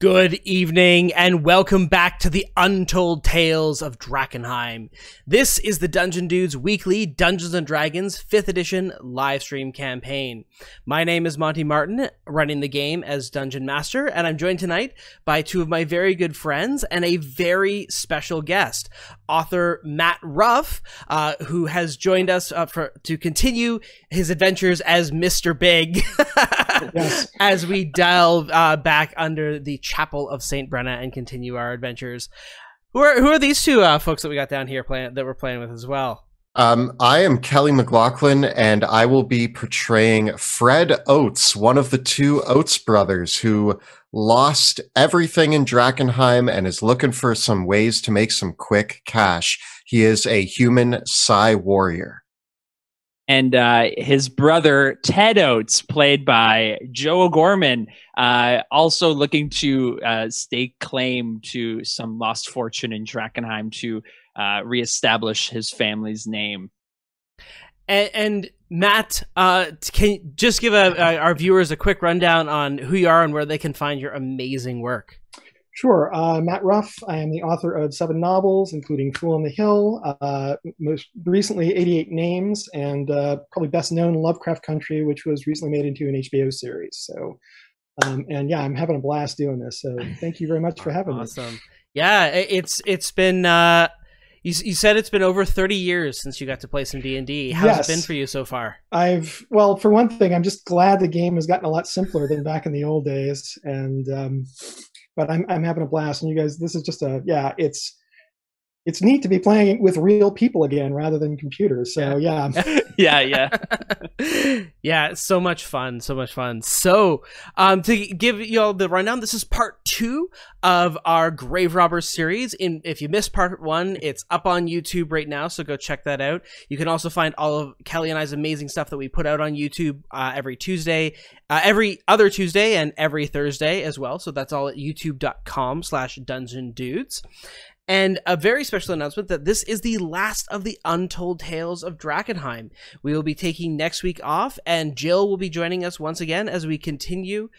Good evening, and welcome back to the Untold Tales of DRAKKENHEIM. This is the Dungeon Dudes weekly Dungeons & Dragons 5th edition livestream campaign. My name is Monty Martin, running the game as Dungeon Master, and I'm joined tonight by two of my very good friends and a very special guest, author Matt Ruff, who has joined us to continue his adventures as Mr. Big yes. As we delve back under the Chapel of St. Brenna and continue our adventures. Who are these two folks that we got down here that we're playing with as well? I am Kelly McLaughlin, and I will be portraying Fred Oates, one of the two Oates brothers who lost everything in DRAKKENHEIM and is looking for some ways to make some quick cash. He is a human psi warrior. And his brother, Ted Oates, played by Joe O'Gorman, also looking to stake claim to some lost fortune in DRAKKENHEIM to reestablish his family's name. And Matt, can you just give our viewers a quick rundown on who you are and where they can find your amazing work? Sure. Matt Ruff. I am the author of 7 novels, including Fool on the Hill, most recently 88 Names, and probably best known Lovecraft Country, which was recently made into an HBO series. So, and yeah, I'm having a blast doing this. So thank you very much for having me. Awesome. Yeah, it's been, you said it's been over 30 years since you got to play some D&D. How's it been for you so far? Well, for one thing, I'm just glad the game has gotten a lot simpler than back in the old days. And, but I'm having a blast, and you guys, this is just it's neat to be playing with real people again rather than computers. So yeah. Yeah, so much fun. So to give you all the rundown, this is part 2 of our Grave Robbers series. If you missed part 1, it's up on YouTube right now, so go check that out. You can also find all of Kelly and I's amazing stuff that we put out on YouTube every Tuesday, every other Tuesday, and every Thursday as well. So that's all at youtube.com/dungeondudes. And a very special announcement that this is the last of the Untold Tales of DRAKKENHEIM. We will be taking next week off, and Jill will be joining us once again as we continue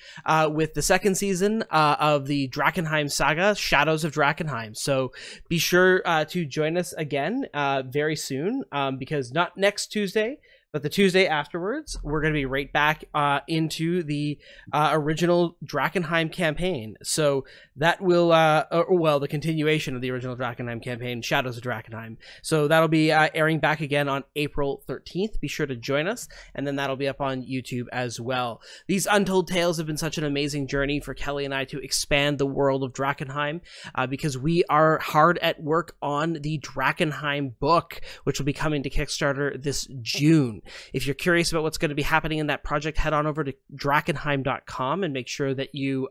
with the second season of the DRAKKENHEIM saga, Shadows of DRAKKENHEIM. So be sure to join us again very soon, because not next Tuesday, but the Tuesday afterwards, we're going to be right back into the original DRAKKENHEIM campaign. So that will, the continuation of the original DRAKKENHEIM campaign, Shadows of DRAKKENHEIM. So that'll be airing back again on April 13th. Be sure to join us, and then that'll be up on YouTube as well. These Untold Tales have been such an amazing journey for Kelly and I to expand the world of DRAKKENHEIM, because we are hard at work on the DRAKKENHEIM book, which will be coming to Kickstarter this June. If you're curious about what's going to be happening in that project, head on over to DRAKKENHEIM.com and make sure that you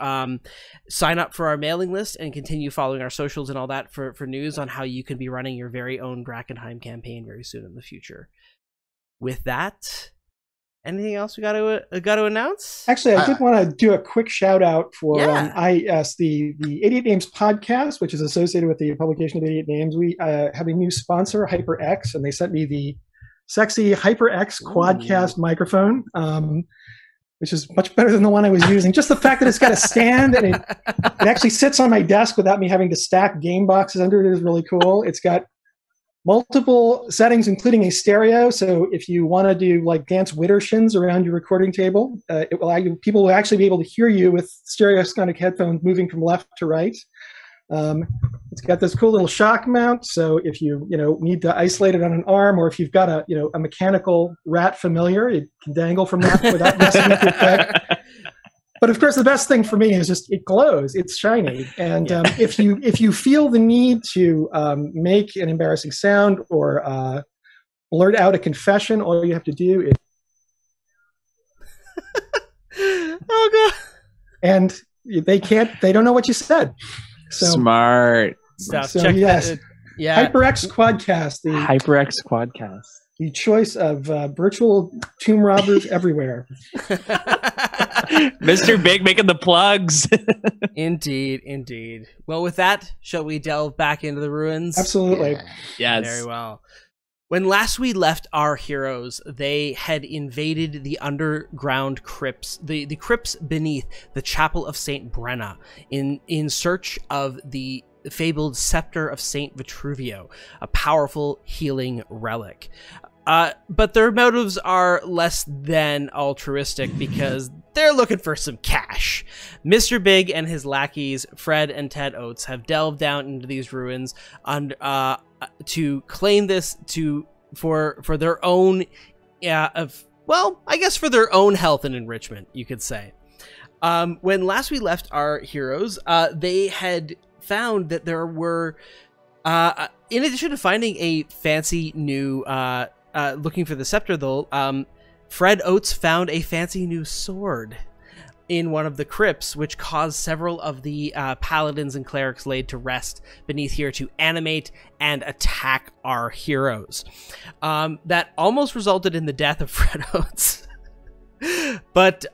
sign up for our mailing list and continue following our socials and all that for news on how you can be running your very own DRAKKENHEIM campaign very soon in the future. With that, anything else we got to announce? Actually, I did want to do a quick shout out for the 88 Names podcast, which is associated with the publication of 88 Names. We have a new sponsor, HyperX, and they sent me the sexy HyperX Quadcast microphone, which is much better than the one I was using. Just the fact that it's got a stand and it actually sits on my desk without me having to stack game boxes under it is really cool. It's got multiple settings, including a stereo. So if you want to do like dance widdershins around your recording table, people will actually be able to hear you with stereosonic headphones moving from left to right. It's got this cool little shock mount, so if you need to isolate it on an arm, or if you've got a mechanical rat familiar, it can dangle from that without messing with your pet. But of course, the best thing for me is just it glows, it's shiny, and if you feel the need to make an embarrassing sound or blurt out a confession, all you have to do is oh god, and they don't know what you said. So, smart stuff. So, check yes. that. Yeah. HyperX Quadcast. HyperX Quadcast. The choice of virtual tomb robbers everywhere. Mr. Big making the plugs. Indeed. Well, with that, shall we delve back into the ruins? Absolutely. Yes. Very well. When last we left our heroes, they had invaded the underground crypts, the crypts beneath the Chapel of St. Brenna, in search of the fabled Scepter of St. Vitruvio, a powerful healing relic. But their motives are less than altruistic because they're looking for some cash. Mr. Big and his lackeys, Fred and Ted Oates, have delved down into these ruins to claim this for their own, I guess for their own health and enrichment, you could say. When last we left our heroes, they had found that there were, in addition to finding a fancy new, looking for the scepter though, Fred Oates found a fancy new sword in one of the crypts, which caused several of the paladins and clerics laid to rest beneath here to animate and attack our heroes. That almost resulted in the death of Fred Oates. But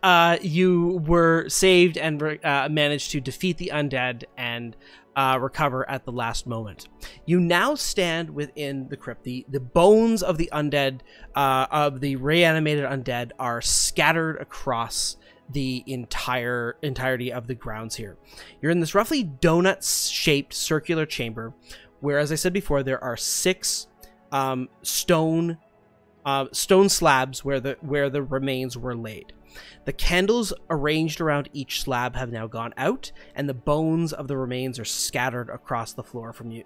you were saved and managed to defeat the undead and recover at the last moment. You now stand within the crypt. The bones of the undead, of the reanimated undead, are scattered across the entirety of the grounds here. You're in this roughly donut-shaped circular chamber, where, as I said before, there are 6 stone slabs where the remains were laid. The candles arranged around each slab have now gone out, and the bones of the remains are scattered across the floor from you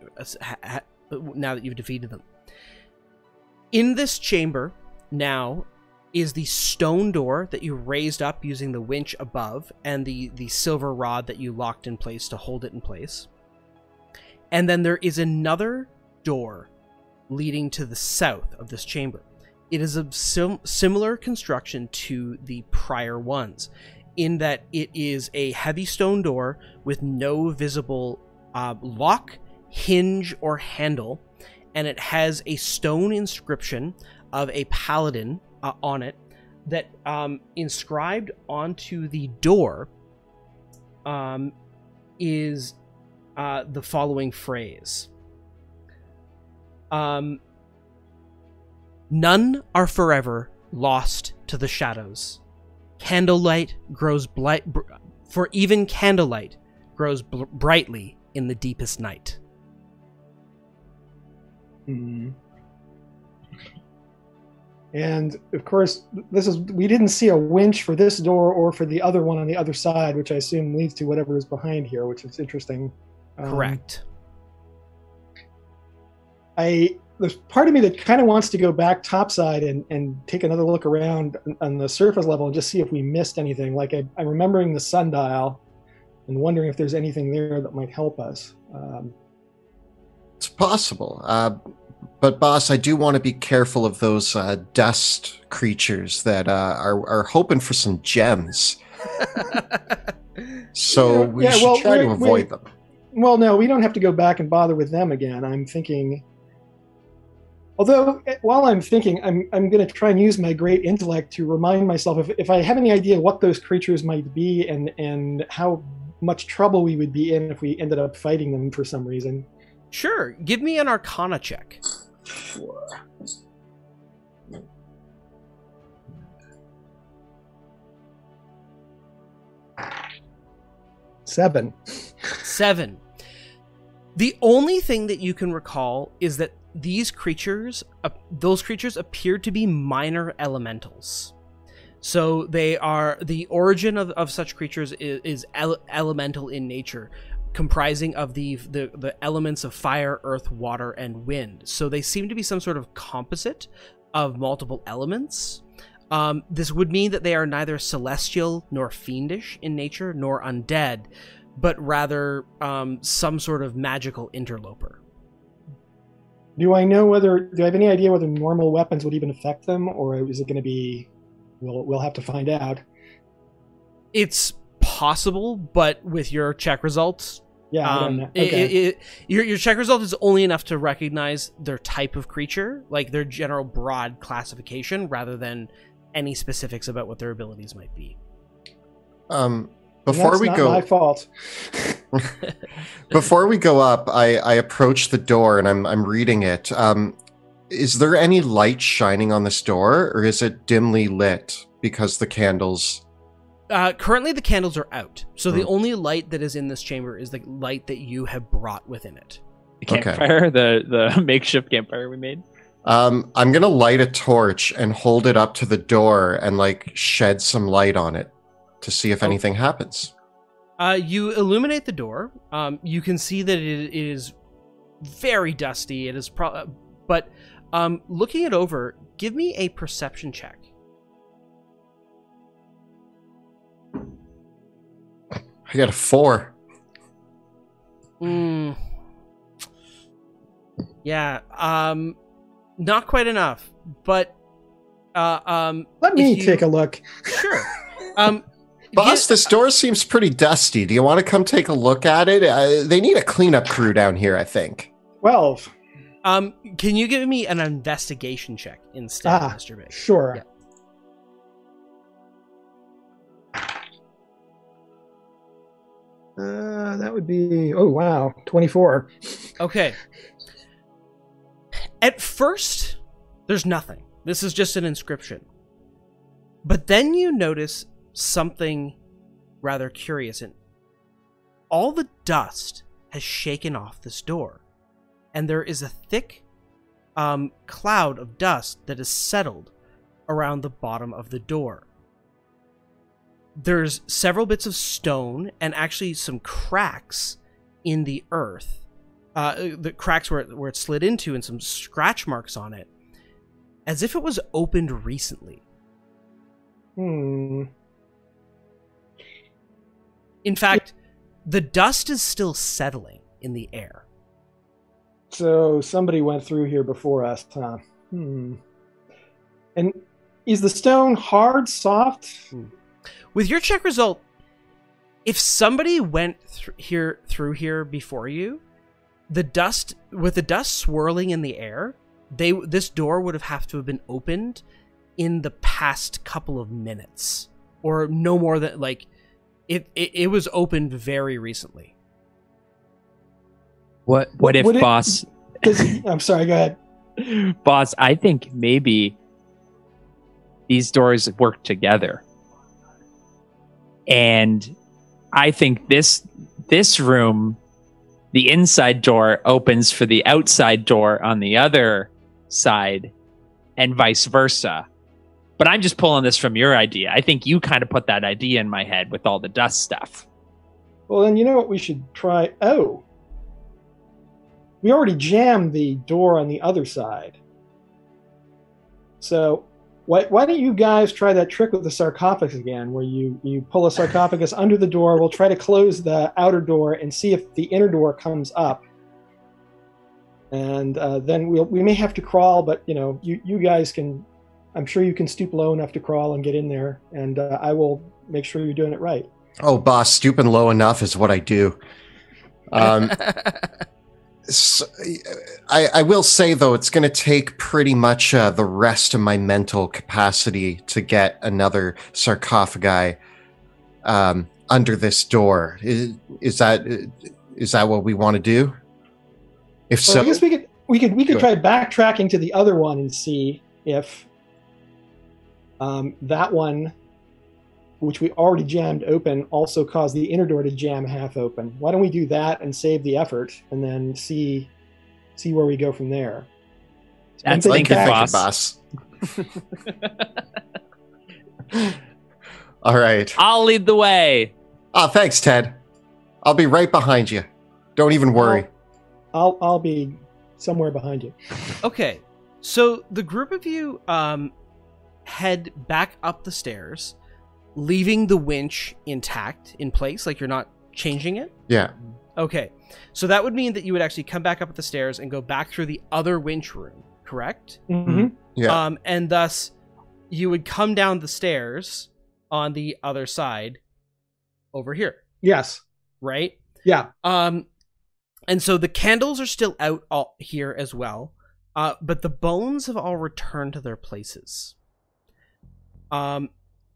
now that you've defeated them. In this chamber now is the stone door that you raised up using the winch above and the silver rod that you locked in place to hold it in place. And then there is another door leading to the south of this chamber. It is a similar construction to the prior ones, in that it is a heavy stone door with no visible lock, hinge, or handle, and it has a stone inscription of a paladin on it that inscribed onto the door is the following phrase. None are forever lost to the shadows. Candlelight grows for even candlelight grows brightly in the deepest night. Mm-hmm. And of course, we didn't see a winch for this door or for the other one on the other side, which I assume leads to whatever is behind here, which is interesting. Correct. There's part of me that kind of wants to go back topside and take another look around on the surface level and just see if we missed anything. Like I'm remembering the sundial and wondering if there's anything there that might help us. It's possible. But boss, I do want to be careful of those dust creatures that are hoping for some gems. So we should try to avoid them. Well, no, we don't have to go back and bother with them again. I'm thinking... Although, while I'm thinking, I'm going to try and use my great intellect to remind myself if I have any idea what those creatures might be and how much trouble we would be in if we ended up fighting them for some reason. Sure. Give me an Arcana check. Sure. 7. 7. The only thing that you can recall is that those creatures appear to be minor elementals. So they are, the origin of such creatures is elemental in nature, comprising of the elements of fire, earth, water, and wind. So they seem to be some sort of composite of multiple elements. This would mean that they are neither celestial nor fiendish in nature, nor undead, but rather some sort of magical interloper. Do I have any idea whether normal weapons would even affect them, or is it going to be, we'll have to find out. It's possible, but with your check results, yeah, I don't know. Okay. Your check result is only enough to recognize their type of creature, like their general broad classification, rather than any specifics about what their abilities might be. Before we go, my fault. Before we go up, I approach the door and I'm reading it. is there any light shining on this door, or is it dimly lit because the candles? Currently, the candles are out, so the only light that is in this chamber is the light that you have brought within it. The campfire, the makeshift campfire we made. I'm gonna light a torch and hold it up to the door and like shed some light on it to see if anything happens. You illuminate the door. You can see that it is very dusty. It is but looking it over, give me a perception check. I got a 4. Yeah. Not quite enough, but let me take a look. Sure. Boss, this door seems pretty dusty. Do you want to come take a look at it? They need a cleanup crew down here, I think. 12. Can you give me an investigation check instead, Mr. Big? Sure. Yeah. That would be, 24. Okay. At first, there's nothing. This is just an inscription. But then you notice something rather curious, and all the dust has shaken off this door, and there is a thick cloud of dust that has settled around the bottom of the door. There's several bits of stone and actually some cracks in the earth, the cracks where it slid into, and some scratch marks on it, as if it was opened recently. In fact, the dust is still settling in the air. So somebody went through here before us, huh? And is the stone hard, soft? With your check result, if somebody went through here before you, the dust swirling in the air, this door would have to have been opened in the past couple of minutes, or no more than like it was opened very recently. What if boss? I'm sorry. Go ahead, boss. I think maybe these doors work together, and I think this room, the inside door opens for the outside door on the other side, and vice versa. But I'm just pulling this from your idea. I think you kind of put that idea in my head with all the dust stuff. Well, then you know what we should try? Oh, we already jammed the door on the other side. So why don't you guys try that trick with the sarcophagus again, where you pull a sarcophagus under the door. We'll try to close the outer door and see if the inner door comes up. And then we may have to crawl, but you guys can. I'm sure you can stoop low enough to crawl and get in there, and I will make sure you're doing it right. Oh, boss, stooping low enough is what I do. So, I will say, though, it's going to take pretty much the rest of my mental capacity to get another sarcophagi under this door. Is that what we want to do? If so, I guess we could try backtracking to the other one and see if that one, which we already jammed open, also caused the inner door to jam half open. Why don't we do that and save the effort, and then see where we go from there? That's like your boss. All right. I'll lead the way. Oh, thanks, Ted. I'll be right behind you. Don't even worry. I'll be somewhere behind you. Okay, so the group of you head back up the stairs, leaving the winch intact in place, like you're not changing it? Yeah. Okay, so that would mean that you would actually come back up the stairs and go back through the other winch room, correct? Mm-hmm. Yeah. And thus, you would come down the stairs on the other side over here. Yes. Right? Yeah. And so the candles are still out here as well, but the bones have all returned to their places.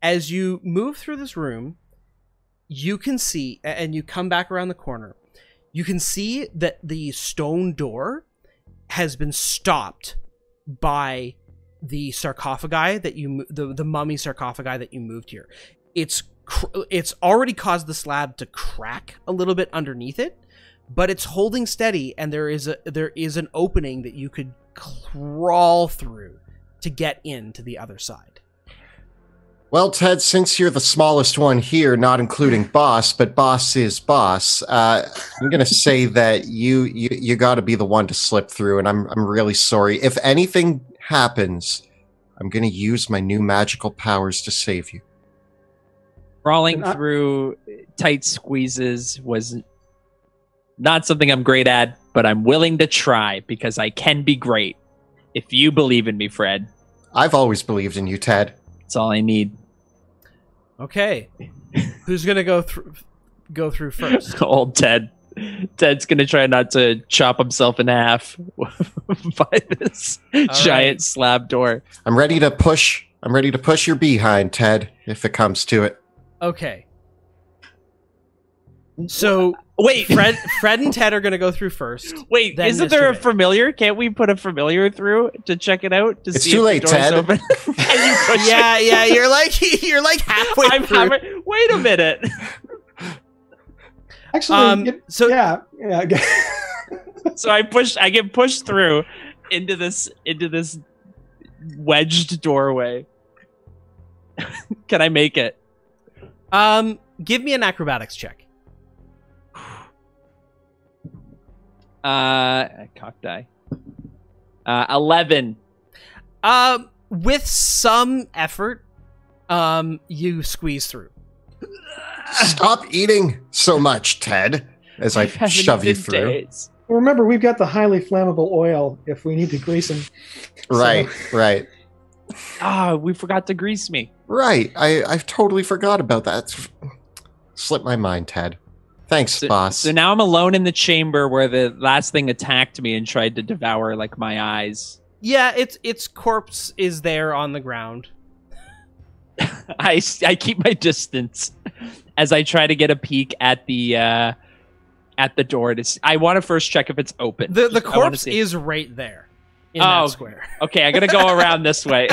As you move through this room, you can see, and you come back around the corner, you can see that the stone door has been stopped by the sarcophagi that the mummy sarcophagi that you moved here. It's already caused the slab to crack a little bit underneath it, but it's holding steady, and there is an opening that you could crawl through to get into the other side. Well, Ted, since you're the smallest one here, not including boss, but boss is boss, I'm going to say that you got to be the one to slip through, and I'm really sorry. If anything happens, I'm going to use my new magical powers to save you. Crawling through tight squeezes was not something I'm great at, but I'm willing to try because I can be great. If you believe in me, Fred. I've always believed in you, Ted. That's all I need. Okay. Who's going to go through first? Old Ted. Ted's going to try not to chop himself in half by this giant slab door. I'm ready to push your behind, Ted, if it comes to it. Okay. So wait, Fred and Ted are going to go through first. Wait, isn't there a familiar? Can't we put a familiar through to check it out? It's too late, Ted. Open? Yeah. You're like halfway through. Wait a minute. Actually, yeah. So I get pushed through into this wedged doorway. Can I make it? Give me an acrobatics check. Cock die. 11. With some effort, you squeeze through. Stop eating so much, Ted, as I shove you through. Well, remember, we've got the highly flammable oil if we need to grease him. Right. We forgot to grease me. Right. I've totally forgot about that. Slipped my mind, Ted. Thanks, boss. So now I'm alone in the chamber where the last thing attacked me and tried to devour my eyes. Yeah, its corpse is there on the ground. I keep my distance as I try to get a peek at the door. I want to first check if it's open. The corpse is right there in that square. Okay, I gotta go around this way.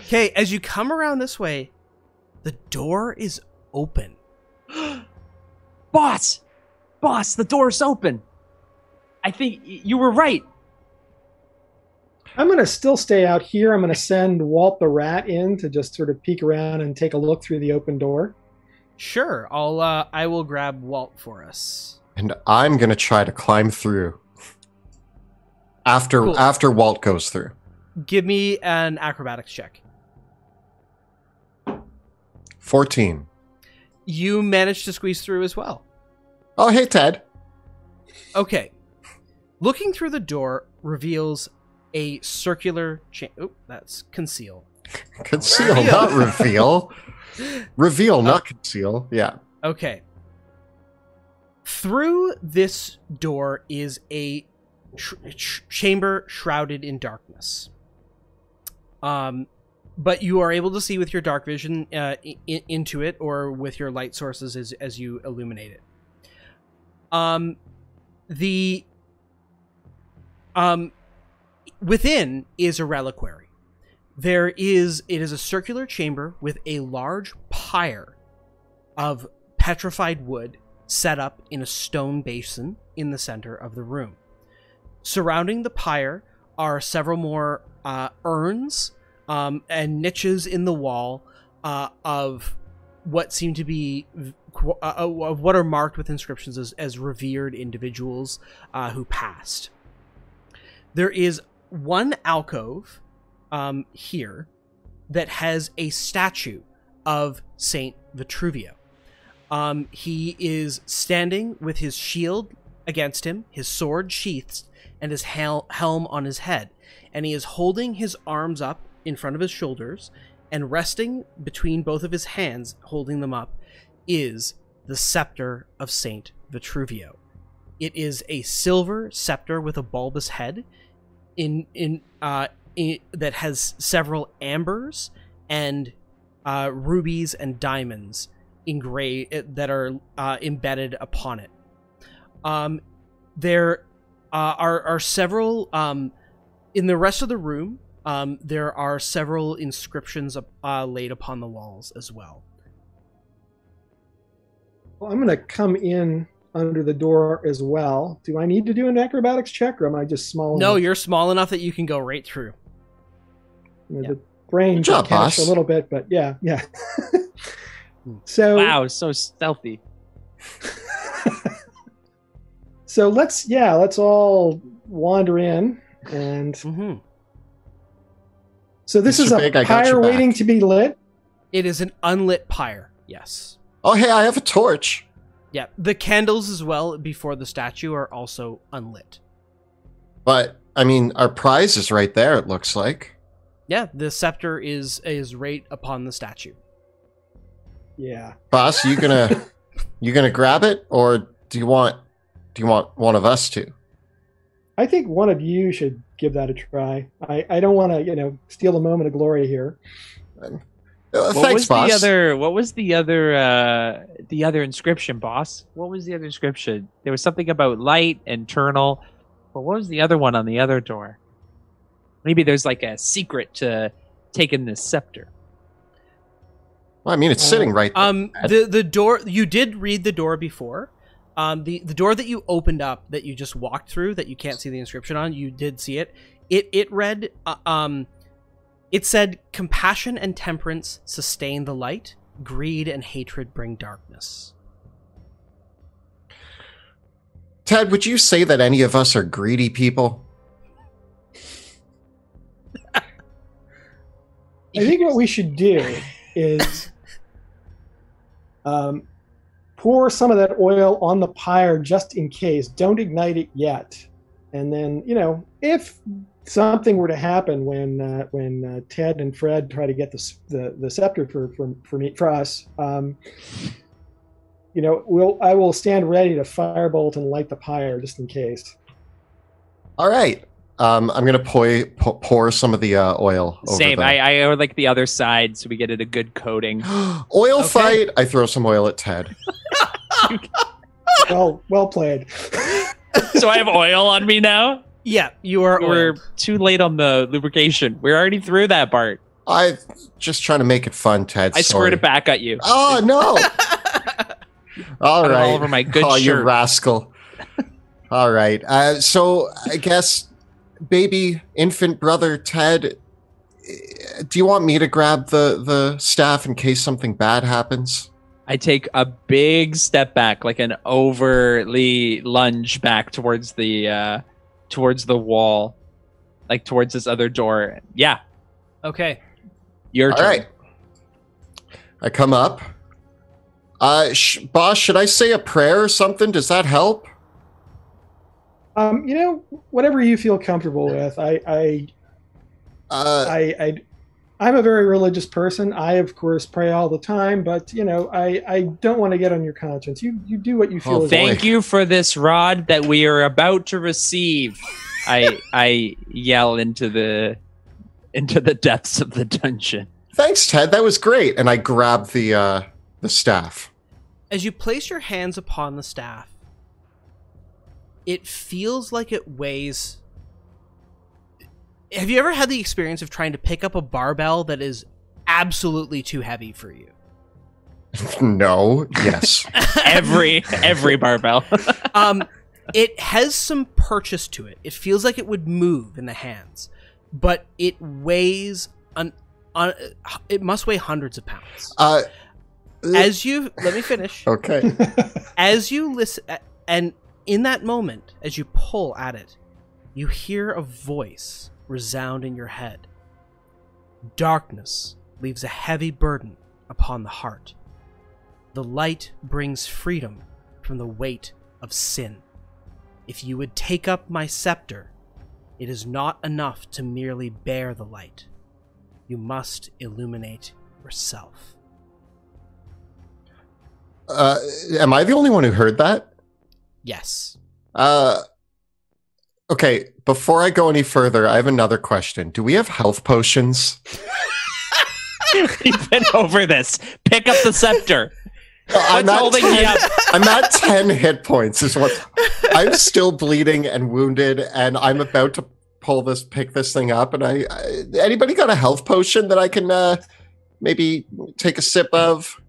Okay, as you come around this way, the door is open. Boss, the door's open. I think you were right. I'm going to still stay out here. I'm going to send Walt the rat in to just sort of peek around and take a look through the open door. Sure, I will grab Walt for us. And I'm going to try to climb through after Walt goes through. Give me an acrobatics check. 14. You managed to squeeze through as well. Oh, hey, Ted. Okay. Looking through the door reveals a circular that's conceal. Conceal, not reveal. Reveal, not conceal. Yeah. Okay. Through this door is a chamber shrouded in darkness. But you are able to see with your dark vision into it, or with your light sources as you illuminate it. Within is a reliquary. It is a circular chamber with a large pyre of petrified wood set up in a stone basin in the center of the room. Surrounding the pyre are several more urns and niches in the wall of what seem to be of what are marked with inscriptions as revered individuals who passed. There is one alcove here that has a statue of Saint Vitruvio. He is standing with his shield against him, his sword sheathed, and his helm on his head, and he is holding his arms up in front of his shoulders, and resting between both of his hands, holding them up, is the scepter of Saint Vitruvio. It is a silver scepter with a bulbous head, that has several ambers and rubies and diamonds that are embedded upon it. There are several In the rest of the room, there are several inscriptions laid upon the walls as well. Well, I'm going to come in under the door as well. Do I need to do an acrobatics check, or am I just small No, enough? you're small enough that you can go right through. The brain Good job, catch boss. a little bit, but yeah. So Wow, so stealthy. So let's all wander in, and so this is Mr. a Big, I got pyre your back. waiting to be lit. It is an unlit pyre. Yes. Oh, hey, I have a torch. Yeah. The candles as well before the statue are also unlit. But, I mean, our prize is right there, it looks like. Yeah, the scepter is right upon the statue. Yeah. Boss, you gonna grab it, or do you want one of us to? I think one of you should give that a try. I don't want to, steal a moment of glory here. Thanks, boss. What was the other inscription, boss? What was the other inscription? There was something about light, internal. But what was the other one on the other door? Maybe there's like a secret to taking this scepter. Well, I mean, it's sitting right there. The door, you did read the door before. The door that you opened up, that you just walked through, that you can't see the inscription on, you did see it. It read, it said, "Compassion and temperance sustain the light. Greed and hatred bring darkness." Ted, would you say that any of us are greedy people? I think what we should do is pour some of that oil on the pyre just in case. Don't ignite it yet. And then, if something were to happen when Ted and Fred try to get the scepter for us, I will stand ready to firebolt and light the pyre just in case. All right. I'm gonna pour some of the oil over Same. the... I would like the other side so we get it a good coating. Oil fight! I throw some oil at Ted. Well played. So I have oil on me now? Yeah, you are. We're too late on the lubrication. We're already through that part. I'm just trying to make it fun, Ted. I squirt it back at you. Oh, no! All right. All over my good you shirt. rascal. All right. So I guess, baby infant brother Ted, do you want me to grab the staff in case something bad happens? I take a big step back, like an overly lunge back towards the wall, like towards this other door. Yeah. Okay. Your turn. All right. I come up. Boss, should I say a prayer or something? Does that help? Whatever you feel comfortable with. I'm a very religious person. I, of course, pray all the time, but I don't want to get on your conscience. You do what you feel. Oh, Thank you for this rod that we are about to receive. I yell into the depths of the dungeon. Thanks, Ted. That was great. And I grab the staff. As you place your hands upon the staff, it feels like it weighs... Have you ever had the experience of trying to pick up a barbell that is absolutely too heavy for you? No. Yes. every barbell. It has some purchase to it. It feels like it would move in the hands, but it weighs it must weigh hundreds of pounds. Let me finish. Okay. As you listen, and in that moment, as you pull at it, you hear a voice resound in your head. Darkness leaves a heavy burden upon the heart. The light brings freedom from the weight of sin. If you would take up my scepter, it is not enough to merely bear the light. You must illuminate yourself. Am I the only one who heard that? Yes. Okay, before I go any further, I have another question. Do we have health potions? We've been over this. Pick up the scepter. I'm What's holding me up? I'm at 10 hit points. I'm still bleeding and wounded, and I'm about to pick this thing up, and anybody got a health potion that I can maybe take a sip of?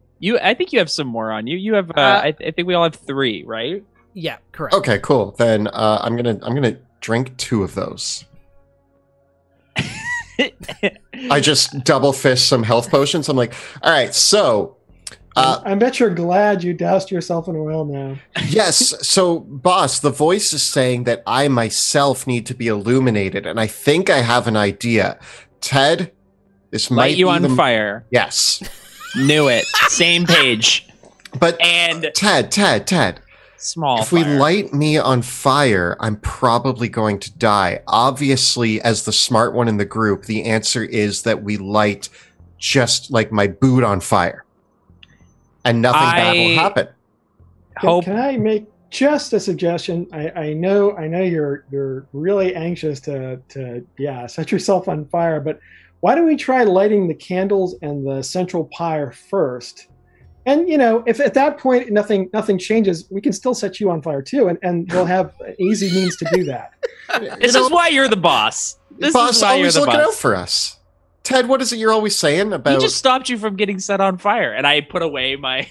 I think you have some more on you. You have I think we all have 3, right? Yeah, correct. Okay, cool. Then I'm gonna drink 2 of those. I just double fist some health potions. I'm like, all right, so I bet you're glad you doused yourself in oil now. yes. So, boss, the voice is saying that I myself need to be illuminated, and I think I have an idea. Ted, this might light you be on fire. Yes. Knew it. Same page. But and Ted. Small. If we light me on fire, I'm probably going to die. Obviously, as the smart one in the group, the answer is that we light just like my boot on fire. And nothing bad will happen. Can I make just a suggestion? I know you're really anxious to set yourself on fire, but why don't we try lighting the candles and the central pyre first? And if at that point nothing changes, we can still set you on fire too, and we'll have easy means to do that. This is why you're the boss. This boss is why always you're the looking boss. out for us. Ted, what is it you're always saying about? He just stopped you from getting set on fire, and I put away my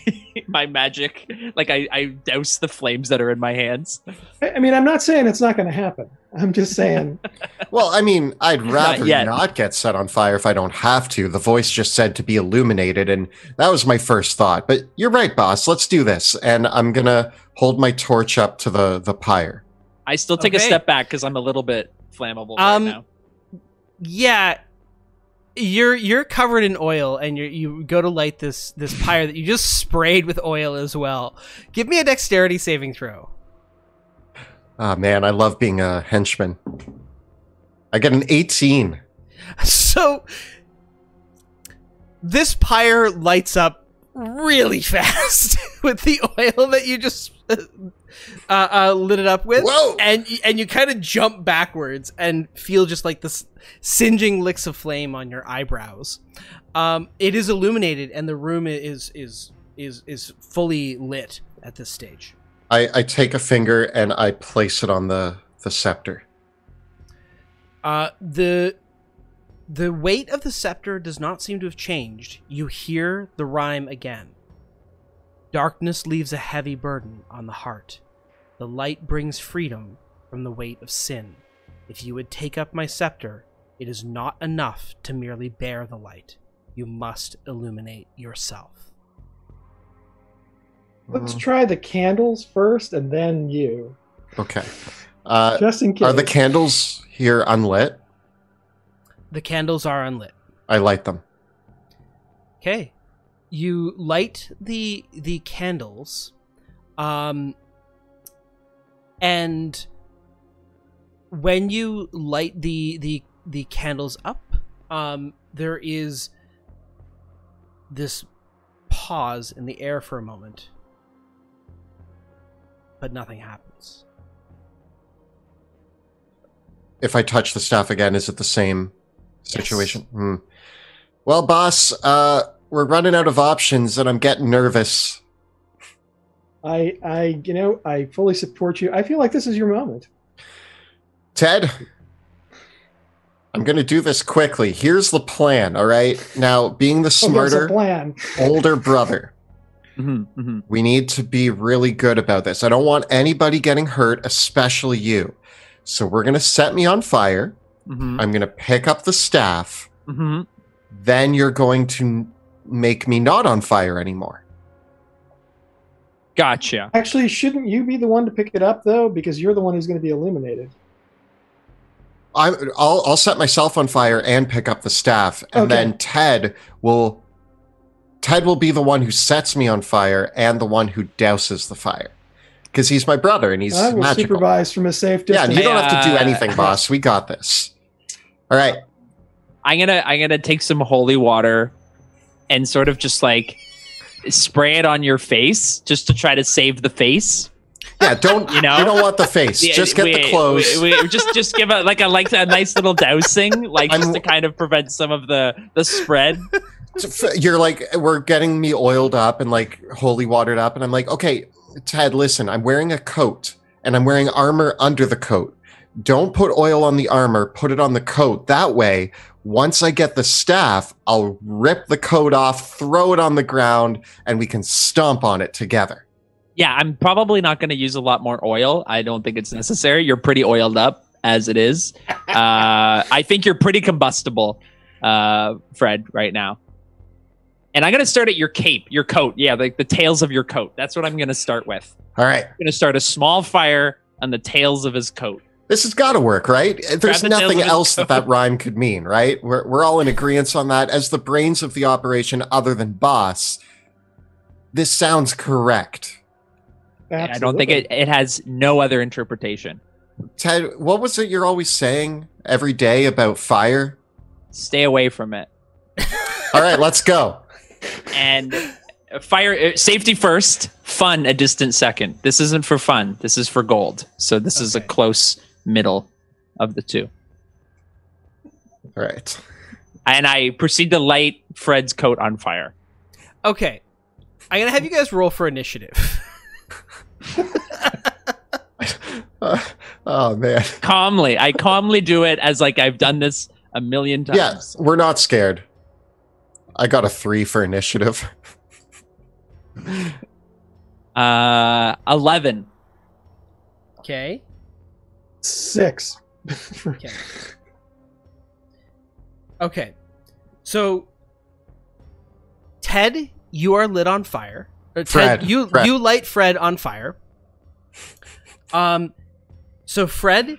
my magic. Like I douse the flames that are in my hands. I mean, I'm not saying it's not going to happen. I'm just saying. Well, I mean, I'd rather yet. not get set on fire if I don't have to. The voice just said to be illuminated, and that was my first thought. But you're right, boss. Let's do this. And I'm going to hold my torch up to the pyre. I still take a step back because I'm a little bit flammable right now. Yeah. You're covered in oil, and you go to light this pyre that you just sprayed with oil as well. Give me a dexterity saving throw. Ah, man, I love being a henchman. I get an 18. So this pyre lights up really fast with the oil that you just lit it up with. Whoa! And you kind of jump backwards and feel just like this singeing licks of flame on your eyebrows. It is illuminated, and the room is fully lit at this stage. I take a finger and I place it on the scepter. The weight of the scepter does not seem to have changed. You hear the rhyme again. Darkness leaves a heavy burden on the heart. The light brings freedom from the weight of sin. If you would take up my scepter, it is not enough to merely bear the light. You must illuminate yourself. Let's try the candles first, and then you. Okay. Just in case. Are the candles here unlit? The candles are unlit. I light them. Okay. You light the candles, and when you light the candles up, there is this pause in the air for a moment, but nothing happens. If I touch the staff again, is it the same situation? Yes. Well, boss, we're running out of options, and I'm getting nervous. I fully support you. I feel like this is your moment. Ted, I'm going to do this quickly. Here's the plan, all right? Now, being the smarter, older brother, we need to be really good about this. I don't want anybody getting hurt, especially you. So we're going to set me on fire. I'm going to pick up the staff. Then you're going to make me not on fire anymore. Gotcha. Actually, shouldn't you be the one to pick it up, though? Because you're the one who's going to be illuminated. I'll set myself on fire and pick up the staff, and then Ted will be the one who sets me on fire and the one who douses the fire, because he's my brother and he's I will magical. Supervise from a safe distance. Yeah, you don't have to do anything, boss. We got this. All right. I'm gonna take some holy water and sort of just like spray it on your face just to try to save the face. Yeah, don't you don't want the face. Just get the clothes. Just give it like a nice little dousing, like just to kind of prevent some of the spread. You're like, we're getting me oiled up and like holy watered up, and I'm like, okay, Ted, listen, I'm wearing a coat and I'm wearing armor under the coat. don't put oil on the armor, put it on the coat. That way, once I get the staff, I'll rip the coat off, throw it on the ground, and we can stomp on it together. Yeah, I'm probably not going to use a lot more oil. I don't think it's necessary. You're pretty oiled up as it is. I think you're pretty combustible, Fred, right now. And I'm going to start at your cape, your coat. Yeah, like the tails of your coat. That's what I'm going to start with. All right. I'm going to start a small fire on the tails of his coat. This has got to work, right? There's nothing else that rhyme could mean, right? We're all in agreement on that. As the brains of the operation, other than boss, this sounds correct. Absolutely. I don't think it has no other interpretation. Ted, what was it you're always saying every day about fire? Stay away from it. All right, let's go. And fire, safety first, fun a distant second. This isn't for fun. This is for gold. So this is a close middle of the two. All right. And I proceed to light Fred's coat on fire. Okay. I'm going to have you guys roll for initiative. Oh, man. Calmly. I calmly do it as like I've done this a million times. Yeah, we're not scared. I got a 3 for initiative. 11. Okay. 6. Okay. Okay. So, Ted, you are lit on fire. Fred, Ted, you light Fred on fire. So Fred,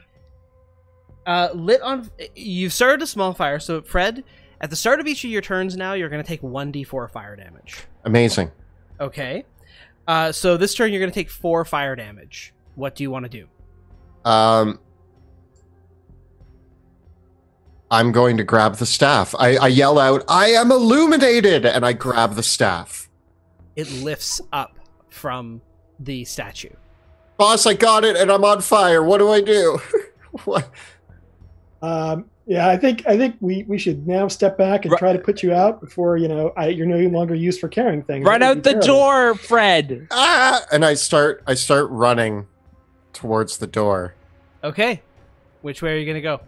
lit on. You've started a small fire. So Fred, at the start of each of your turns now, you're going to take 1d4 fire damage. Amazing. Okay. So this turn you're going to take 4 fire damage. What do you want to do? I'm going to grab the staff. I yell out, "I am illuminated!" and I grab the staff. It lifts up from the statue. Boss, I got it, and I'm on fire. What do I do? What? Yeah, I think we should now step back and try to put you out before you're no longer used for carrying things. Run out the door, Fred. Ah! And I start running towards the door. Okay. Which way are you gonna go?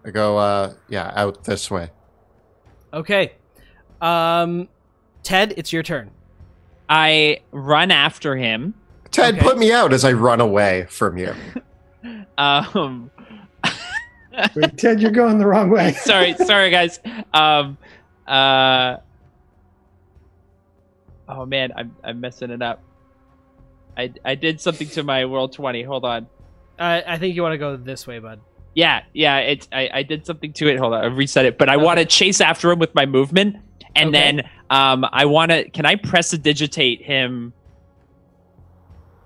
I go out this way. Okay. Ted, it's your turn. I run after him. Ted, put me out as I run away from you. Wait, Ted, you're going the wrong way. sorry, guys. Oh man, I'm messing it up. I did something to my roll 20. Hold on. I think you want to go this way, bud. Yeah. I did something to it. Hold on, I reset it. But I want to chase after him with my movement, and then I want to. Can I prestidigitate him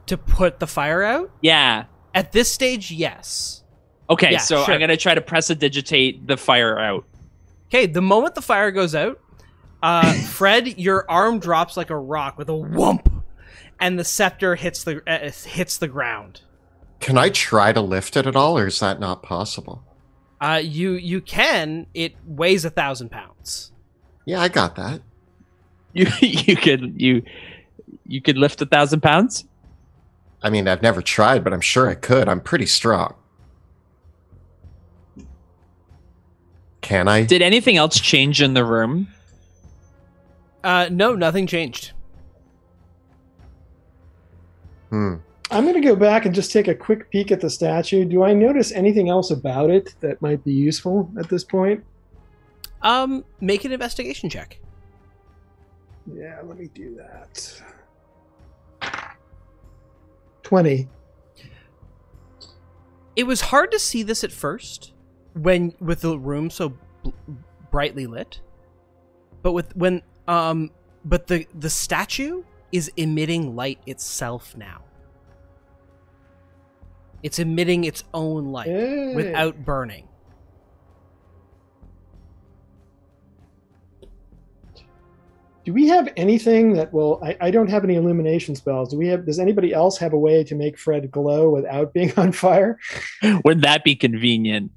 to put the fire out? Yeah. At this stage, yes. Okay, yeah, so sure. I'm gonna try to prestidigitate the fire out. Okay, the moment the fire goes out, Fred, your arm drops like a rock with a whomp, and the scepter hits the ground. Can I try to lift it at all, or is that not possible? You can. It weighs 1,000 pounds. Yeah, I got that. You could lift 1,000 pounds? I mean, I've never tried, but I'm sure I could. I'm pretty strong. Can I? Did anything else change in the room? No, nothing changed. I'm going to go back and just take a quick peek at the statue. Do I notice anything else about it that might be useful at this point? Make an investigation check. Yeah, let me do that. 20. It was hard to see this at first, with the room so brightly lit, but but the statue is emitting light itself now. It's emitting its own light without burning. Do we have anything that will... I don't have any illumination spells. Does anybody else have a way to make Fred glow without being on fire? Wouldn't that be convenient?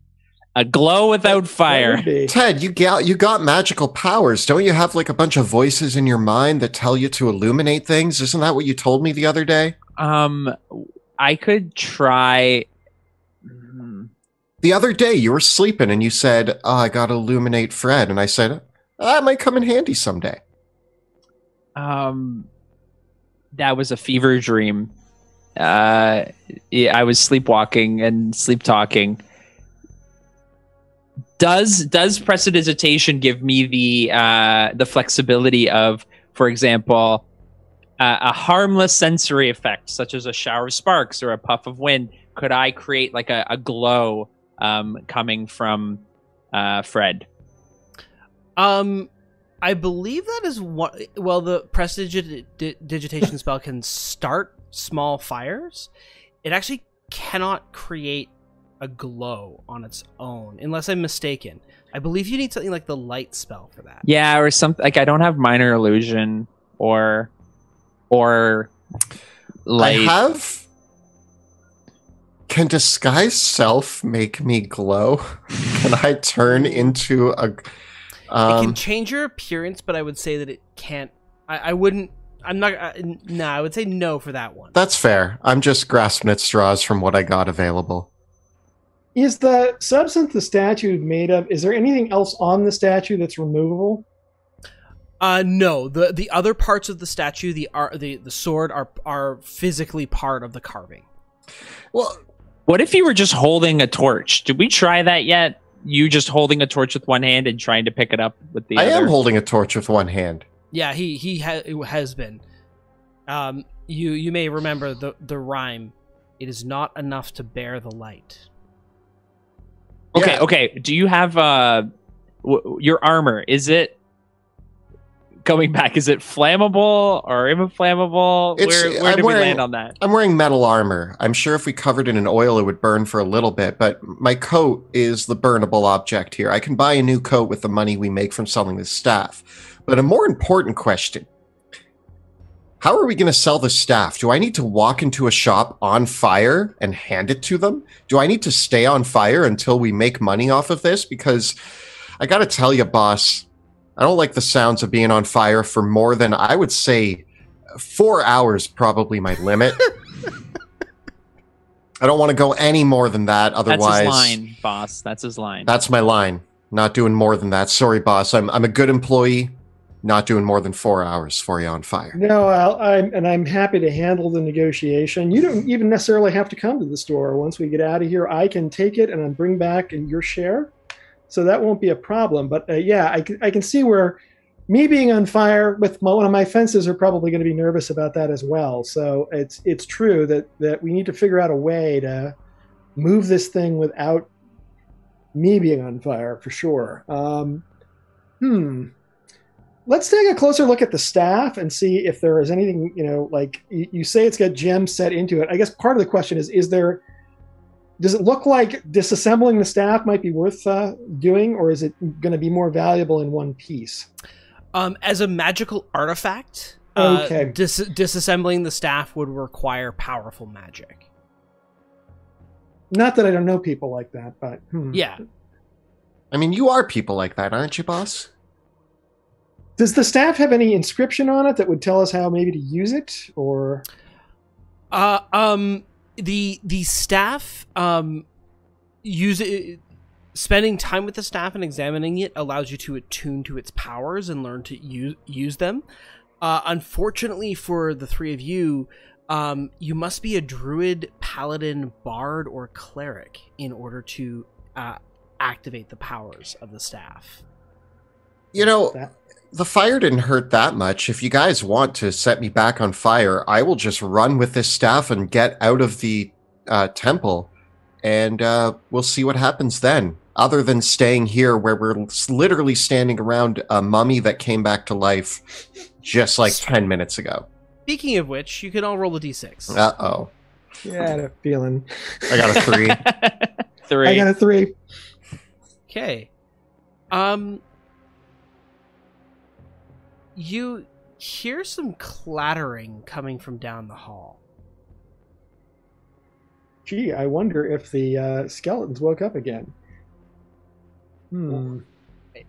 A glow without fire. Ted, you got magical powers. Don't you have like a bunch of voices in your mind that tell you to illuminate things? Isn't that what you told me the other day? I could try... The other day you were sleeping and you said, "Oh, I gotta illuminate Fred," and I said, "That might come in handy someday." That was a fever dream. Yeah, I was sleepwalking and sleep talking. Does prestidigitation give me the flexibility of, for example, a harmless sensory effect, such as a shower of sparks or a puff of wind? Could I create like a glow coming from Fred? I believe that is what. Well, the prestidigitation spell can start small fires. It actually cannot create a glow on its own, unless I'm mistaken. I believe you need something like the light spell for that. Yeah, or something like I don't have minor illusion or light. I have. Can disguise self make me glow? Can I turn into a? It can change your appearance, but I would say that it can't. I wouldn't. I'm not. No, I would say no for that one. That's fair. I'm just grasping at straws from what I got available. Is the substance the statue made of? Is there anything else on the statue that's removable? No. The other parts of the statue, the sword, are physically part of the carving. Well, what if you were just holding a torch? Did we try that yet? You just holding a torch with one hand and trying to pick it up with the other? I am holding a torch with one hand. Yeah, he has been. You may remember the rhyme. It is not enough to bear the light. Okay, Yeah. okay. Do you have your armor? Is it going back? Is it flammable or inflammable? Where did we land on that? I'm wearing metal armor. I'm sure if we covered it in oil, it would burn for a little bit, but my coat is the burnable object here. I can buy a new coat with the money we make from selling this staff. But a more important question: how are we going to sell the staff? Do I need to walk into a shop on fire and hand it to them? Do I need to stay on fire until we make money off of this? Because I got to tell you, boss, I don't like the sounds of being on fire for more than, I would say, 4 hours, probably my limit. I don't want to go any more than that. Otherwise, that's his line, boss. That's his line. That's my line. Not doing more than that. Sorry, boss. I'm a good employee. Not doing more than 4 hours for you on fire. No, I'm happy to handle the negotiation. You don't even necessarily have to come to the store. Once we get out of here, I can take it and then bring back your share. So that won't be a problem. But yeah, I can see where me being on fire with one of my fences are probably going to be nervous about that as well. So it's true that we need to figure out a way to move this thing without me being on fire for sure. Let's take a closer look at the staff and see if there is anything, like you say it's got gems set into it. I guess part of the question is does it look like disassembling the staff might be worth doing, or is it going to be more valuable in one piece? As a magical artifact, okay. Disassembling the staff would require powerful magic. Not that I don't know people like that, but yeah. I mean, you are people like that, aren't you, boss? Does the staff have any inscription on it that would tell us how maybe to use it, or? The staff use it. Spending time with the staff and examining it allows you to attune to its powers and learn to use them. Unfortunately for the three of you, you must be a druid, paladin, bard, or cleric in order to activate the powers of the staff. The fire didn't hurt that much. If you guys want to set me back on fire, I will just run with this staff and get out of the temple, and we'll see what happens then. Other than staying here where we're literally standing around a mummy that came back to life just like 10 minutes ago. Speaking of which, you can all roll a d6. Uh-oh. Yeah, I had a feeling. I got a 3. 3. I got a 3. Okay. You hear some clattering coming from down the hall. Gee, I wonder if the skeletons woke up again.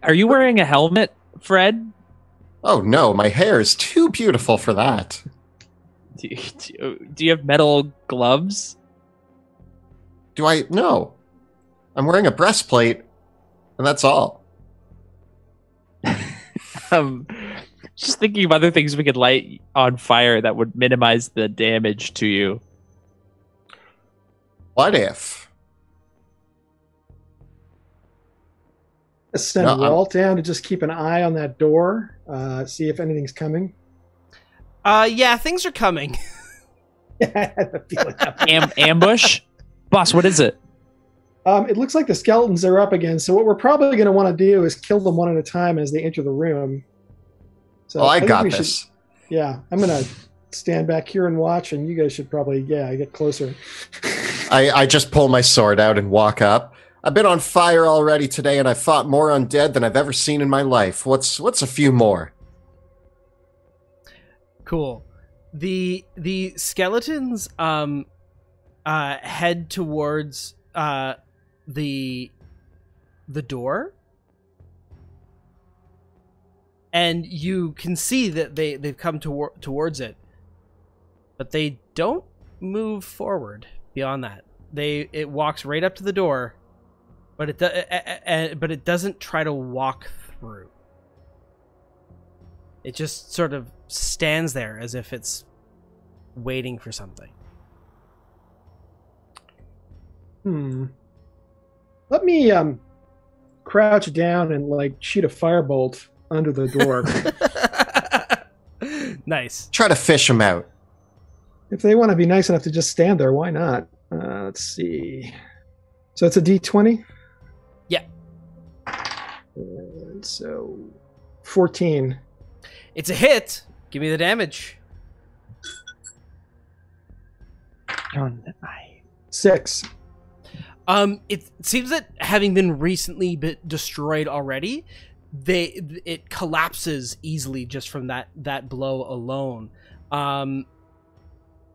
Are you wearing a helmet, Fred? Oh no, my hair is too beautiful for that. Do you have metal gloves? Do I? No. I'm wearing a breastplate, and that's all. Just thinking of other things we could light on fire that would minimize the damage to you. What if? Send Walt down to just keep an eye on that door, see if anything's coming. Yeah, things are coming. Ambush? Boss, what is it? It looks like the skeletons are up again, so what we're probably going to want to do is kill them one at a time as they enter the room. So I got this. Yeah, I'm going to stand back here and watch, and you guys should probably, get closer. I just pull my sword out and walk up. I've been on fire already today, and I fought more undead than I've ever seen in my life. What's a few more? Cool. The skeletons head towards the door, and you can see that they've come towards it, but they don't move forward beyond that. It walks right up to the door, but it doesn't try to walk through. It just sort of stands there as if it's waiting for something. Let me crouch down and shoot a firebolt under the door. Nice. Try to fish them out. If they want to be nice enough to just stand there, why not? Let's see. So it's a D20? Yeah. And so 14. It's a hit. Give me the damage. 6. It seems that having been recently destroyed already, it collapses easily just from that blow alone.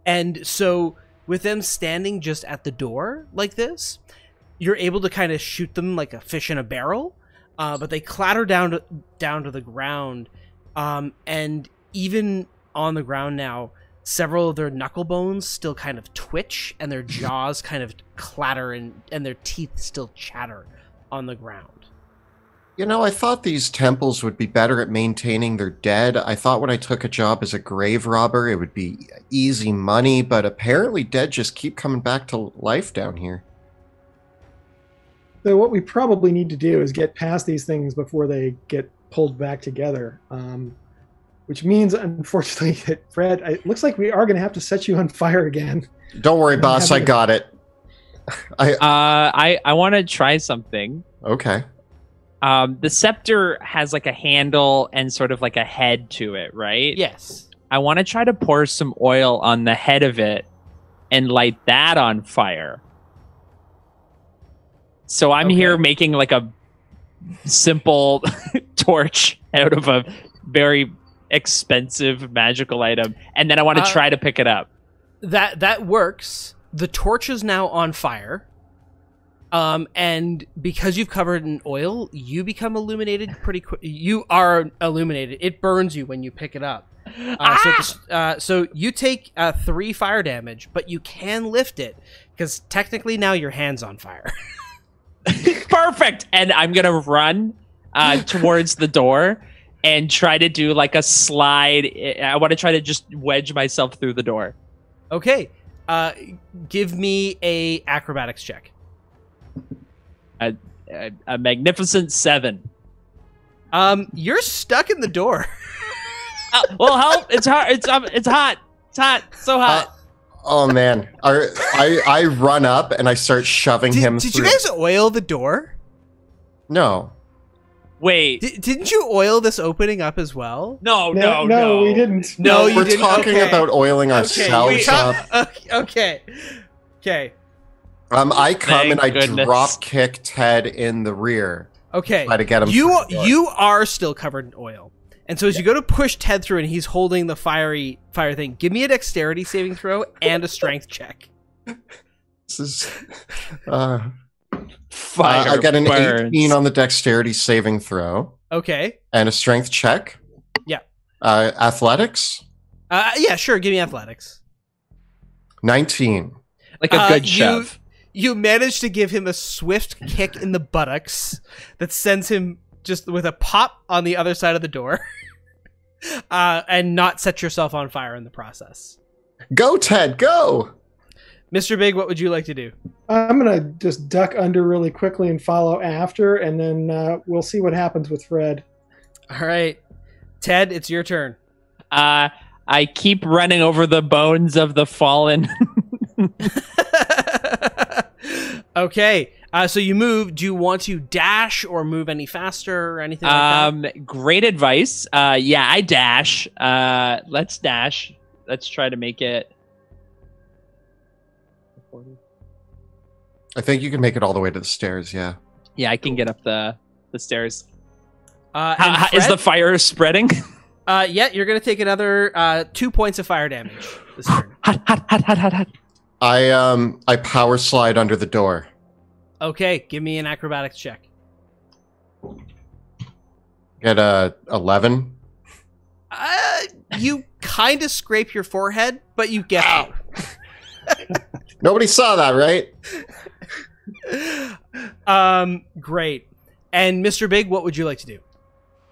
And so with them standing just at the door like this, you're able to kind of shoot them like a fish in a barrel, but they clatter down to the ground, and even on the ground now, several of their knuckle bones still kind of twitch, and their jaws kind of clatter, and their teeth still chatter on the ground. You know, I thought these temples would be better at maintaining their dead. I thought when I took a job as a grave robber, it would be easy money, but apparently dead just keep coming back to life down here. So what we probably need to do is get past these things before they get pulled back together. Which means, unfortunately, that Fred, it looks like we are going to have to set you on fire again. Don't worry, boss. I got it. I want to try something. Okay. The scepter has like a handle and sort of like a head to it, right? Yes. I want to try to pour some oil on the head of it and light that on fire. So I'm here making like a simple torch out of a very expensive magical item, and then I want to try to pick it up. That works. The torch is now on fire. And because you've covered in oil, you become illuminated pretty quick. You are illuminated. It burns you when you pick it up. So you take 3 fire damage, but you can lift it because technically now your hand's on fire. Perfect. And I'm gonna run towards the door and try to do like a slide. I want to try to just wedge myself through the door. Okay. Give me a acrobatics check. A magnificent 7. You're stuck in the door. Well, help! It's hot. It's hot. It's hot. So hot. Oh man! I run up and I start shoving him. Did through. You guys oil the door? No. Wait. Didn't you oil this opening up as well? No, we didn't. No, you we're didn't. talking about oiling ourselves up. Okay. I come and I goodness. drop kick Ted in the rear. Okay. Try to get him. You are still covered in oil, and so as you go to push Ted through, and he's holding the fire thing. Give me a dexterity saving throw and a strength check. This is. Fire I got an burns. 18 on the dexterity saving throw. Okay. And a strength check. Yeah. Athletics. Yeah, sure. Give me athletics. 19. Like a good shove. You manage to give him a swift kick in the buttocks that sends him just with a pop on the other side of the door, and not set yourself on fire in the process. Go, Ted, go! Mr. Big, what would you like to do? I'm going to just duck under really quickly and follow after, and then we'll see what happens with Fred. All right. Ted, it's your turn. I keep running over the bones of the fallen. Okay. So you move. Do you want to dash or move any faster or anything like that? Great advice. Yeah, I dash. Let's dash. Let's try to make it. I think you can make it all the way to the stairs, yeah. Yeah, I can get up the stairs. And Is Fred? the fire spreading? Yeah, you're going to take another 2 points of fire damage this turn. Hot. I power slide under the door. Okay, give me an acrobatics check. Get a 11. You kind of scrape your forehead, but you get out. Nobody saw that, right? Great. And Mr. Big, what would you like to do?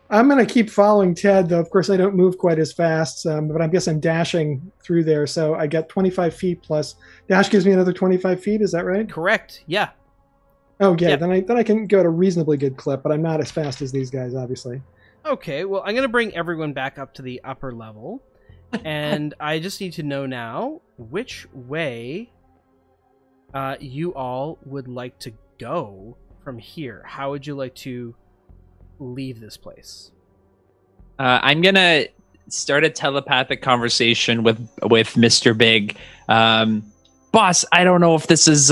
I'm going to keep following Ted, though. Of course, I don't move quite as fast, but I guess I'm dashing through there. So I get 25 feet plus. Dash gives me another 25 feet. Is that right? Correct. Yeah. Oh, yeah. Yep. Then I can go at a reasonably good clip, but I'm not as fast as these guys, obviously. Okay, well, I'm going to bring everyone back up to the upper level. And I just need to know now which way you all would like to go from here. How would you like to leave this place? I'm gonna start a telepathic conversation with Mr. Big. Boss, I don't know if this is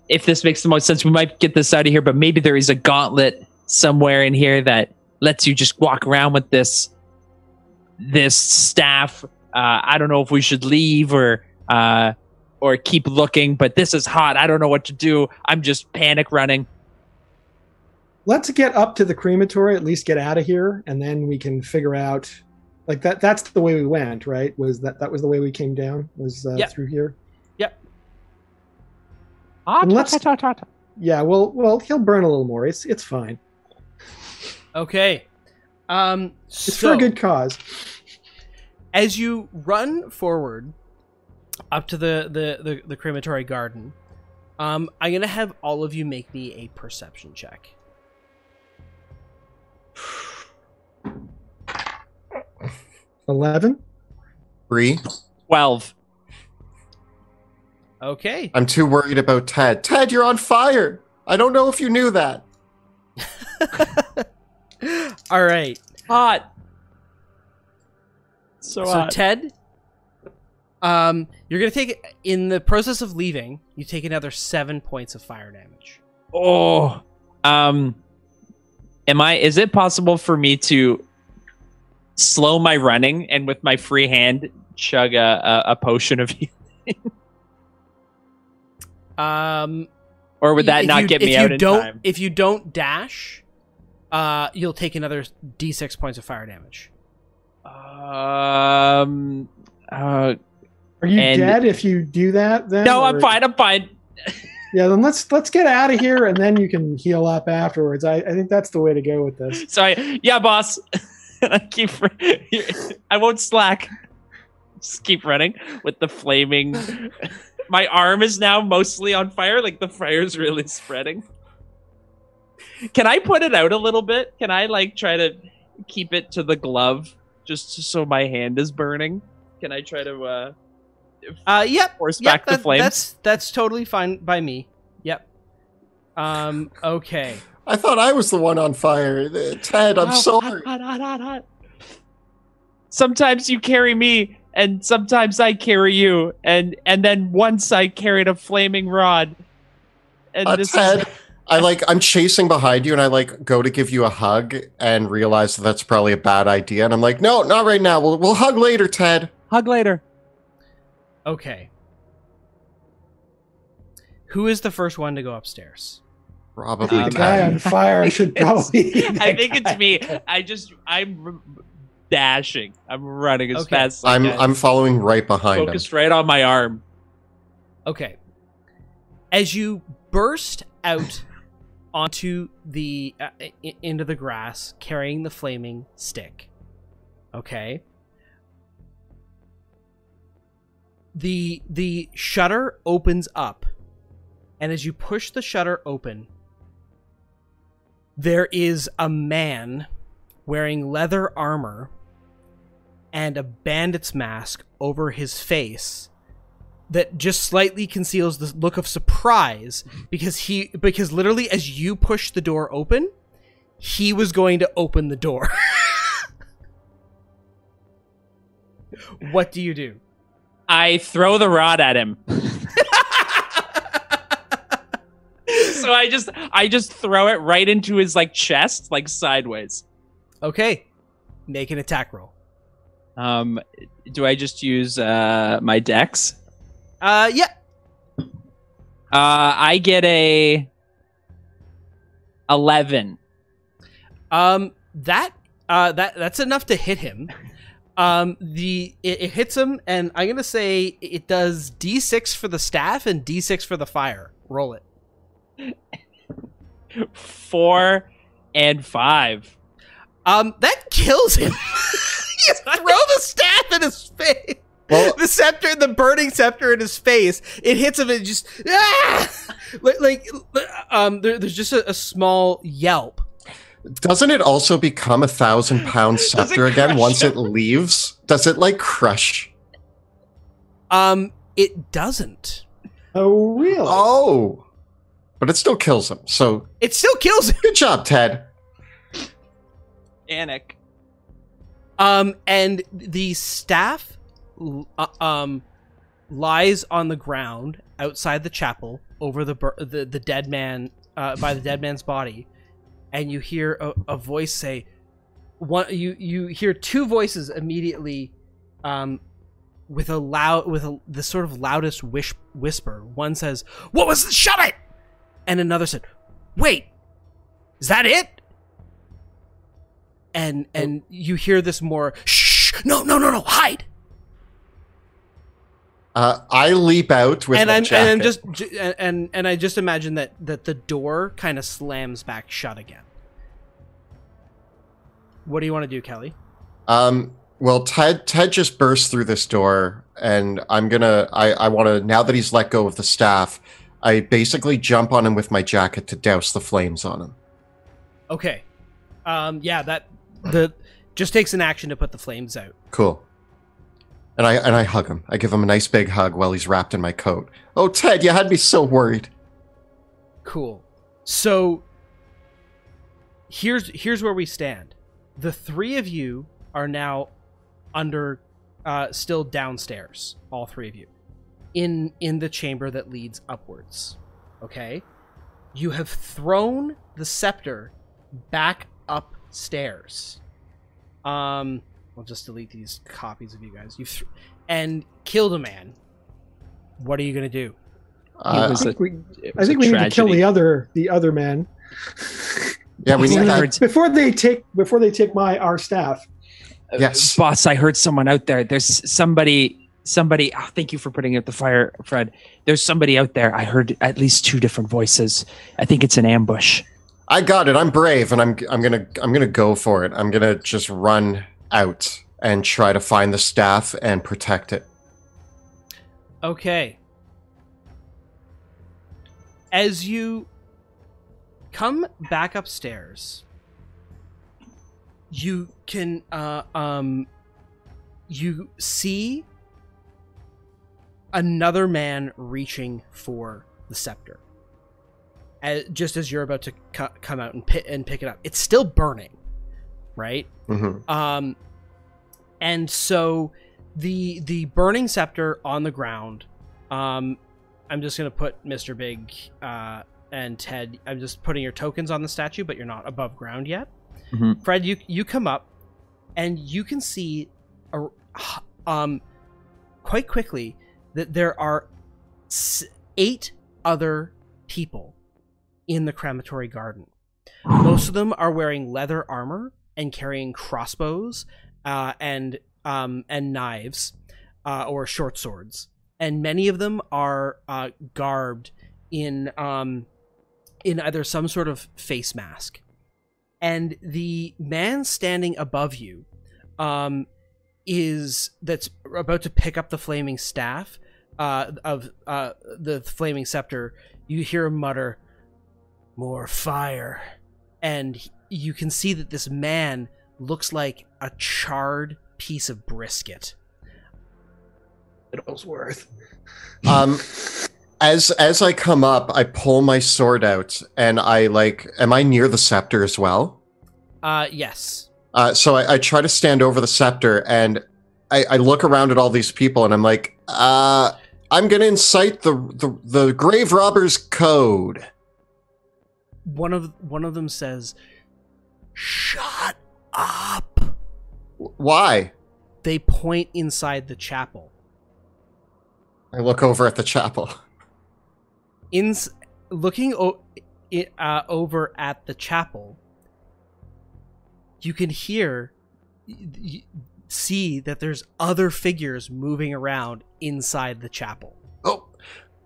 if this makes the most sense. We might get this out of here, but maybe there is a gauntlet somewhere in here that lets you just walk around with this staff. I don't know if we should leave or keep looking, but this is hot. I don't know what to do. I'm just panic running. Let's get up to the crematory, at least get out of here, and then we can figure out, like, that's the way we went, right? That was the way we came down, was Yep. through here? Yep. Yeah, well, he'll burn a little more. It's fine. Okay. It's for a good cause. As you run forward up to the crematory garden, I'm going to have all of you make me a perception check. 11? 3. 12. Okay. I'm too worried about Ted. Ted, you're on fire! I don't know if you knew that. All right. Hot. So hot. Ted, you're going to take, in the process of leaving, you take another 7 points of fire damage. Oh. Is it possible for me to slow my running and with my free hand chug a potion of healing? Or would that not get me out in time? If you don't dash, you'll take another d6 points of fire damage. Are you dead if you do that then? No, or? I'm fine. Yeah, then let's get out of here, and then you can heal up afterwards. I think that's the way to go with this. Sorry. Yeah, boss. I won't slack. Just keep running with the flaming. My arm is now mostly on fire. Like the fire's really spreading. Can I put it out a little bit? Can I try to keep it to the glove just so my hand is burning? Can I try to Yep. force back the flames? That's totally fine by me. Yep. Okay. I thought I was the one on fire. Ted, I'm sorry. Hot. Sometimes you carry me, and sometimes I carry you, and then once I carried a flaming rod. And Ted, I'm chasing behind you, and I go to give you a hug, and realize that's probably a bad idea, and I'm like, no, not right now. We'll hug later, Ted. Hug later. Okay. Who is the first one to go upstairs? Probably The guy on fire. I should probably. I think it's me. I'm dashing. I'm running as fast as I can. I'm following right behind him. Focused right on my arm. Okay. As you burst out onto the into the grass, carrying the flaming stick, okay. The shutter opens up, and as you push the shutter open, there is a man wearing leather armor and a bandit's mask over his face that just slightly conceals the look of surprise because literally as you push the door open, he was going to open the door. What do you do? I throw the rod at him. So I just throw it right into his like chest, like sideways. Okay. Make an attack roll. Do I just use my dex? Yeah. I get a 11. That's enough to hit him. It hits him, and I'm gonna say it does D6 for the staff and D6 for the fire. Roll it. 4 and 5. That kills him. You throw the staff in his face. Well, the scepter, the burning scepter in his face. It hits him and just there's just a small yelp. Doesn't it also become 1,000-pound scepter again once it leaves? Does it like crush? It doesn't. Oh, really? Oh, but it still kills him. So it still kills him. Good job, Ted. Anik. And the staff lies on the ground outside the chapel over the dead man by the dead man's body. And you hear a voice say, you hear two voices immediately, with the sort of loudest whisper. One says, "What was? Shut it!" And another said, "Wait, is that it?" And you hear this more, "Shh! No! Hide!" I leap out with my jacket. And I just imagine that the door kind of slams back shut again. What do you want to do, Kelly? Well, Ted just burst through this door, and I want to, now that he's let go of the staff, I basically jump on him with my jacket to douse the flames on him. Okay. Yeah, just takes an action to put the flames out. Cool. And I hug him. I give him a nice big hug while he's wrapped in my coat. Oh, Ted, you had me so worried. Cool. So here's where we stand. The three of you are now still downstairs. All three of you, in the chamber that leads upwards. Okay, you have thrown the scepter back upstairs. I'll just delete these copies of you guys. And killed a man. What are you gonna do? I think we need to kill the other man. Yeah, we need that before they take our staff. Yes, boss. I heard someone out there. There's somebody. Oh, thank you for putting out the fire, Fred. There's somebody out there. I heard at least 2 different voices. I think it's an ambush. I got it. I'm brave, and I'm gonna go for it. I'm gonna just run out and try to find the staff and protect it. Okay. As you come back upstairs, you can you see another man reaching for the scepter. Just as you're about to come out and pick it up, it's still burning, right? Mm-hmm. And so the burning scepter on the ground. I'm just gonna put Mr. Big and Ted. I'm just putting your tokens on the statue, but you're not above ground yet. Mm-hmm. Fred, you come up, and you can see quite quickly that there are 8 other people in the crematory garden. Most of them are wearing leather armor and carrying crossbows and knives or short swords, and many of them are garbed in either some sort of face mask, and the man standing above you that's about to pick up the flaming staff of the flaming scepter. You hear him mutter, "More fire," and you can see that this man looks like a charred piece of brisket. Worth. As I come up, I pull my sword out, and am I near the scepter as well? Yes. So I try to stand over the scepter, and I look around at all these people, and I'm like, I'm gonna incite the grave robbers code. One of them says, "Shut up." Why? They point inside the chapel. I look over at the chapel. Looking over at the chapel, you can see that there's other figures moving around inside the chapel. Oh,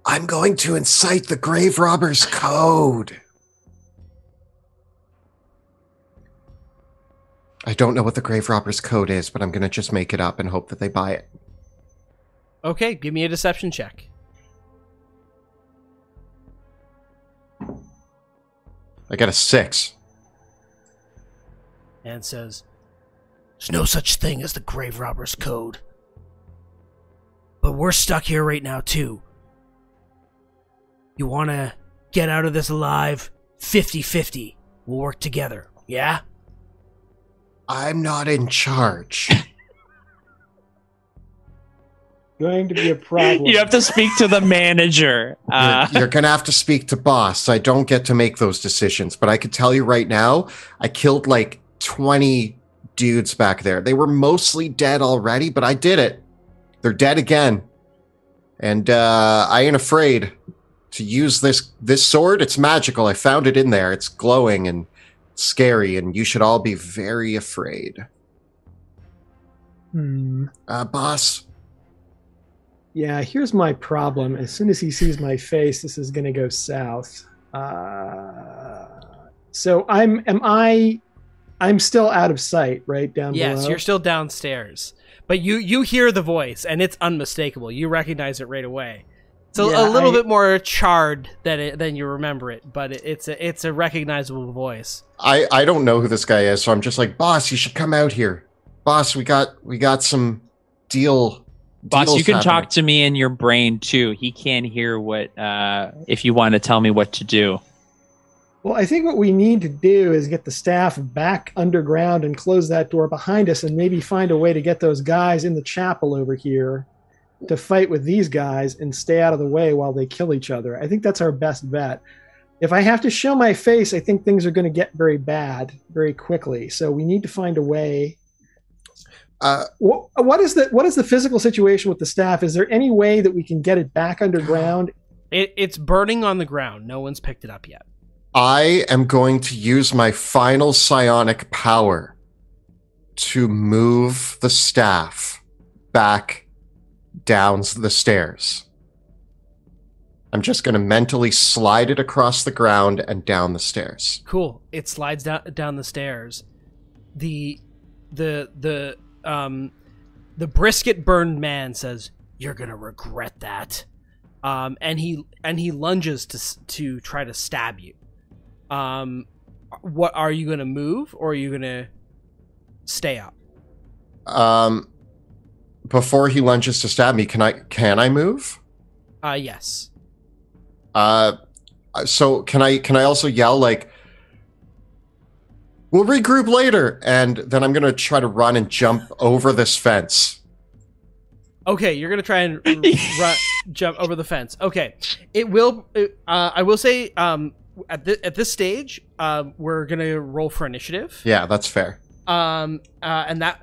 I'm going to incite the grave robbers code. I don't know what the grave robbers code is, but I'm going to just make it up and hope that they buy it. Okay, give me a deception check. I got a 6. And says, "There's no such thing as the grave robbers code. But we're stuck here right now, too. You want to get out of this alive? 50-50. We'll work together, yeah?" I'm not in charge. Going to be a problem. You have to speak to the manager. You're going to have to speak to boss. I don't get to make those decisions, but I can tell you right now, I killed like 20 dudes back there. They were mostly dead already, but I did it. They're dead again. And I ain't afraid to use this sword. It's magical. I found it in there. It's glowing and scary, and you should all be very afraid. Boss? Yeah, here's my problem. As soon as he sees my face, this is going to go south. So I'm still out of sight, right down below? Yes, you're still downstairs. But you hear the voice, and it's unmistakable. You recognize it right away. It's a little bit more charred than you remember it, but it's a recognizable voice. I don't know who this guy is, so I'm just like, boss, you should come out here. Boss, we got some deal. Boss, you can happening. talk to me in your brain too. He can hear what if you want to tell me what to do. Well, I think what we need to do is get the staff back underground and close that door behind us, and maybe find a way to get those guys in the chapel over here to fight with these guys and stay out of the way while they kill each other. I think that's our best bet. If I have to show my face, I think things are going to get very bad very quickly. So we need to find a way. What is the physical situation with the staff? Is there any way that we can get it back underground? It's burning on the ground. No one's picked it up yet. I am going to use my final psionic power to move the staff back down the stairs. I'm just going to mentally slide it across the ground and down the stairs. Cool. It slides down the stairs. The brisket burned man says, "You're gonna regret that," and he lunges to try to stab you. What are you gonna move, or are you gonna stay up? Before he lunges to stab me, can I move? Yes. So can I also yell like, "We'll regroup later," and then I'm gonna try to run and jump over this fence. Okay, you're gonna try and jump over the fence. Okay, it will. I will say, at this stage, we're gonna roll for initiative. Yeah, that's fair. And that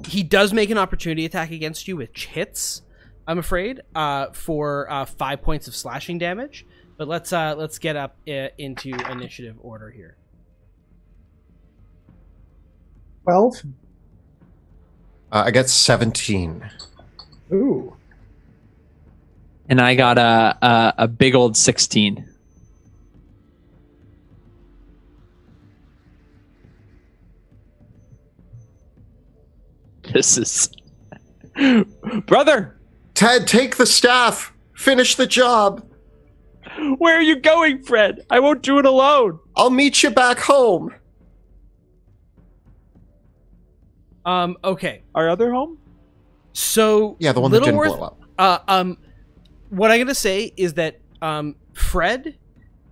he does make an opportunity attack against you, which hits. I'm afraid for 5 points of slashing damage. But let's get up into initiative order here. 12. I got 17. Ooh. And I got a big old 16. This is... Brother! Ted, take the staff. Finish the job. Where are you going, Fred? I won't do it alone. I'll meet you back home. Okay. Our other home? So yeah, the one that didn't blow up. What I'm gonna say is that Fred,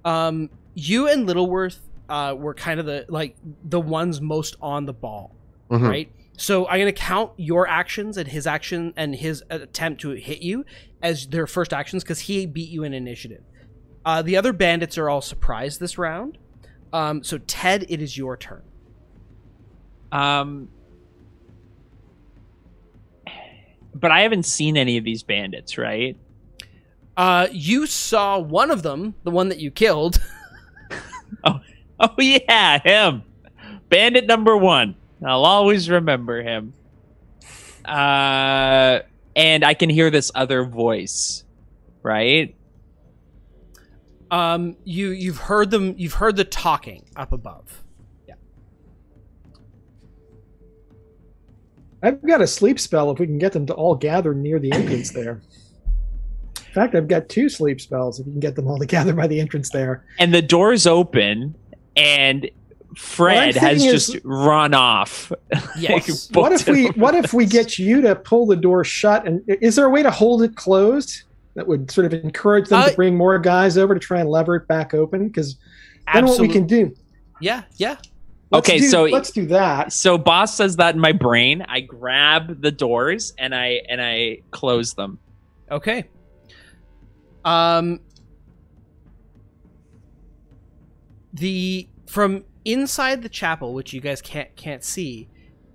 you and Littleworth were kind of the ones most on the ball, right? So I'm gonna count your actions and his action and his attempt to hit you as their first actions because he beat you in initiative. The other bandits are all surprised this round. So Ted, it is your turn. But I haven't seen any of these bandits, right? You saw one of them, the one that you killed. Oh yeah, him. Bandit number 1. I'll always remember him. And I can hear this other voice, right? You've heard them. You've heard the talking up above. Yeah. I've got a sleep spell if we can get them to all gather near the entrance there. In fact, I've got 2 sleep spells if you can get them all to gather by the entrance there. And the door's open, and Fred has just run off. Yes. What if we get you to pull the door shut? And is there a way to hold it closed that would sort of encourage them to bring more guys over to try and lever it back open? Because then what we can do? Yeah. Let's do that. So boss says that in my brain. I grab the doors and I close them. Okay. From inside the chapel, which you guys can't see,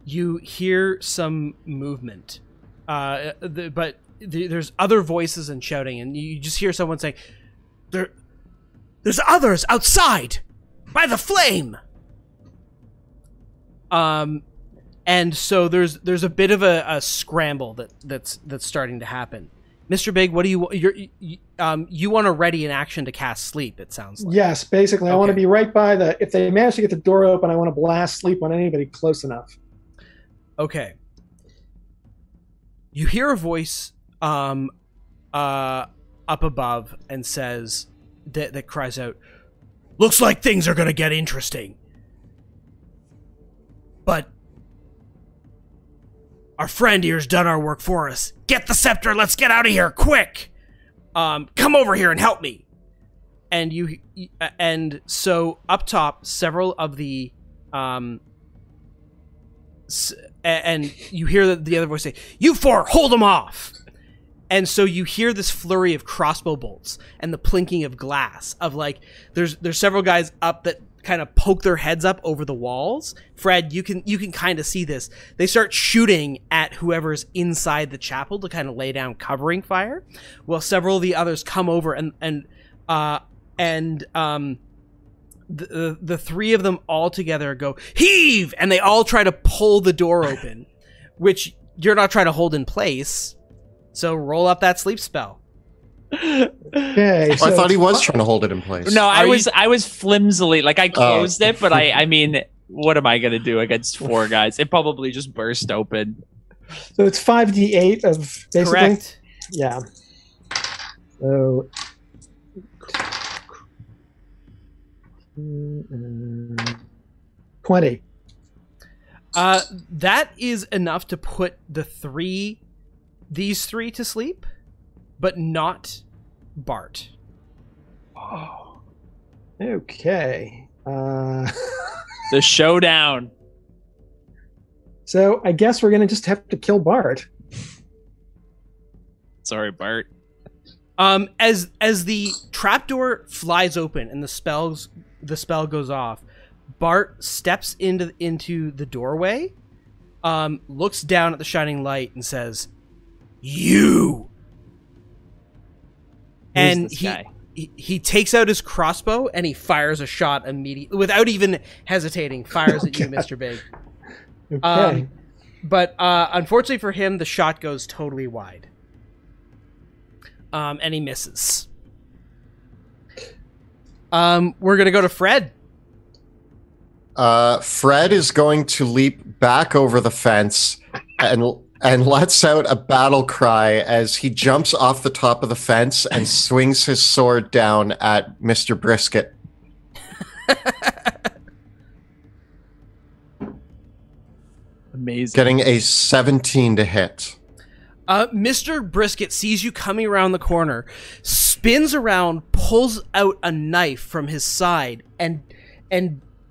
you hear some movement. There's other voices and shouting, and you just hear someone saying, "There's others outside by the flame." And so there's a bit of a scramble that's starting to happen. Mr. Big, what do you want to ready an action to cast sleep, it sounds like. Yes, basically. Okay. I want to be right by if they manage to get the door open, I want to blast sleep on anybody close enough. Okay. You hear a voice up above and says that cries out, "Looks like things are going to get interesting. But our friend here's done our work for us. Get the scepter. Let's get out of here quick. Come over here and help me." And so up top, several of the and you hear the other voice say, "You 4, hold them off." And so you hear this flurry of crossbow bolts and the plinking of glass of there's several guys up that kind of poke their heads up over the walls. Fred, you can kind of see this. They start shooting at whoever's inside the chapel to kind of lay down covering fire. Well, several of the others come over and the 3 of them all together go, "Heave!" And they all try to pull the door open, which you're not trying to hold in place. So roll up that sleep spell. Okay. So I thought he was trying to hold it in place. No, I was flimsily, I closed it, but I mean, what am I going to do against 4 guys? It probably just burst open. So it's 5d8 of basically. Correct. Yeah. So 20. That is enough to put these 3 to sleep, but not Bart. Oh. Okay. The showdown. So I guess we're gonna just have to kill Bart. Sorry, Bart. As the trapdoor flies open and the spell goes off, Bart steps into the doorway, looks down at the shining light and says, "You." And he takes out his crossbow and he fires a shot immediately, without even hesitating, fires at you, Mr. Big. Okay. But unfortunately for him, the shot goes totally wide. and he misses. We're gonna go to Fred. Fred is going to leap back over the fence and lets out a battle cry as he jumps off the top of the fence and swings his sword down at Mr. Brisket. Amazing. Getting a 17 to hit. Mr. Brisket sees you coming around the corner, spins around, pulls out a knife from his side, and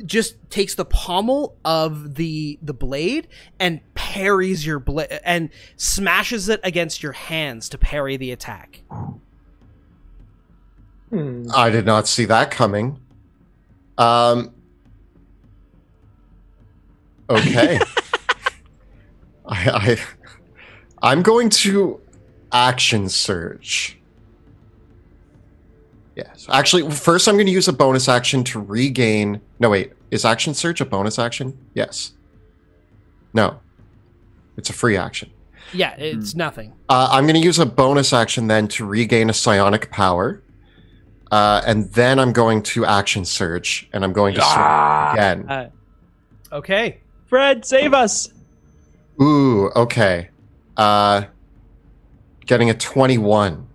just takes the pommel of the blade and parries your blade and smashes it against your hands to parry the attack. I did not see that coming. Okay. I'm going to action surge. Yes. Actually, first I'm going to use a bonus action to regain... No, wait. Is action surge a bonus action? Yes. No. It's a free action. Yeah, it's nothing. I'm going to use a bonus action then to regain a psionic power. And then I'm going to action surge, and I'm going to surge again. Okay. Fred, save us! Ooh, okay. Getting a 21.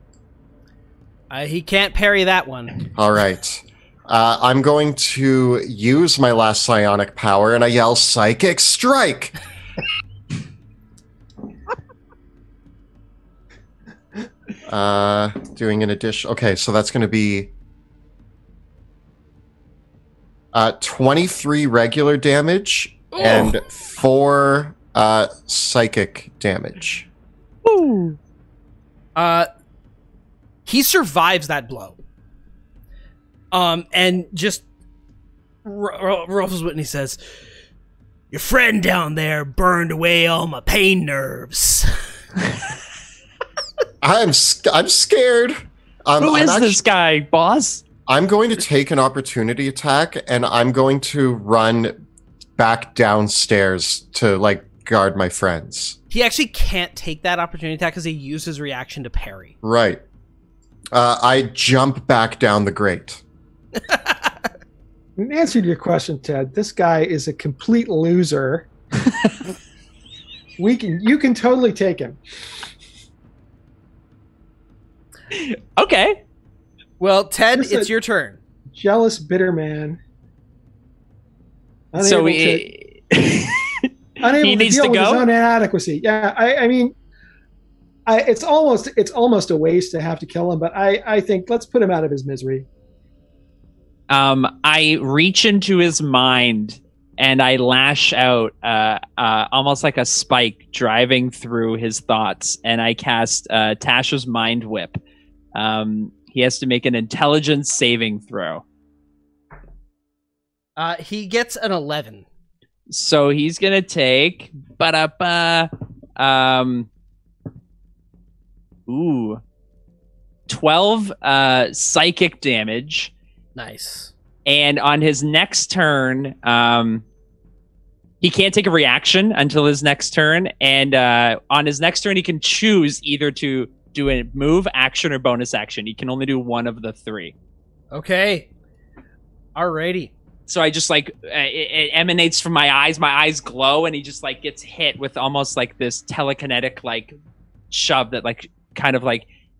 He can't parry that one. All right. I'm going to use my last psionic power, and I yell, Psychic Strike! Doing an addition... Okay, so that's going to be 23 regular damage and 4 psychic damage. Ooh. He survives that blow. And just ruffles it, and he says, "Your friend down there burned away all my pain nerves." I'm scared. Who is this guy, boss? I'm going to take an opportunity attack, and I'm going to run back downstairs to, like, guard my friends. He actually can't take that opportunity attack because he used his reaction to parry. Right. I jump back down the grate. In answer to your question, Ted, this guy is a complete loser. You can totally take him. Okay. Well, Ted, it's your turn. Jealous, bitter man. So Unable he needs to deal to with his go? own inadequacy. Yeah, I mean, it's almost a waste to have to kill him, but I think let's put him out of his misery. I reach into his mind and I lash out, almost like a spike driving through his thoughts, and I cast Tasha's Mind Whip. He has to make an intelligence saving throw. He gets an 11. So he's gonna take 12 psychic damage. Nice. And on his next turn, he can't take a reaction until his next turn. And on his next turn, he can choose either to do a move, action, or bonus action. He can only do one of the three. Okay. Alrighty. So I just it emanates from my eyes. My eyes glow, and he just gets hit with almost like this telekinetic shove that kind of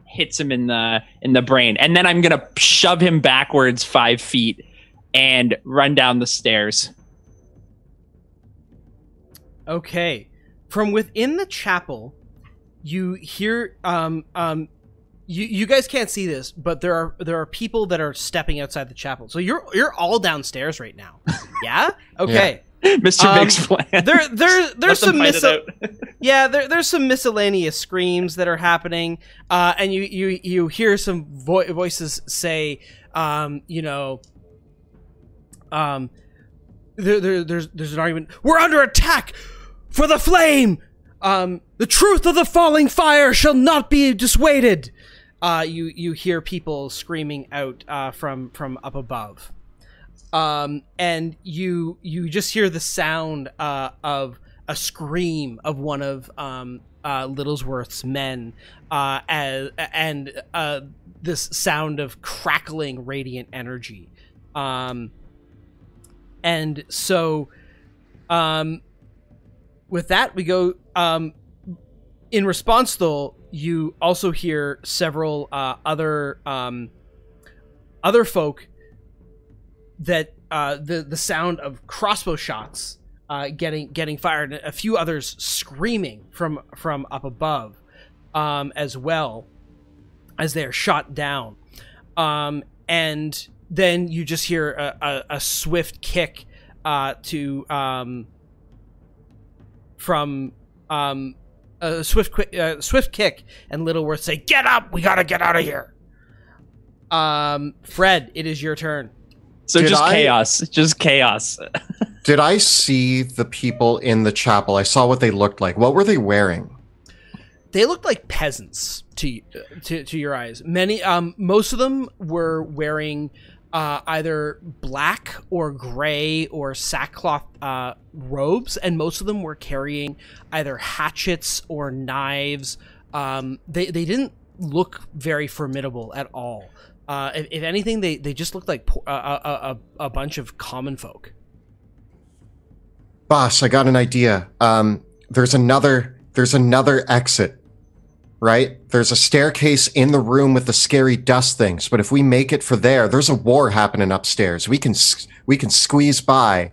hits him in the brain. And then I'm gonna shove him backwards 5 feet and run down the stairs. Okay. From within the chapel, you hear you guys can't see this, but there are people that are stepping outside the chapel. So you're all downstairs right now. Yeah? Okay. Yeah. Mr. Big's plan. There's some there's some miscellaneous screams that are happening, and you hear some voices say, there's an argument. We're under attack for the flame. The truth of the falling fire shall not be dissuaded. You hear people screaming out from up above, and you just hear the sound of a scream of one of Littlesworth's men, and this sound of crackling radiant energy. And so with that, we go in response, though. You also hear several other folk that the sound of crossbow shots getting fired, and a few others screaming from up above, as well as they're shot down. And then you just hear a swift kick from a swift kick, and Littleworth say, "Get up! We gotta get out of here." Fred, it is your turn. So just chaos. Did I see the people in the chapel? I saw what they looked like. What were they wearing? They looked like peasants to your eyes. Most of them were wearing either black or gray or sackcloth robes, and most of them were carrying either hatchets or knives. They didn't look very formidable at all. If anything, they just looked like a bunch of common folk. Boss, I got an idea. There's another exit, right? There's a staircase in the room with the scary dust things. But if we make it for there's a war happening upstairs. We can squeeze by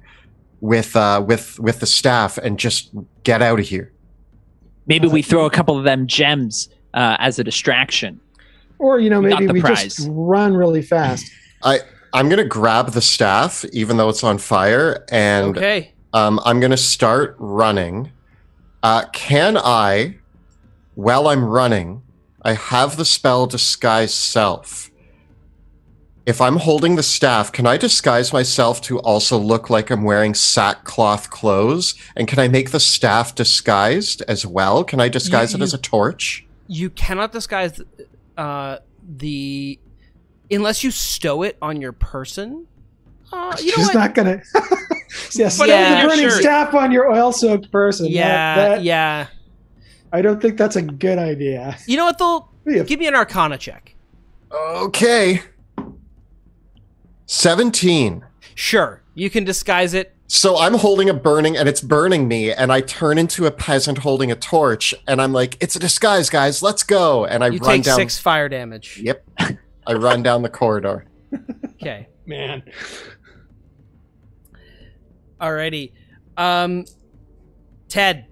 with the staff and just get out of here. Maybe we throw a couple of them gems as a distraction. Or, maybe we just run really fast. I'm going to grab the staff, even though it's on fire, and I'm going to start running. Can I, while I'm running, I have the spell Disguise Self. If I'm holding the staff, can I disguise myself to also look like I'm wearing sackcloth clothes? And can I make the staff disguised as well? Can I disguise it as a torch? You cannot disguise unless you stow it on your person. She's not gonna. The burning staff on your oil-soaked person. Yeah. I don't think that's a good idea. You know what, though? Give me an Arcana check. Okay. 17. Sure, you can disguise it. So I'm holding a burning, and it's burning me, and I turn into a peasant holding a torch, and I'm like, "It's a disguise, guys. Let's go!" And I run down. You take 6 fire damage. Yep. I run down the corridor. Okay. Man. Alrighty. Ted.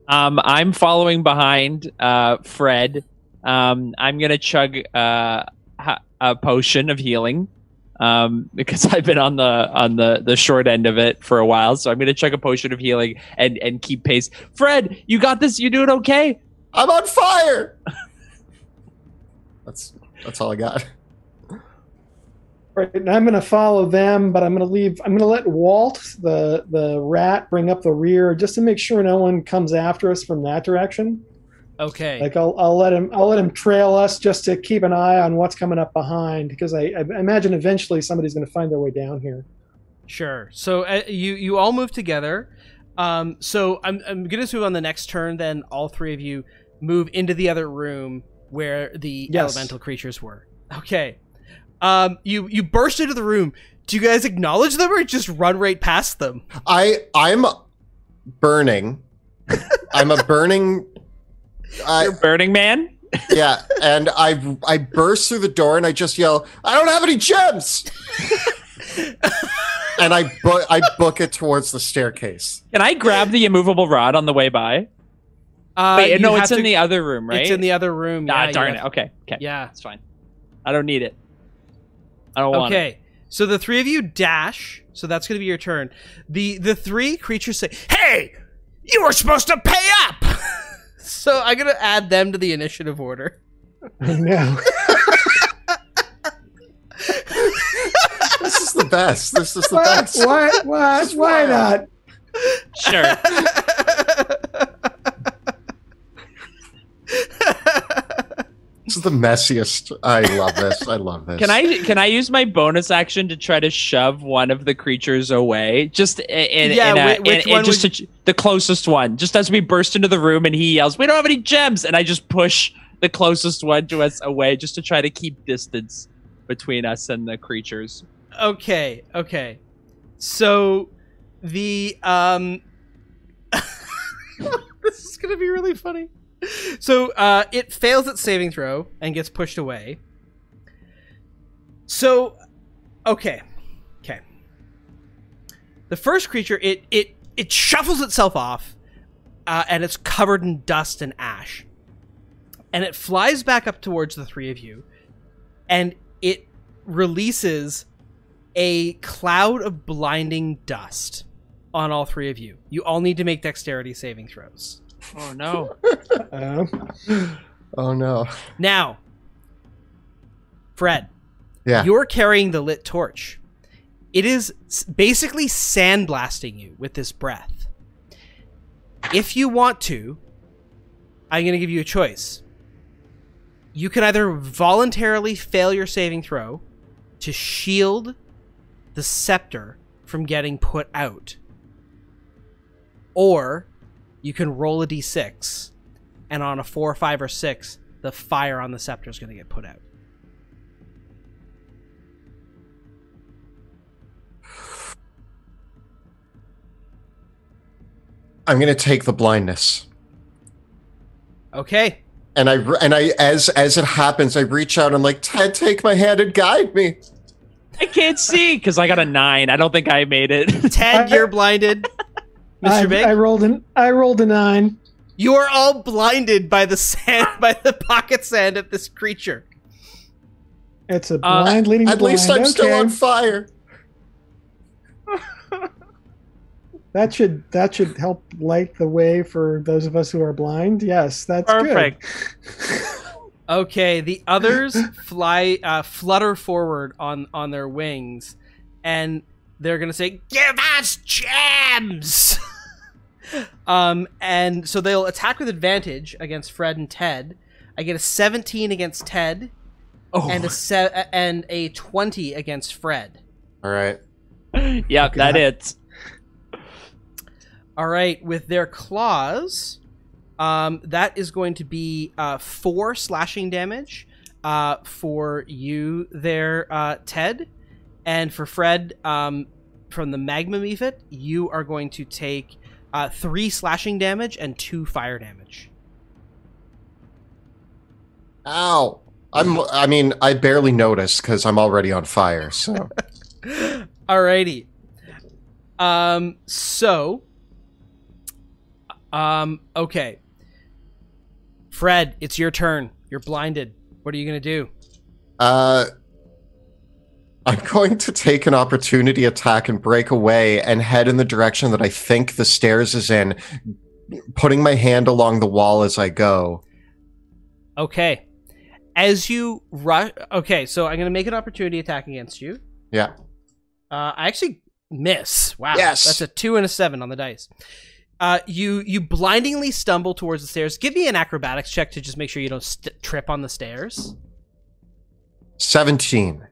I'm following behind Fred. I'm gonna chug a potion of healing because I've been on the short end of it for a while. So I'm gonna chug a potion of healing and keep pace. Fred, you got this. You doing okay? I'm on fire. That's all I got. Right, and I'm going to follow them, but I'm going to let Walt, the rat, bring up the rear just to make sure no one comes after us from that direction. Okay. Like I'll let him trail us just to keep an eye on what's coming up behind, because I imagine eventually somebody's going to find their way down here. Sure. So you all move together. So I'm going to move on the next turn. Then all three of you move into the other room where the elemental creatures were. Okay. You burst into the room. Do you guys acknowledge them or just run right past them? I'm burning. I'm a burning. You're Burning Man? Yeah, and I burst through the door and I just yell, "I don't have any gems!" And I book it towards the staircase. Can I grab the immovable rod on the way by? Wait, no, it's in the other room, right? It's in the other room. Ah, darn it. Okay. Yeah. It's fine. I don't need it. I don't want it. Okay, so the three of you dash, so that's going to be your turn. The three creatures say, "Hey, you were supposed to pay up!" So I'm going to add them to the initiative order. No. This is the best. This is the best. Why not? Sure. This is the messiest. I love this. I love this. Can I use my bonus action to try to shove one of the creatures away? Just the closest one. Just as we burst into the room and he yells, "We don't have any gems!" and I just push the closest one to us away, just to try to keep distance between us and the creatures. Okay. So the this is gonna be really funny. So it fails its saving throw and gets pushed away. So okay. The first creature, it shuffles itself off, and it's covered in dust and ash. And it flies back up towards the three of you, and it releases a cloud of blinding dust on all three of you. You all need to make dexterity saving throws. Oh no. Oh no. Now, Fred, Yeah. you're carrying the lit torch. It is basically sandblasting you with this breath. If you want to, I'm going to give you a choice. You can either voluntarily fail your saving throw to shield the scepter from getting put out, or you can roll a d6, and on a 4, 5, or 6, the fire on the scepter is going to get put out. I'm going to take the blindness. Okay. And I as it happens, I reach out and like, Ted, take my hand and guide me. I can't see because I got a 9. I don't think I made it. Ted, you're blinded. Mr. Big, I rolled a 9. you are all blinded by the sand, by the pocket sand of this creature. It's a blind leading to At blind. least I'm still on fire. That should help light the way for those of us who are blind. Yes, that's Perfect. good. Okay, the others flutter forward on their wings, and they're gonna say, "Give us gems!" And so they'll attack with advantage against Fred and Ted. I get a 17 against Ted, and a 20 against Fred. All right. Yep, that hits. All right, with their claws, that is going to be 4 slashing damage for you there, Ted. And for Fred, from the Magma Mephit, you are going to take 3 slashing damage and 2 fire damage. Ow. I barely noticed because I'm already on fire, so. Alrighty. Okay. Fred, it's your turn. You're blinded. What are you going to do? I'm going to take an opportunity attack and break away and head in the direction that I think the stairs is in, putting my hand along the wall as I go. Okay. As you rush... Okay, so I'm going to make an opportunity attack against you. Yeah. I actually miss. Wow. Yes. That's a 2 and a 7 on the dice. You blindingly stumble towards the stairs. Give me an acrobatics check to just make sure you don't trip on the stairs. 17.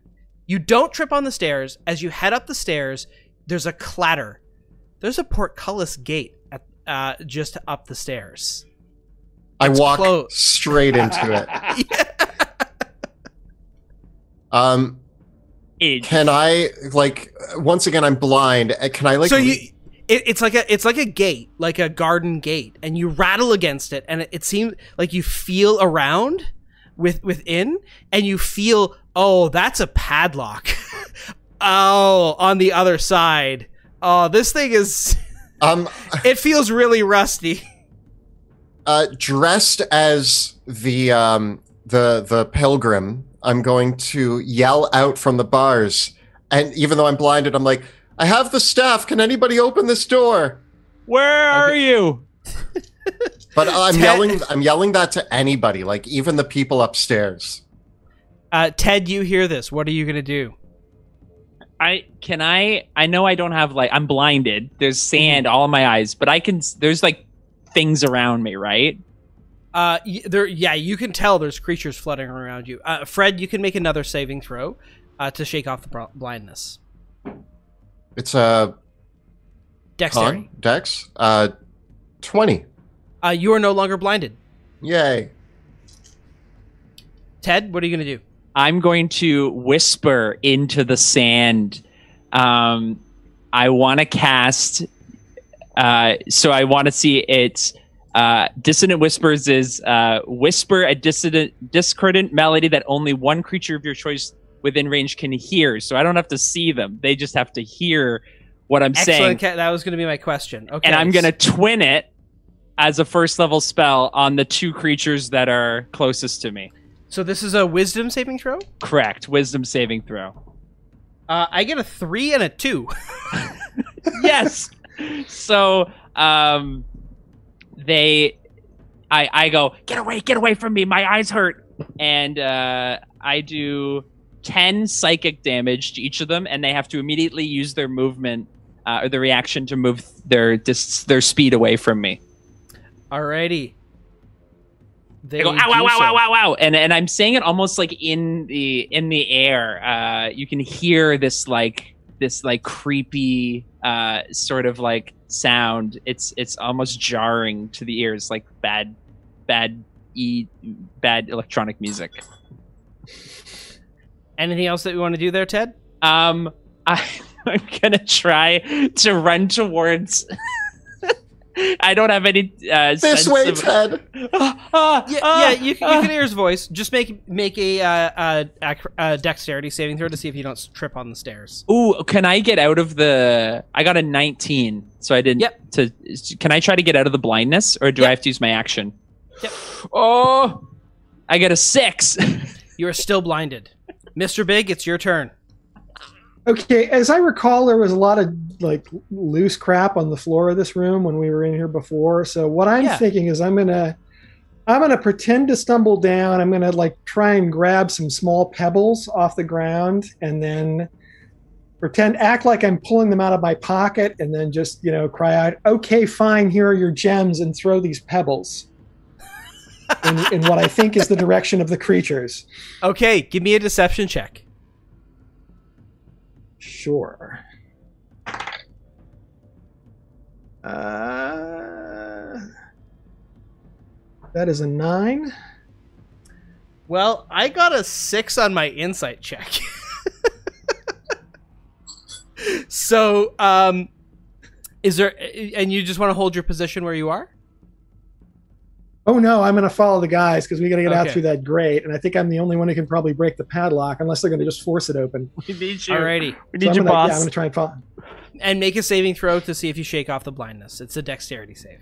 You don't trip on the stairs. As you head up the stairs, there's a clatter. There's a portcullis gate at, just up the stairs. I walk straight into it. Can I, like, once again, I'm blind. Can I, like... So it's like a gate, like a garden gate, and you rattle against it, and it seems like you feel around within, and you feel, oh, that's a padlock. Oh, on the other side. Oh, this thing is it feels really rusty. Dressed as the pilgrim, I'm going to yell out from the bars, and even though I'm blinded, I'm like, I have the staff. Can anybody open this door? Where are you? But I'm yelling that to anybody, like even the people upstairs. Ted, you hear this. What are you going to do? I know I don't have light. I'm blinded. There's sand all in my eyes, but there's like things around me, right? Yeah, you can tell there's creatures fluttering around you. Fred, you can make another saving throw to shake off the blindness. It's a Dexterity. Dex. 20. You are no longer blinded. Yay. Ted, what are you going to do? I'm going to whisper into the sand. I want to cast. So I want to see it's Dissonant Whispers is whisper a discordant melody that only one creature of your choice within range can hear. So I don't have to see them; they just have to hear what I'm saying. That was going to be my question. Okay, and I'm going to twin it as a first level spell on the two creatures that are closest to me. So this is a wisdom saving throw? Correct. Wisdom saving throw. I get a 3 and a 2. Yes. So I go, get away from me. My eyes hurt. And I do 10 psychic damage to each of them, and they have to immediately use their movement or the reaction to move their speed away from me. Alrighty. I go, ow, ow, ow, ow, ow, ow. And I'm saying it almost like in the air. You can hear this creepy sort of like sound. It's almost jarring to the ears, like bad electronic music. Anything else that we want to do there, Ted? I'm gonna try to run towards. I don't have any. This way, Ted. Yeah, you can hear his voice. Just make a dexterity saving throw to see if you don't trip on the stairs. Ooh, can I get out of the? I got a 19, so I didn't. Yep. Can I try to get out of the blindness, or do I have to use my action? Yep. Oh, I get a 6. You are still blinded, Mr. Big. It's your turn. Okay, as I recall, there was a lot of like loose crap on the floor of this room when we were in here before. So what I'm thinking is I'm gonna pretend to stumble down. I'm gonna like try and grab some small pebbles off the ground and then act like I'm pulling them out of my pocket and then just, cry out, "Okay, fine, here are your gems," and throw these pebbles in what I think is the direction of the creatures. Okay, give me a deception check. Sure. That is a 9. Well, I got a 6 on my insight check. So, is there, and you just want to hold your position where you are? Oh no, I'm going to follow the guys because we got to get out through that grate, and I think I'm the only one who can probably break the padlock unless they're going to just force it open. We need you. Alrighty. We need you, boss. Yeah, I'm going to try and follow. And make a saving throw to see if you shake off the blindness. It's a dexterity save.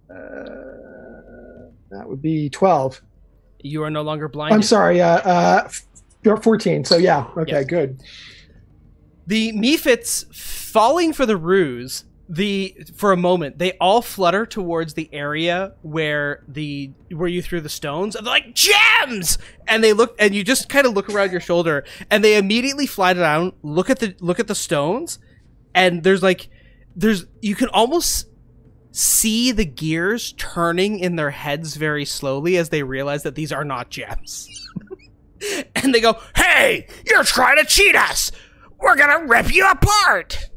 That would be 12. You are no longer blinded. I'm sorry, 14. So yeah, okay, yes. Good. The Mephits falling for the ruse, for a moment, they all flutter towards the area where you threw the stones, and they're like, "Gems!" And they look, and you just kind of look around your shoulder, and they immediately fly down, look at the stones, and you can almost see the gears turning in their heads very slowly as they realize that these are not gems. And they go, "Hey, you're trying to cheat us! We're gonna rip you apart!"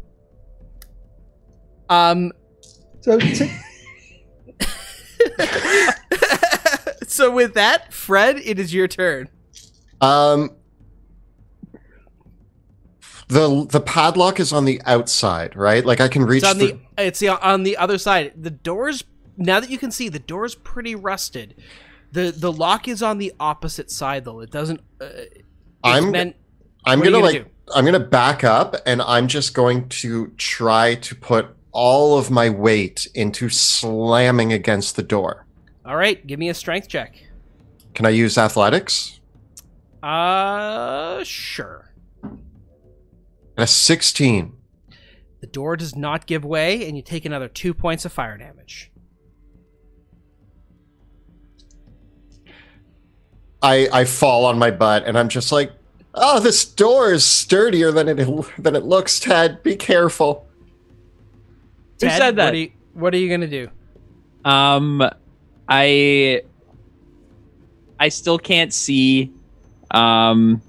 So with that, Fred, it is your turn. The padlock is on the outside, right? Like I can reach. It's on the other side. The door's, now that you can see, the door's pretty rusted. The lock is on the opposite side though. It doesn't. I'm gonna back up, and I'm just going to try to put all of my weight into slamming against the door. All right, give me a strength check. Can I use athletics? Sure. A 16. The door does not give way, and you take another 2 points of fire damage. I fall on my butt, and I'm just like, "Oh, this door is sturdier than it looks, Ted. Be careful." Ted, Who said that? What are you gonna do? I still can't see. I'm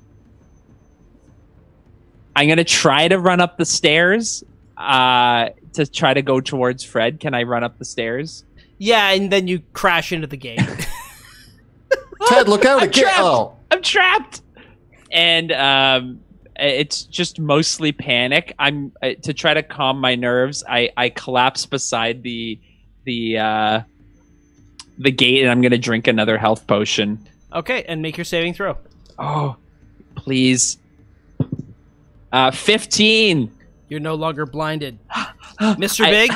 gonna try to run up the stairs. To try to go towards Fred. Can I run up the stairs? Yeah, and then you crash into the gate. Ted, look out! I'm trapped. And it's just mostly panic. I'm to try to calm my nerves. I collapse beside the gate, and I'm gonna drink another health potion. Okay, and make your saving throw. Oh, please. 15. You're no longer blinded. Mr. Big,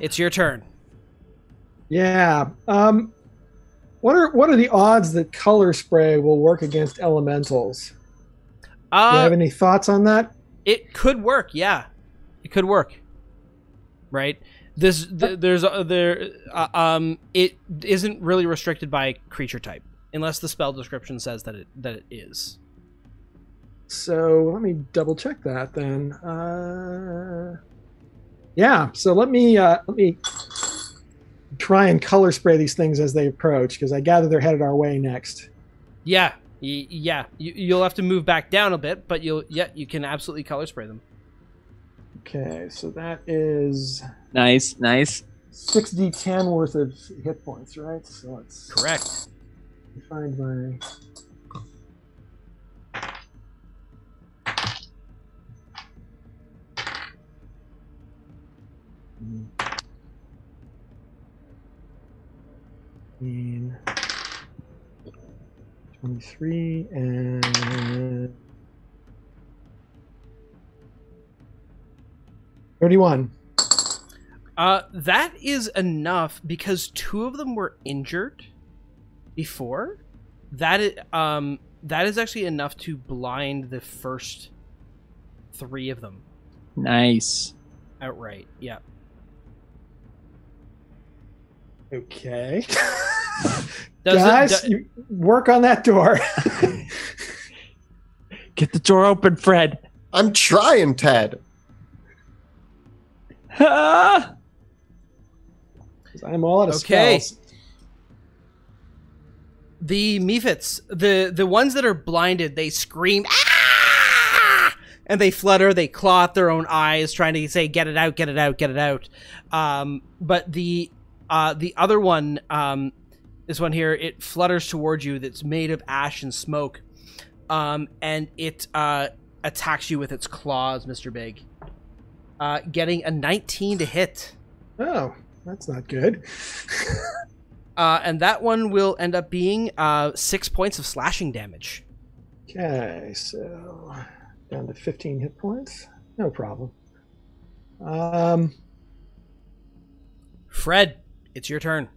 it's your turn. Yeah. What are the odds that color spray will work against elementals? Do you have any thoughts on that? It could work, yeah. It could work. Right? It isn't really restricted by creature type, unless the spell description says that it is. So let me double check that then. Yeah. So let me try and color spray these things as they approach, because I gather they're headed our way next. Yeah. Yeah. You'll have to move back down a bit, but you can absolutely color spray them. Okay. So that is Nice. 6d10 worth of hit points, right? So let's correct. Find my. Mm. 23 and 31. That is enough because 2 of them were injured before. That is actually enough to blind the first 3 of them. Nice. Outright, yeah. Okay. Guys, you work on that door. Get the door open, Fred. I'm trying, Ted. Ah! I'm all out of spells. The Mephits, the ones that are blinded, they scream, "Ah!" And they flutter, they claw at their own eyes, trying to say, "Get it out, get it out, get it out." But the other one, this one here, it flutters towards you. That's made of ash and smoke, and it attacks you with its claws, Mr. Big, getting a 19 to hit. Oh, that's not good. And that one will end up being 6 points of slashing damage. Okay, so down to 15 hit points. No problem. Fred, it's your turn.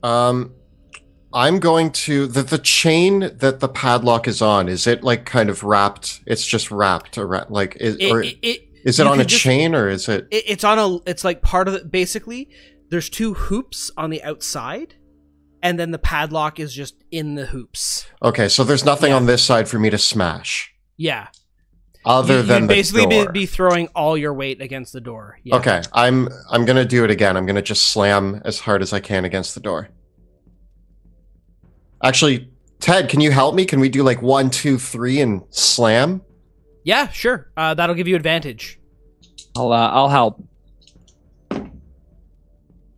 I'm going to the chain that the padlock is on. Is it like kind of wrapped? It's just wrapped around, like is it on a chain or is it? It's on a. It's like part of it. Basically, there's 2 hoops on the outside, and then the padlock is just in the hoops. Okay, so there's nothing on this side for me to smash. Yeah. Other than the basically door. be throwing all your weight against the door. Yeah. Okay, I'm gonna do it again. I'm gonna just slam as hard as I can against the door. Actually, Ted, can you help me? Can we do like 1, 2, 3 and slam? Yeah, sure. That'll give you advantage. I'll help.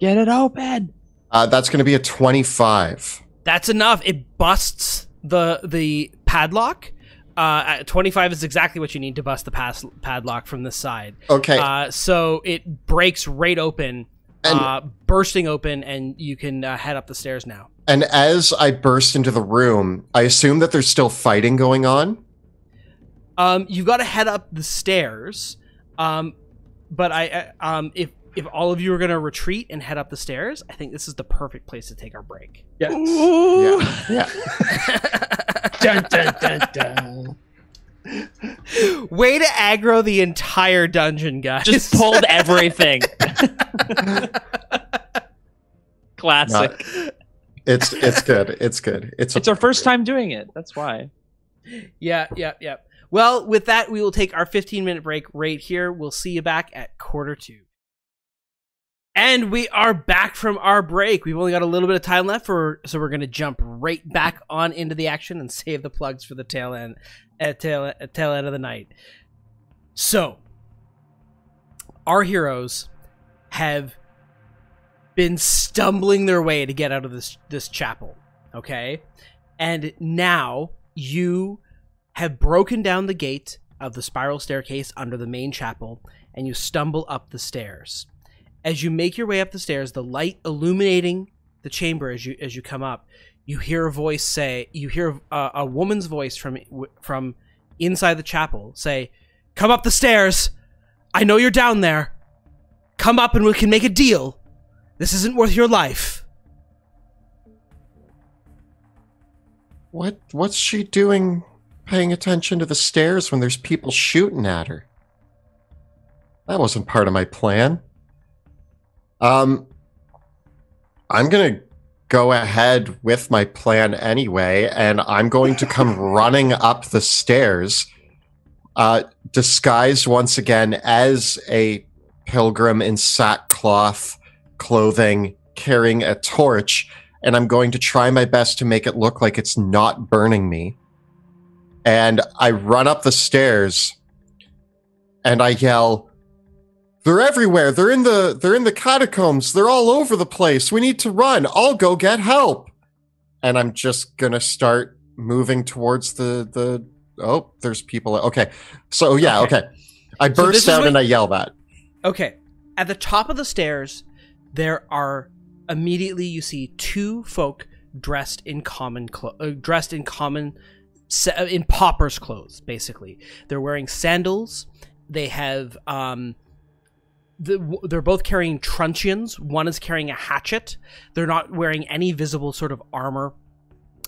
Get it open. That's gonna be a 25. That's enough. It busts the padlock. 25 is exactly what you need to bust the padlock from this side. Okay. So it breaks right open, bursting open, and you can head up the stairs now. And as I burst into the room, I assume that there's still fighting going on? You've got to head up the stairs. But if all of you are going to retreat and head up the stairs, I think this is the perfect place to take our break. Yes. Yeah. Dun, dun, dun, dun. Way to aggro the entire dungeon, guys. Just pulled everything. Classic. It's good. It's good. It's our first time doing it. That's why. Yeah. Well, with that, we will take our 15-minute break right here. We'll see you back at 1:45. And we are back from our break. We've only got a little bit of time left, so we're going to jump right back on into the action and save the plugs for the tail end of the night. So, our heroes have been stumbling their way to get out of this chapel, okay? And now you have broken down the gate of the spiral staircase under the main chapel, and you stumble up the stairs. As you make your way up the stairs, the light illuminating the chamber as you come up, you hear a voice say, you hear a woman's voice from inside the chapel say, "Come up the stairs. I know you're down there. Come up and we can make a deal. This isn't worth your life." What's she doing paying attention to the stairs when there's people shooting at her? That wasn't part of my plan. I'm gonna go ahead with my plan anyway, and I'm going to come running up the stairs, disguised once again as a pilgrim in sackcloth clothing, carrying a torch, and I'm going to try my best to make it look like it's not burning me. And I run up the stairs, and I yell, "They're everywhere. They're in the catacombs. They're all over the place. We need to run. I'll go get help." And I'm just gonna start moving towards the oh, there's people. Okay. So yeah, okay. I burst out and I yell that. Okay. At the top of the stairs, there are immediately you see two folk dressed in pauper's clothes, basically. They're wearing sandals. They have they're both carrying truncheons. One is carrying a hatchet. They're not wearing any visible sort of armor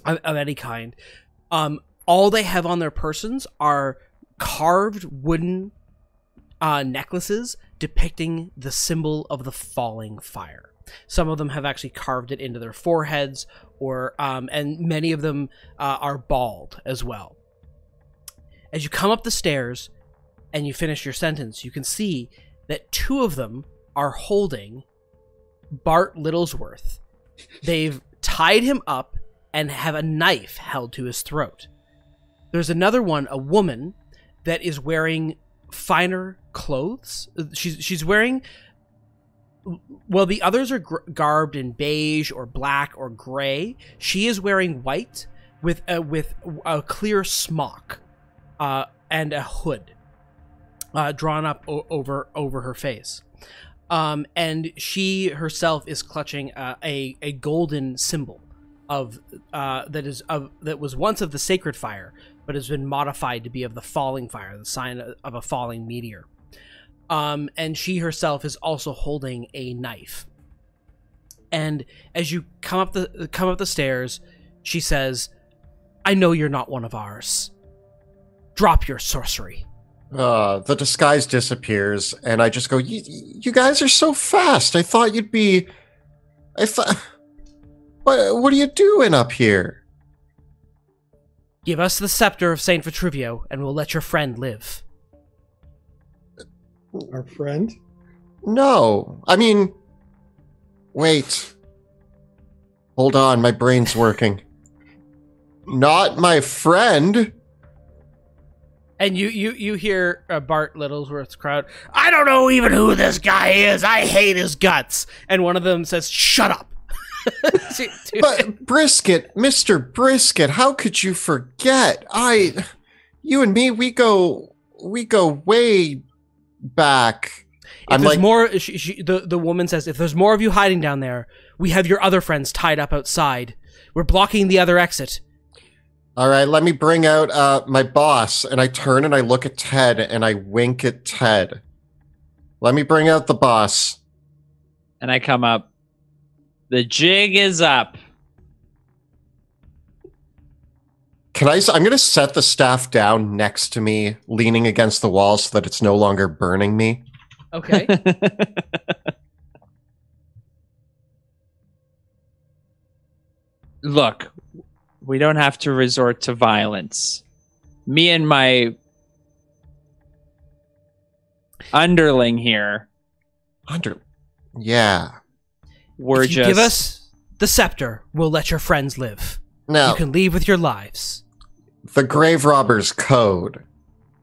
of any kind. All they have on their persons are carved wooden necklaces depicting the symbol of the falling fire. Some of them have actually carved it into their foreheads, or and many of them are bald as well. As you come up the stairs and you finish your sentence, you can see that two of them are holding Bart Littlesworth. They've tied him up and have a knife held to his throat. There's another one, a woman, that is wearing finer clothes. She's wearing... Well, the others are garbed in beige or black or gray. She is wearing white with a clear smock and a hood drawn up over her face. And she herself is clutching a golden symbol that was once of the sacred fire, but has been modified to be of the falling fire, the sign of a falling meteor. And she herself is also holding a knife. And as you come up the stairs, she says, "I know you're not one of ours. Drop your sorcery." The disguise disappears, and I just go, you guys are so fast. I thought you'd be... What are you doing up here? "Give us the scepter of Saint Vitruvio, and we'll let your friend live." Our friend? No. I mean... Wait. Hold on, my brain's working. Not my friend. And you hear Bart Littlesworth's crowd, "I don't know even who this guy is. I hate his guts." And one of them says, "Shut up." But Brisket, Mr. Brisket, how could you forget? You and me, we go way back. If there's more, the woman says, "If there's more of you hiding down there, we have your other friends tied up outside. We're blocking the other exit." All right, let me bring out my boss. And I turn and I look at Ted and I wink at Ted. Let me bring out the boss. And I come up. "The jig is up." I'm going to set the staff down next to me, leaning against the wall so that it's no longer burning me. Okay. Look, we don't have to resort to violence. Me and my underling here. Yeah. If you give us the scepter, we'll let your friends live. No. You can leave with your lives. The grave robber's code,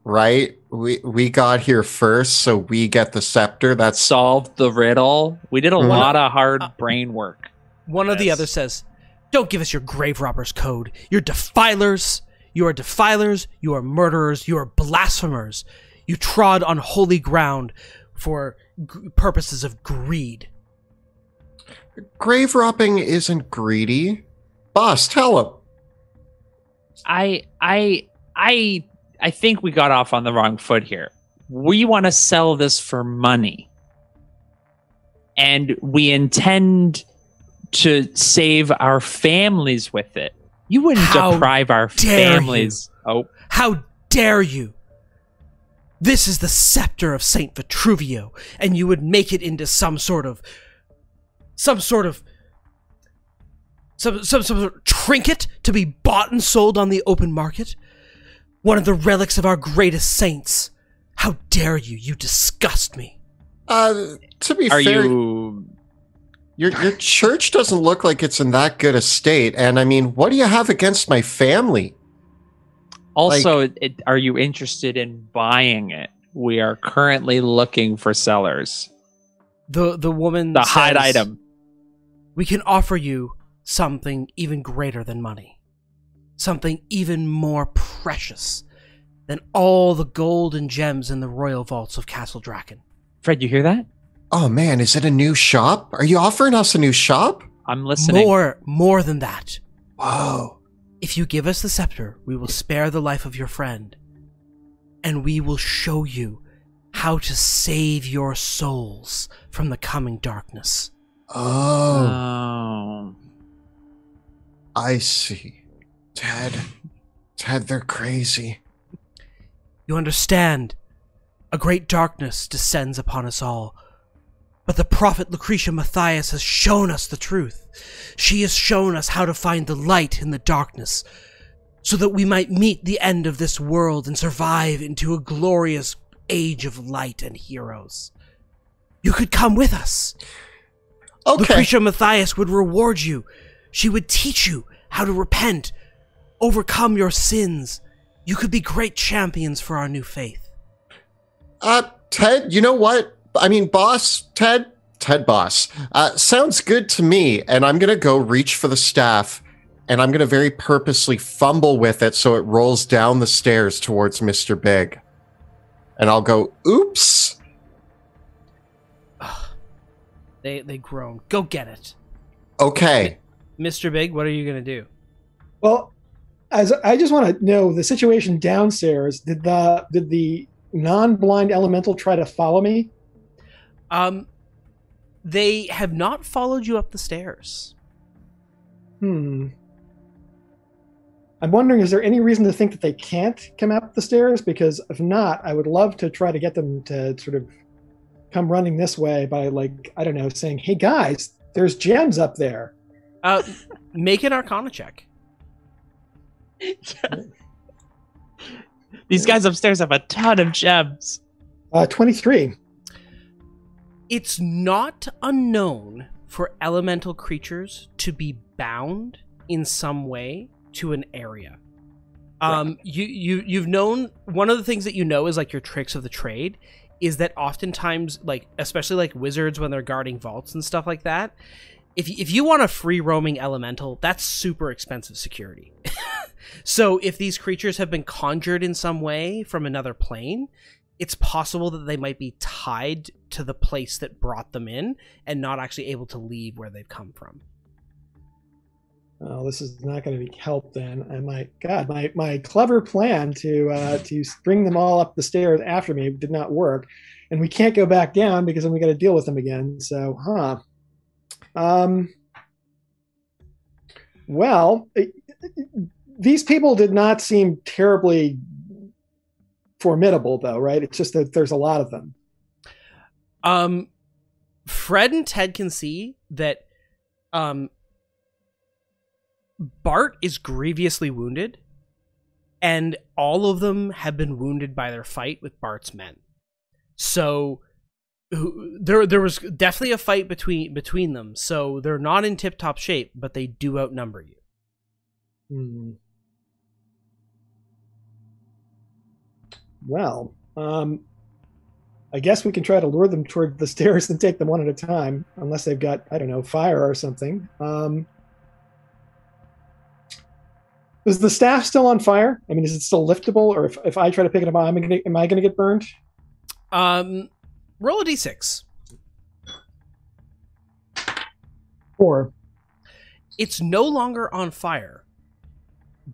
right? We got here first, so we get the scepter. That's Solved the riddle. We did a lot of hard brain work. One of the others says, "Don't give us your grave robber's code. You're defilers. You are defilers. You are murderers. You are blasphemers. You trod on holy ground for purposes of greed." grave robbing isn't greedy. Boss, tell him. I think we got off on the wrong foot here. We want to sell this for money. And we intend to save our families with it. You wouldn't deprive our families. Oh, how dare you? This is the scepter of Saint Vitruvio, and you would make it into some sort of trinket to be bought and sold on the open market? One of the relics of our greatest saints. How dare you? You disgust me. To be fair, your church doesn't look like it's in that good a state, and I mean, what do you have against my family? Also, are you interested in buying it? We are currently looking for sellers. The woman the says, hide item. We can offer you something even greater than money. Something even more precious than all the gold and gems in the royal vaults of Castle Draken. Fred, you hear that? Oh man, is it a new shop? Are you offering us a new shop? I'm listening. More than that. Whoa. If you give us the scepter, we will spare the life of your friend. And we will show you how to save your souls from the coming darkness. Oh. I see. Ted, they're crazy. You understand, a great darkness descends upon us all. But the prophet Lucretia Matthias has shown us the truth. She has shown us how to find the light in the darkness, so that we might meet the end of this world and survive into a glorious age of light and heroes. You could come with us. Okay. Lucretia Matthias would reward you. She would teach you how to repent, overcome your sins. You could be great champions for our new faith. Ted, you know what? I mean, boss, Ted boss, sounds good to me. And I'm going to go reach for the staff, and I'm going to very purposely fumble with it so it rolls down the stairs towards Mr. Big. And I'll go, oops. They groan. Go get it. Okay. Mr. Big, what are you going to do? Well, as I just want to know the situation downstairs. Did the non-blind elemental try to follow me? They have not followed you up the stairs. I'm wondering, is there any reason to think that they can't come up the stairs? Because if not, I would love to try to get them to sort of come running this way by, like, I don't know, saying, hey guys, there's gems up there. Make an Arcana check. These guys upstairs have a ton of gems. 23. It's not unknown for elemental creatures to be bound in some way to an area. You've known, one of the things that you know is like your tricks of the trade is that oftentimes, like especially like wizards when they're guarding vaults and stuff like that, if you want a free roaming elemental, that's super expensive security. So if these creatures have been conjured in some way from another plane, it's possible that they might be tied to the place that brought them in and not actually able to leave where they've come from. Oh, this is not going to be help then. And my clever plan to bring them all up the stairs after me did not work, and we can't go back down because then we got to deal with them again. So, well, these people did not seem terribly formidable, though, right? It's just that there's a lot of them. Fred and Ted can see that Bart is grievously wounded, and all of them have been wounded by their fight with Bart's men. So there was definitely a fight between them. So they're not in tip-top shape, but they do outnumber you. Hmm. Well, I guess we can try to lure them toward the stairs and take them one at a time, unless they've got, I don't know, fire or something. Is the staff still on fire? I mean, is it still liftable? Or if I try to pick it up, am I going to get burned? Roll a d6. 4. It's no longer on fire,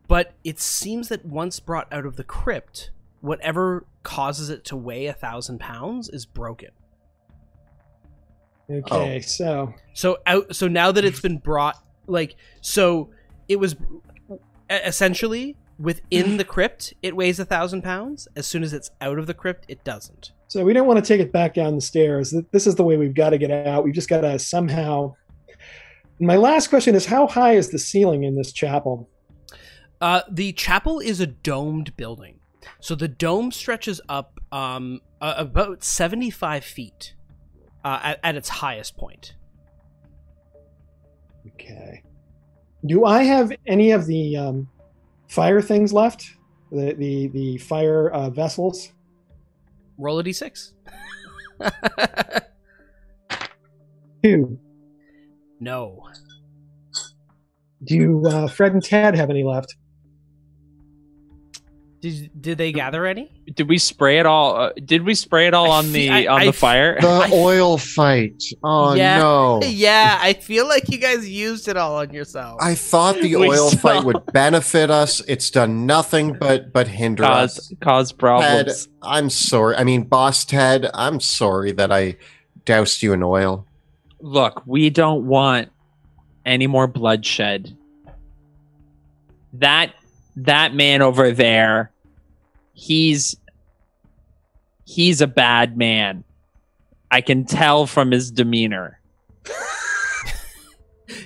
but it seems that once brought out of the crypt, whatever causes it to weigh 1,000 pounds is broken. Okay, so now that it's been brought, so it was essentially within the crypt, it weighs 1,000 pounds. As soon as it's out of the crypt, it doesn't. So we don't want to take it back down the stairs. This is the way we've got to get out. We've just got to somehow. My last question is, how high is the ceiling in this chapel? The chapel is a domed building. So the dome stretches up about 75 feet at its highest point. Okay. Do I have any of the fire things left? The fire vessels? Roll a d6. 2. No. Do Fred and Ted have any left? Did they gather any? Did we spray it all? Did we spray it all on the fire? The oil fight. Oh, yeah, no. Yeah, I feel like you guys used it all on yourself. I thought the oil fight would benefit us. It's done nothing but hinder us. Cause problems. Ted, I'm sorry. I mean, Boss Ted, I'm sorry that I doused you in oil. Look, we don't want any more bloodshed. That man over there, he's a bad man. I can tell from his demeanor.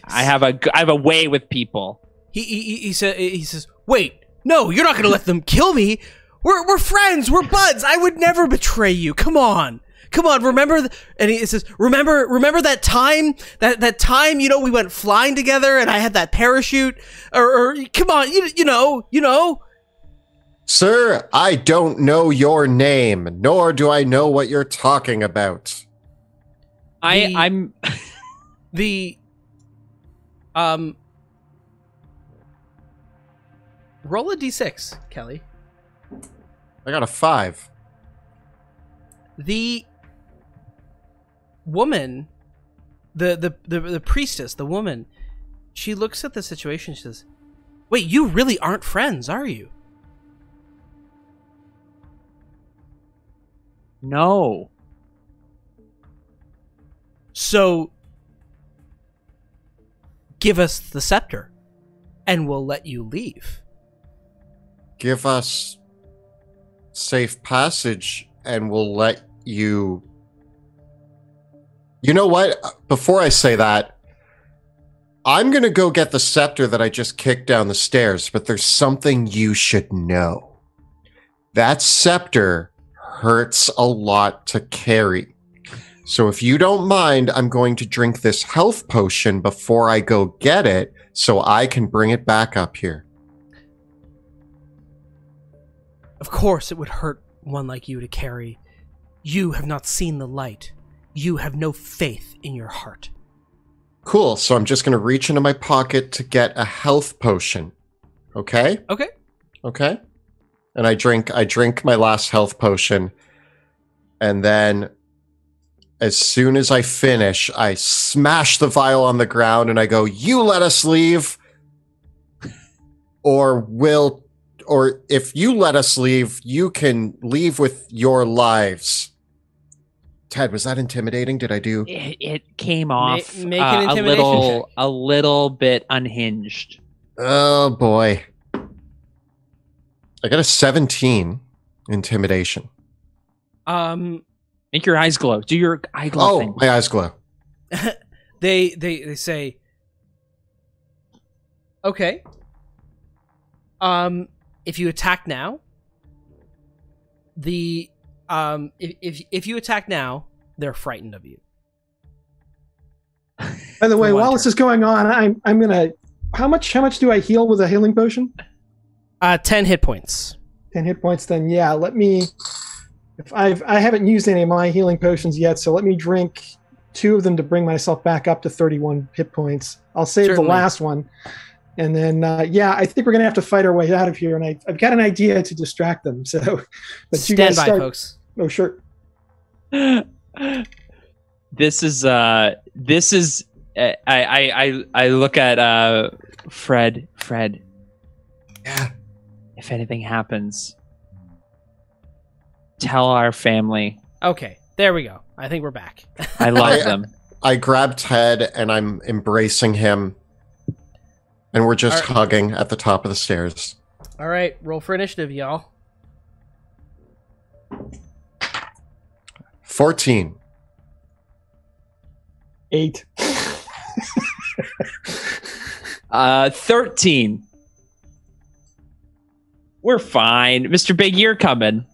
I have a way with people. He says, "Wait, no, you're not going to let them kill me. We're friends. We're buds. I would never betray you. Come on." Remember? And he says, "Remember that time? That time, we went flying together, and I had that parachute. Or come on, you know." Sir, I don't know your name, nor do I know what you're talking about. I'm roll a d6, Kelly. I got a 5. The woman, the priestess, the woman, she looks at the situation. She says, "Wait, you really aren't friends, are you?" No. So, give us the scepter, and we'll let you leave. Give us safe passage, and we'll let you... You know what? Before I say that, I'm going to go get the scepter that I just kicked down the stairs, but there's something you should know. That scepter hurts a lot to carry. So if you don't mind, I'm going to drink this health potion before I go get it so I can bring it back up here. Of course it would hurt one like you to carry. You have not seen the light. You have no faith in your heart. Cool, so I'm just going to reach into my pocket to get a health potion. Okay? Okay. Okay. And I drink my last health potion, and then as soon as I finish, I smash the vial on the ground and I go, "You let us leave, or if you let us leave, you can leave with your lives." Ted, was that intimidating? Did I do? It came off Make an intimidation check. a little bit unhinged. Oh boy. I got a 17 intimidation. Make your eyes glow. Do your eye glow thing. My eyes glow. They say, "Okay. If you attack now, the if you attack now, they're frightened of you. By the way, while turn. this is going on, I'm gonna. How much do I heal with a healing potion? 10 hit points. 10 hit points. Then yeah, let me. If I haven't used any of my healing potions yet, so let me drink 2 of them to bring myself back up to 31 hit points. I'll save Certainly. the last one, and then yeah, I think we're gonna have to fight our way out of here. And I've got an idea to distract them. So, but Stand you guys by, start. folks. Oh sure. This is I look at Fred. Yeah. If anything happens, tell our family. Okay, there we go. I think we're back. I love them. I grab Ted and I'm embracing him. And we're just hugging at the top of the stairs. All right, roll for initiative, y'all. 14. 8. 13. We're fine. Mr. Big, you're coming.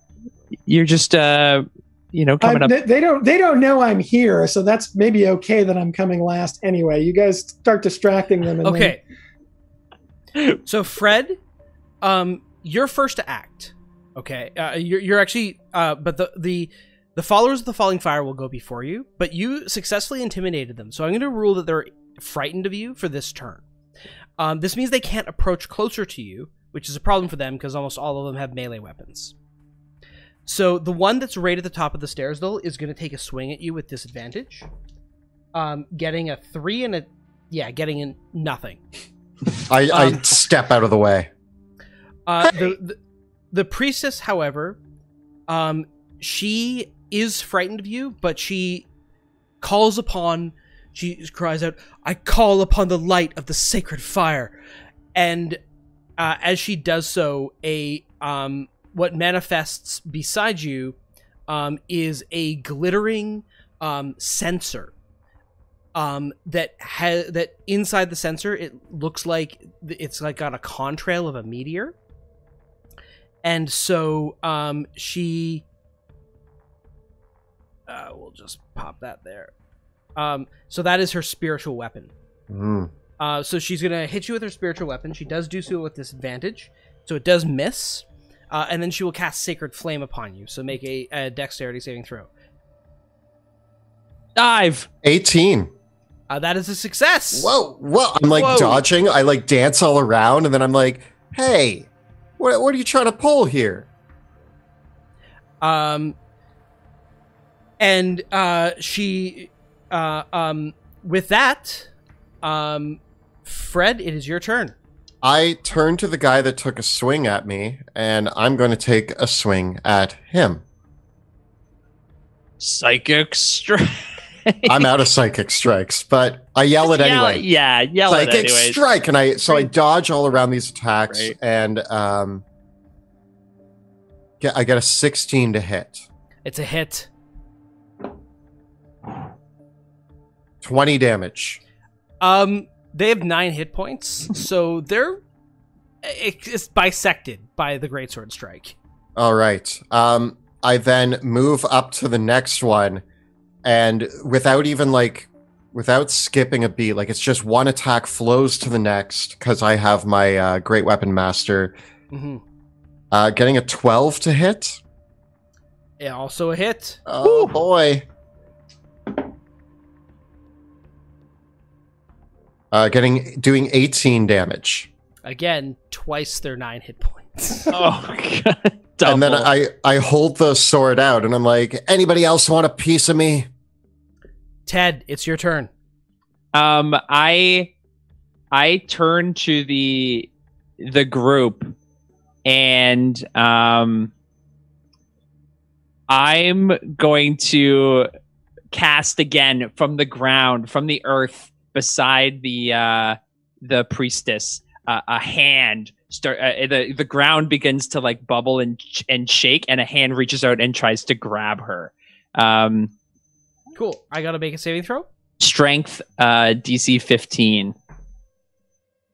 You're just coming up. They don't know I'm here, so that's maybe okay that I'm coming last anyway. You guys start distracting them. And Okay. So Fred, you're first to act. Okay, you're actually, but the followers of the Falling Fire will go before you, but you successfully intimidated them. So I'm going to rule that they're frightened of you for this turn. This means they can't approach closer to you, which is a problem for them because almost all of them have melee weapons. So the one that's right at the top of the stairs, though, is going to take a swing at you with disadvantage. Getting a 3 and getting a nothing. I step out of the way. The priestess, however, she is frightened of you, but she cries out, "I call upon the light of the sacred fire." And as she does so, what manifests beside you is a glittering censer. That inside the sensor, it looks like it's like got a contrail of a meteor. And so she we'll just pop that there. So that is her spiritual weapon. So she's gonna hit you with her spiritual weapon. She does do so with disadvantage, so it does miss. And then she will cast Sacred Flame upon you. So make a dexterity saving throw. Dive. 18. That is a success. Whoa. I'm like dodging. I like dance all around, and then I'm like, "Hey, what are you trying to pull here?" And she, with that, Fred, it is your turn. I turn to the guy that took a swing at me, and I'm going to take a swing at him. Psychic strike. I'm out of psychic strikes, but I yell it anyway. Yell it psychic anyways. strike, and I dodge all around these attacks, Right. and I get a 16 to hit. It's a hit. 20 damage. They have 9 hit points, so it's bisected by the greatsword strike. All right. I then move up to the next one, and without skipping a beat, like it's just one attack flows to the next because I have my Great Weapon Master. Mm-hmm. Getting a 12 to hit. Yeah, also a hit. Oh boy. Doing 18 damage. Again, twice their 9 hit points. Oh god. Double. And then I hold the sword out and I'm like, anybody else want a piece of me? Ted, it's your turn. I turn to the group and I'm going to cast again from the ground, from the earth beside the priestess, a hand. The ground begins to like bubble and shake, and a hand reaches out and tries to grab her. Cool. I gotta make a saving throw. Strength, DC 15.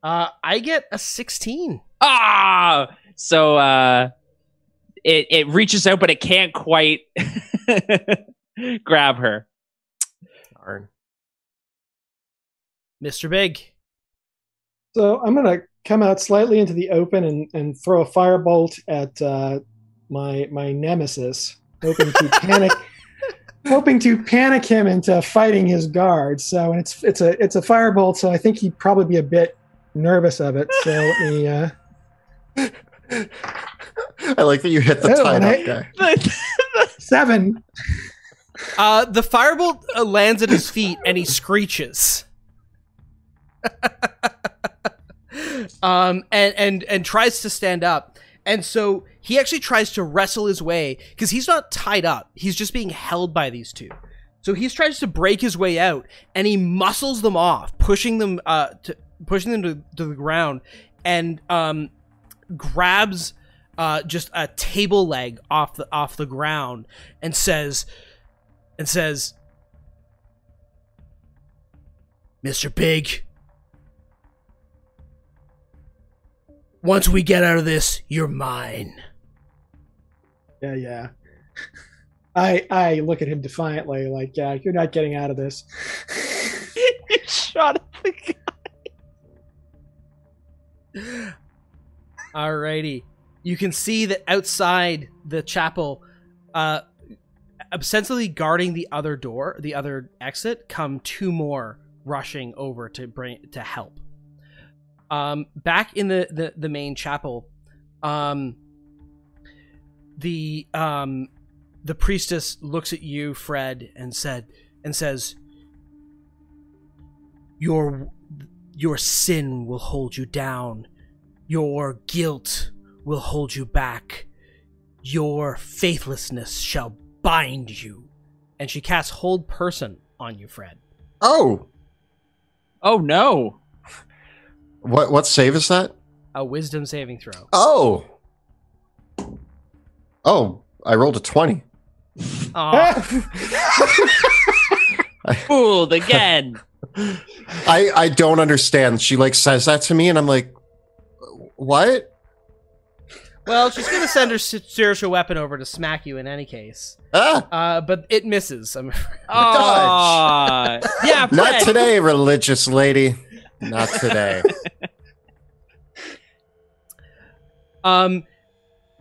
I get a 16. So it reaches out, but it can't quite grab her. Darn. Mr. Big. So I'm gonna come out slightly into the open and throw a firebolt at my nemesis, hoping to panic him into fighting his guards. So it's a firebolt, so I think he'd probably be a bit nervous of it. So let me. I like that you hit the tied-up guy. 7. The firebolt lands at his feet and he screeches. And tries to stand up. And so he actually tries to wrestle his way, because he's not tied up. He's just being held by these two. So he tries to break his way out, and he muscles them off, pushing them to the ground, and grabs just a table leg off the ground, and says, "Mr. Pig, once we get out of this, you're mine." Yeah. I look at him defiantly, like, "Yeah, you're not getting out of this." You shot at the guy. Alrighty. You can see that outside the chapel, ostensibly guarding the other door, the other exit, come 2 more rushing over to help. Back in the main chapel, the priestess looks at you, Fred, and says, Your sin will hold you down. Your guilt will hold you back. Your faithlessness shall bind you." And she casts Hold Person on you, Fred. Oh no. What save is that? A wisdom saving throw. Oh, I rolled a 20. Fooled again. I don't understand. She says that to me, and I'm like, what? Well, she's going to send her spiritual weapon over to smack you in any case. But it misses. I'm afraid. Yeah, Fred. Not today, religious lady. Not today.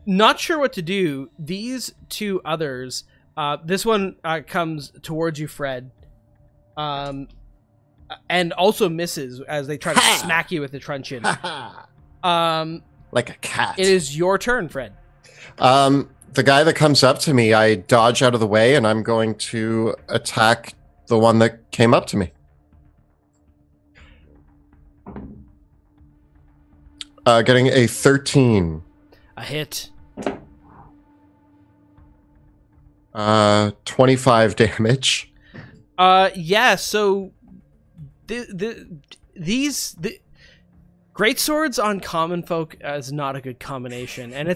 Not sure what to do. These 2 others, this one comes towards you, Fred, and also misses as they try to smack you with the truncheon. Like a cat. It is your turn, Fred. The guy that comes up to me, I dodge out of the way, and I'm going to attack the one that came up to me. Getting a 13. A hit. 25 damage. Yeah, so these great swords on common folk is not a good combination, and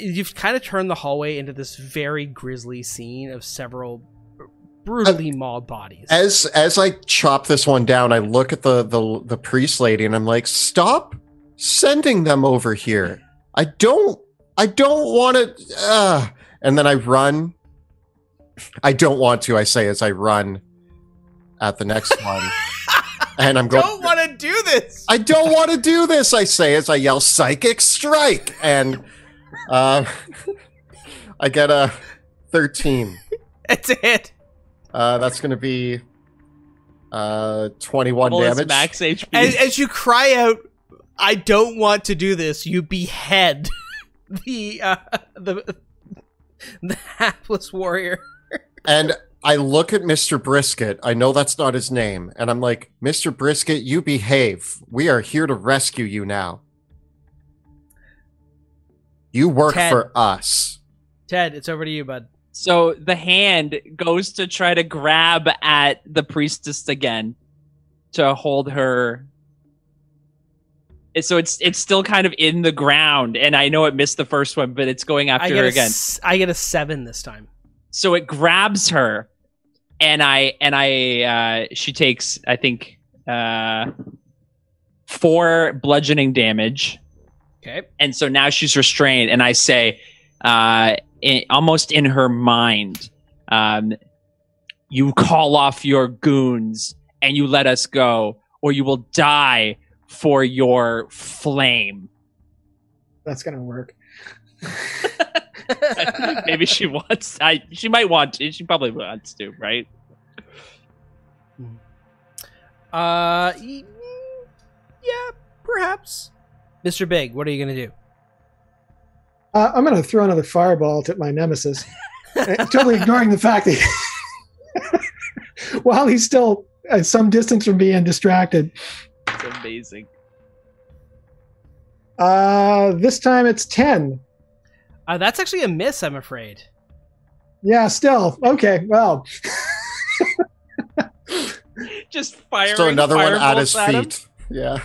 you've kind of turned the hallway into this very grisly scene of several brutally mauled bodies. As I chop this one down, I look at the priest lady, and I'm like, "Stop sending them over here. I don't want to." And then I run. I don't want to, I say as I run at the next one. And I'm going, don't want to do this. I don't want to do this, I say as I yell, "Psychic Strike!" And I get a 13. It's a hit. That's going to be 21 Almost damage. max HP. As you cry out, "I don't want to do this," you behead the hapless warrior. And I look at Mr. Brisket. I know that's not his name. And I'm like, "Mr. Brisket, you behave. We are here to rescue you now. You work for us." Ted, it's over to you, bud. So the hand goes to try to grab at the priestess again to hold her. So it's still kind of in the ground, and I know it missed the first one, but it's going after her again. I get a 7 this time. So it grabs her, and she takes, I think, 4 bludgeoning damage. Okay. And so now she's restrained, and I say, almost in her mind, you call off your goons and you let us go, or you will die for your flame. That's gonna work. Maybe she wants. She might want to. She probably wants to, right? Yeah, perhaps. Mr. Big, what are you gonna do? I'm gonna throw another fireball at my nemesis, totally ignoring the fact that while he's still at some distance from being distracted. It's amazing. This time it's 10. That's actually a miss, I'm afraid. Yeah, still. Okay, well. Just firing. Still another one at his him. feet. Yeah.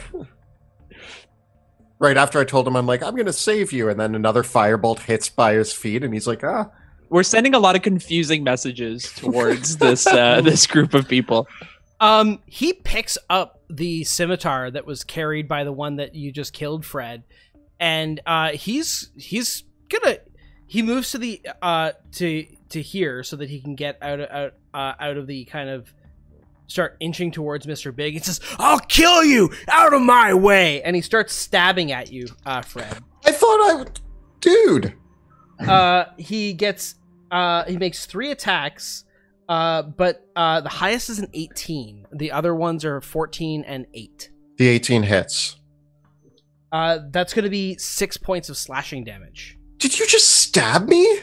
Right after I told him, I'm like, I'm going to save you. And then another firebolt hits by his feet. And he's like, ah. We're sending a lot of confusing messages towards this this group of people. He picks up the scimitar that was carried by the one that you just killed, Fred. And he moves to the to here so that he can get out of the kind of start inching towards Mr. Big. He says, "I'll kill you! Out of my way!" And he starts stabbing at you, Fred. I thought I would... Dude! He makes 3 attacks, but the highest is an 18. The other ones are 14 and 8. The 18 hits. That's going to be 6 points of slashing damage. Did you just stab me?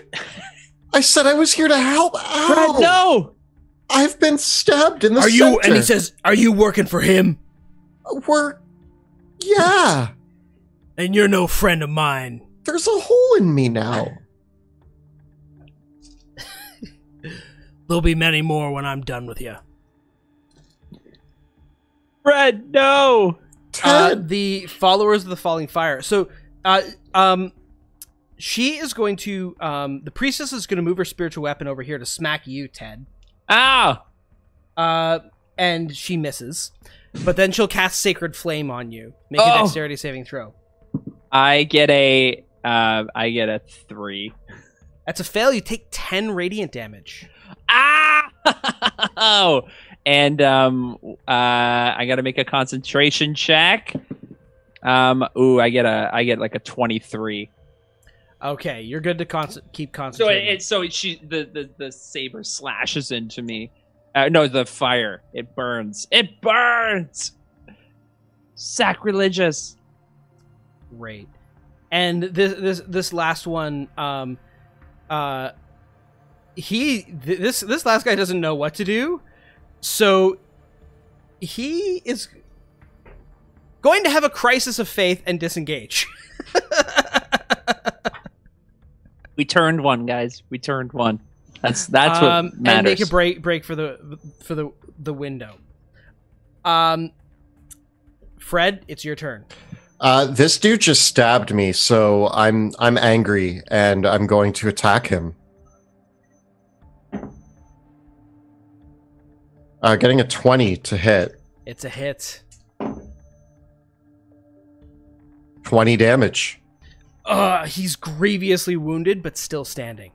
I said I was here to help. Ow! Fred, no! I've been stabbed in the center. center. And he says, "Are you working for him?" Yeah. And you're no friend of mine. There's a hole in me now. There'll be many more when I'm done with you. Fred, no! The followers of the falling fire. So, she is going to, the priestess is going to move her spiritual weapon over here to smack you, Ted. Ah! And she misses. But then she'll cast Sacred Flame on you. Make a dexterity saving throw. I get a 3. That's a fail. You take 10 radiant damage. Ah! Oh! And I gotta make a concentration check. I get like a 23. Okay, you're good to keep concentrating. So the saber slashes into me. No, the fire. It burns. It burns. Sacrilegious. Great. And this last one, this last guy doesn't know what to do, so he is going to have a crisis of faith and disengage. We turned one, guys. We turned one. That's what matters. And make a break for the window. Fred, it's your turn. This dude just stabbed me, so I'm angry and I'm going to attack him. Getting a 20 to hit. It's a hit. 20 damage. He's grievously wounded, but still standing.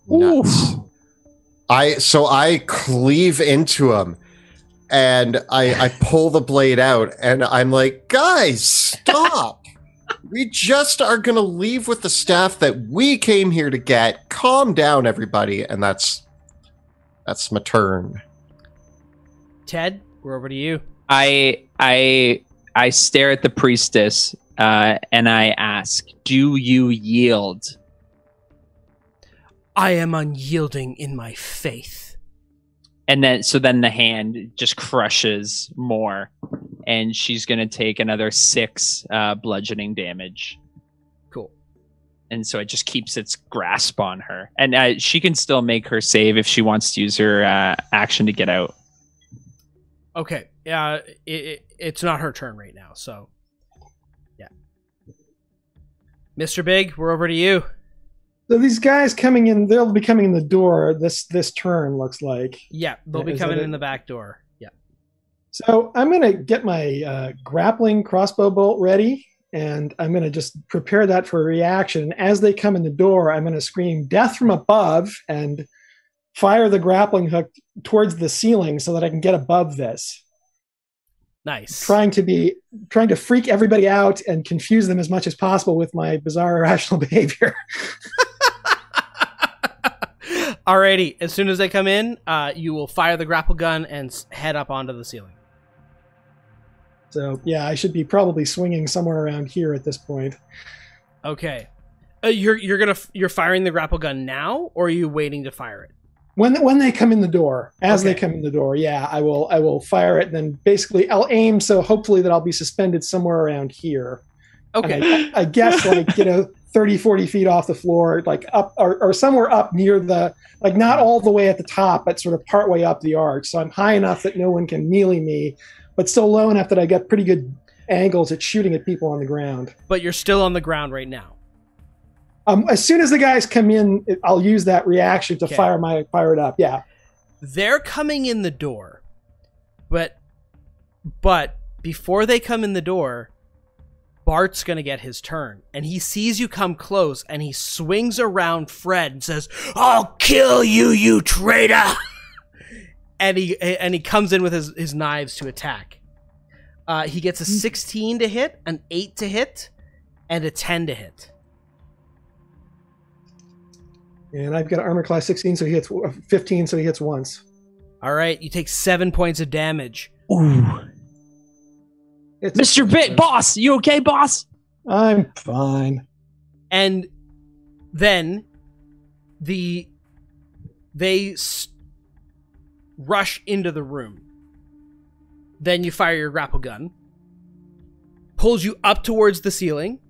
Nuts. I cleave into him, and I pull the blade out, and I'm like, guys, stop! We just are gonna leave with the staff that we came here to get. Calm down, everybody, and that's my turn. Ted, we're over to you. I stare at the priestess and I ask, "Do you yield?" I am unyielding in my faith. And then the hand just crushes more, and she's gonna take another 6 bludgeoning damage. Cool. And so it just keeps its grasp on her, and she can still make her save if she wants to use her action to get out. Okay. It's not her turn right now, so yeah. Mr. Big, we're over to you. So these guys coming in, they'll be coming in the door this turn, looks like. Yeah, they'll be coming in the back door. Yeah. So I'm going to get my grappling crossbow bolt ready and I'm going to just prepare that for a reaction. And as they come in the door, I'm going to scream "death from above" and fire the grappling hook towards the ceiling so that I can get above this. Nice. Trying to freak everybody out and confuse them as much as possible with my bizarre irrational behavior. Alrighty, as soon as they come in, you will fire the grapple gun and head up onto the ceiling. So yeah, I should be probably swinging somewhere around here at this point. Okay, you're firing the grapple gun now, or are you waiting to fire it? When they come in the door, they come in the door, yeah, I will fire it. And then basically I'll aim so hopefully that I'll be suspended somewhere around here. Okay, I guess 30, 40 feet off the floor, like up or somewhere up near the, like not all the way at the top, but sort of part way up the arch. So I'm high enough that no one can melee me, but still low enough that I get pretty good angles at shooting at people on the ground. But you're still on the ground right now. As soon as the guys come in, I'll use that reaction to fire it up. Yeah. They're coming in the door, but before they come in the door, Bart's gonna get his turn, and he sees you come close, and he swings around Fred and says, "I'll kill you, you traitor!" and he comes in with his knives to attack. He gets a 16 to hit, an 8 to hit, and a 10 to hit. And I've got an armor class 16, so he hits 15, so he hits once. All right, you take 7 points of damage. Ooh. Mr. Bit, boss, you okay, boss? I'm fine. And then they rush into the room. Then you fire your grapple gun. Pulls you up towards the ceiling.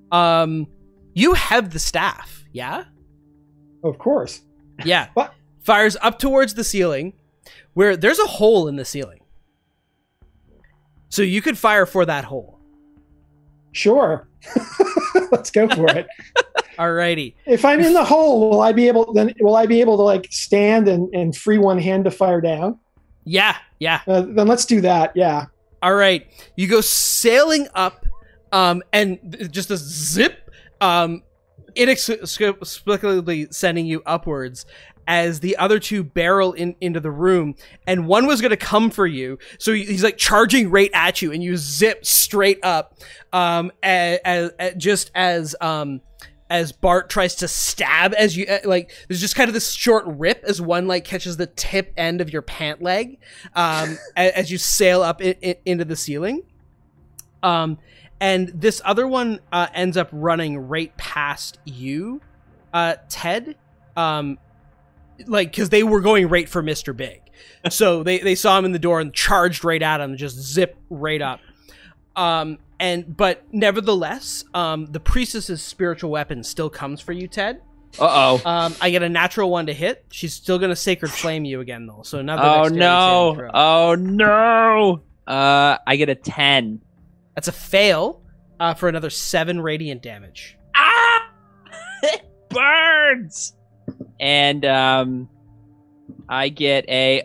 You have the staff, yeah? Of course. Yeah. What? Fires up towards the ceiling, where there's a hole in the ceiling. So you could fire for that hole. Sure. Let's go for it. Alrighty. If I'm in the hole, will I be able to like stand and free one hand to fire down? Yeah. Then let's do that. Yeah. All right. You go sailing up, and just a zip, inexplicably sending you upwards as the other two barrel into the room, and one was going to come for you, so he's like charging right at you, and you zip straight up, just as Bart tries to stab, as you like, there's just kind of this short rip as one like catches the tip end of your pant leg, as you sail up into the ceiling, and this other one ends up running right past you, Ted, like, because they were going right for Mr. Big. So they saw him in the door and charged right at him and just zip right up. But nevertheless, the priestess's spiritual weapon still comes for you, Ted. Uh-oh. I get a natural 1 to hit. She's still going to sacred flame you again, though. So another Oh, no. I get a 10. That's a fail for another 7 radiant damage. Ah! It burns! And I get a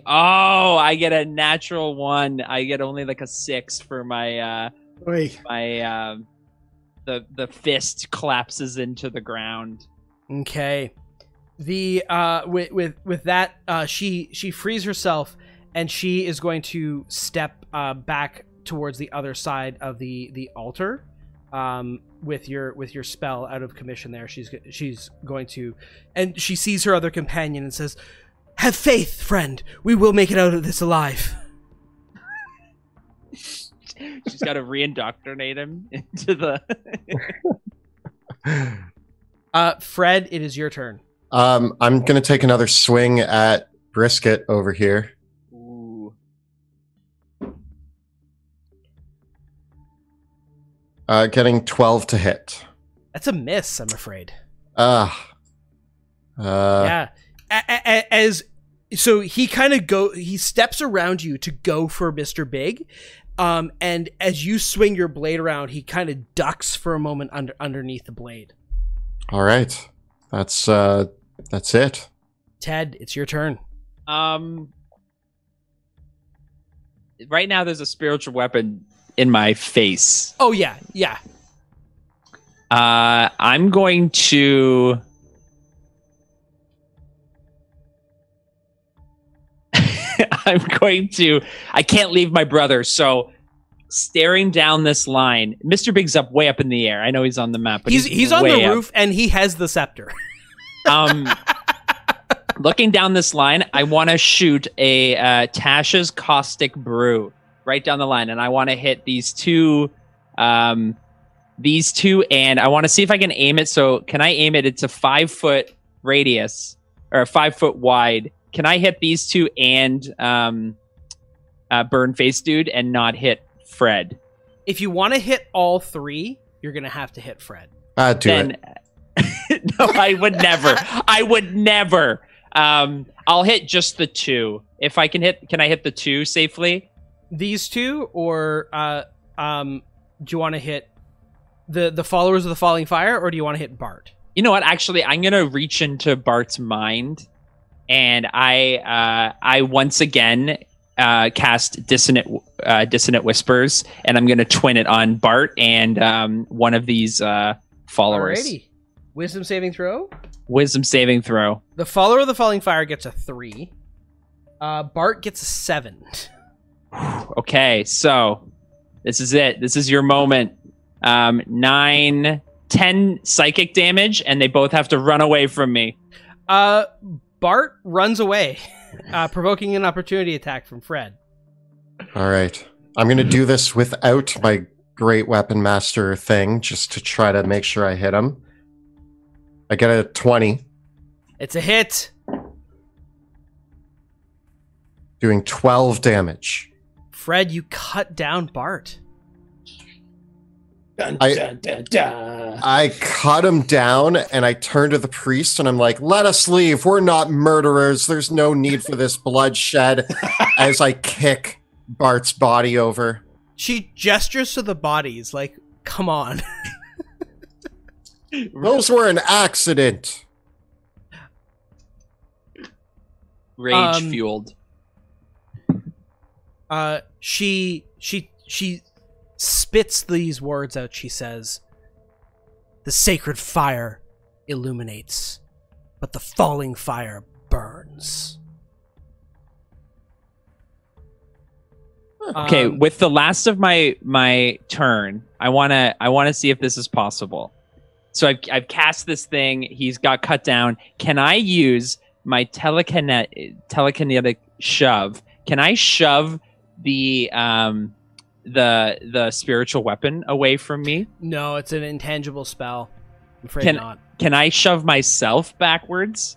natural 1. I get only like a 6 for my the fist collapses into the ground. Okay. The with that she frees herself, and she is going to step back towards the other side of the altar. With your spell out of commission there, she's going to, and she sees her other companion and says, "Have faith, friend. We will make it out of this alive." She's got to reindoctrinate him into the. Fred, it is your turn. I'm gonna take another swing at Brisket over here. Ooh. Getting 12 to hit. That's a miss, I'm afraid. Yeah. So he steps around you to go for Mr. Big, and as you swing your blade around, he kind of ducks for a moment underneath the blade. All right, that's it. Ted, it's your turn. Right now, there's a spiritual weapon in my face. Oh yeah, yeah. I'm going to. I can't leave my brother, so staring down this line. Mr. Big's way up in the air. I know he's on the map, but he's on the roof and he has the scepter. Looking down this line, I want to shoot a Tasha's Caustic Brew right down the line, and I want to hit these two, and I want to see if I can aim it. So can I aim it? It's a 5-foot radius or a 5-foot wide. Can I hit these two and Burn Face Dude and not hit Fred? If you want to hit all three, you're gonna have to hit Fred. Do it. No, I would never. I would never. I'll hit just the two. If I can hit, can I hit the two safely? These two, or do you want to hit the followers of the Falling Fire, or do you want to hit Bart? You know what? Actually, I'm gonna reach into Bart's mind, and I once again cast Dissonant Whispers, and I'm gonna twin it on Bart and one of these followers. Alrighty. Wisdom saving throw. Wisdom saving throw. The follower of the Falling Fire gets a 3. Bart gets a 7. Okay, so this is it. This is your moment. 9, 10 psychic damage, and they both have to run away from me. Bart runs away, provoking an opportunity attack from Fred. All right. I'm going to do this without my Great Weapon Master thing, just to try to make sure I hit him. I get a 20. It's a hit. Doing 12 damage. Fred, you cut down Bart. I cut him down, and I turn to the priest, and I'm like, let us leave. We're not murderers. There's no need for this bloodshed. As I kick Bart's body over. She gestures to the bodies, like, come on. Those were an accident. Rage fueled. She spits these words out. She says, "The sacred fire illuminates, but the falling fire burns." Okay, with the last of my turn, I wanna see if this is possible. So I've cast this thing. He's got cut down. Can I use my telekinetic shove? Can I shove the spiritual weapon away from me? No, it's an intangible spell. I'm afraid not. Can I shove myself backwards?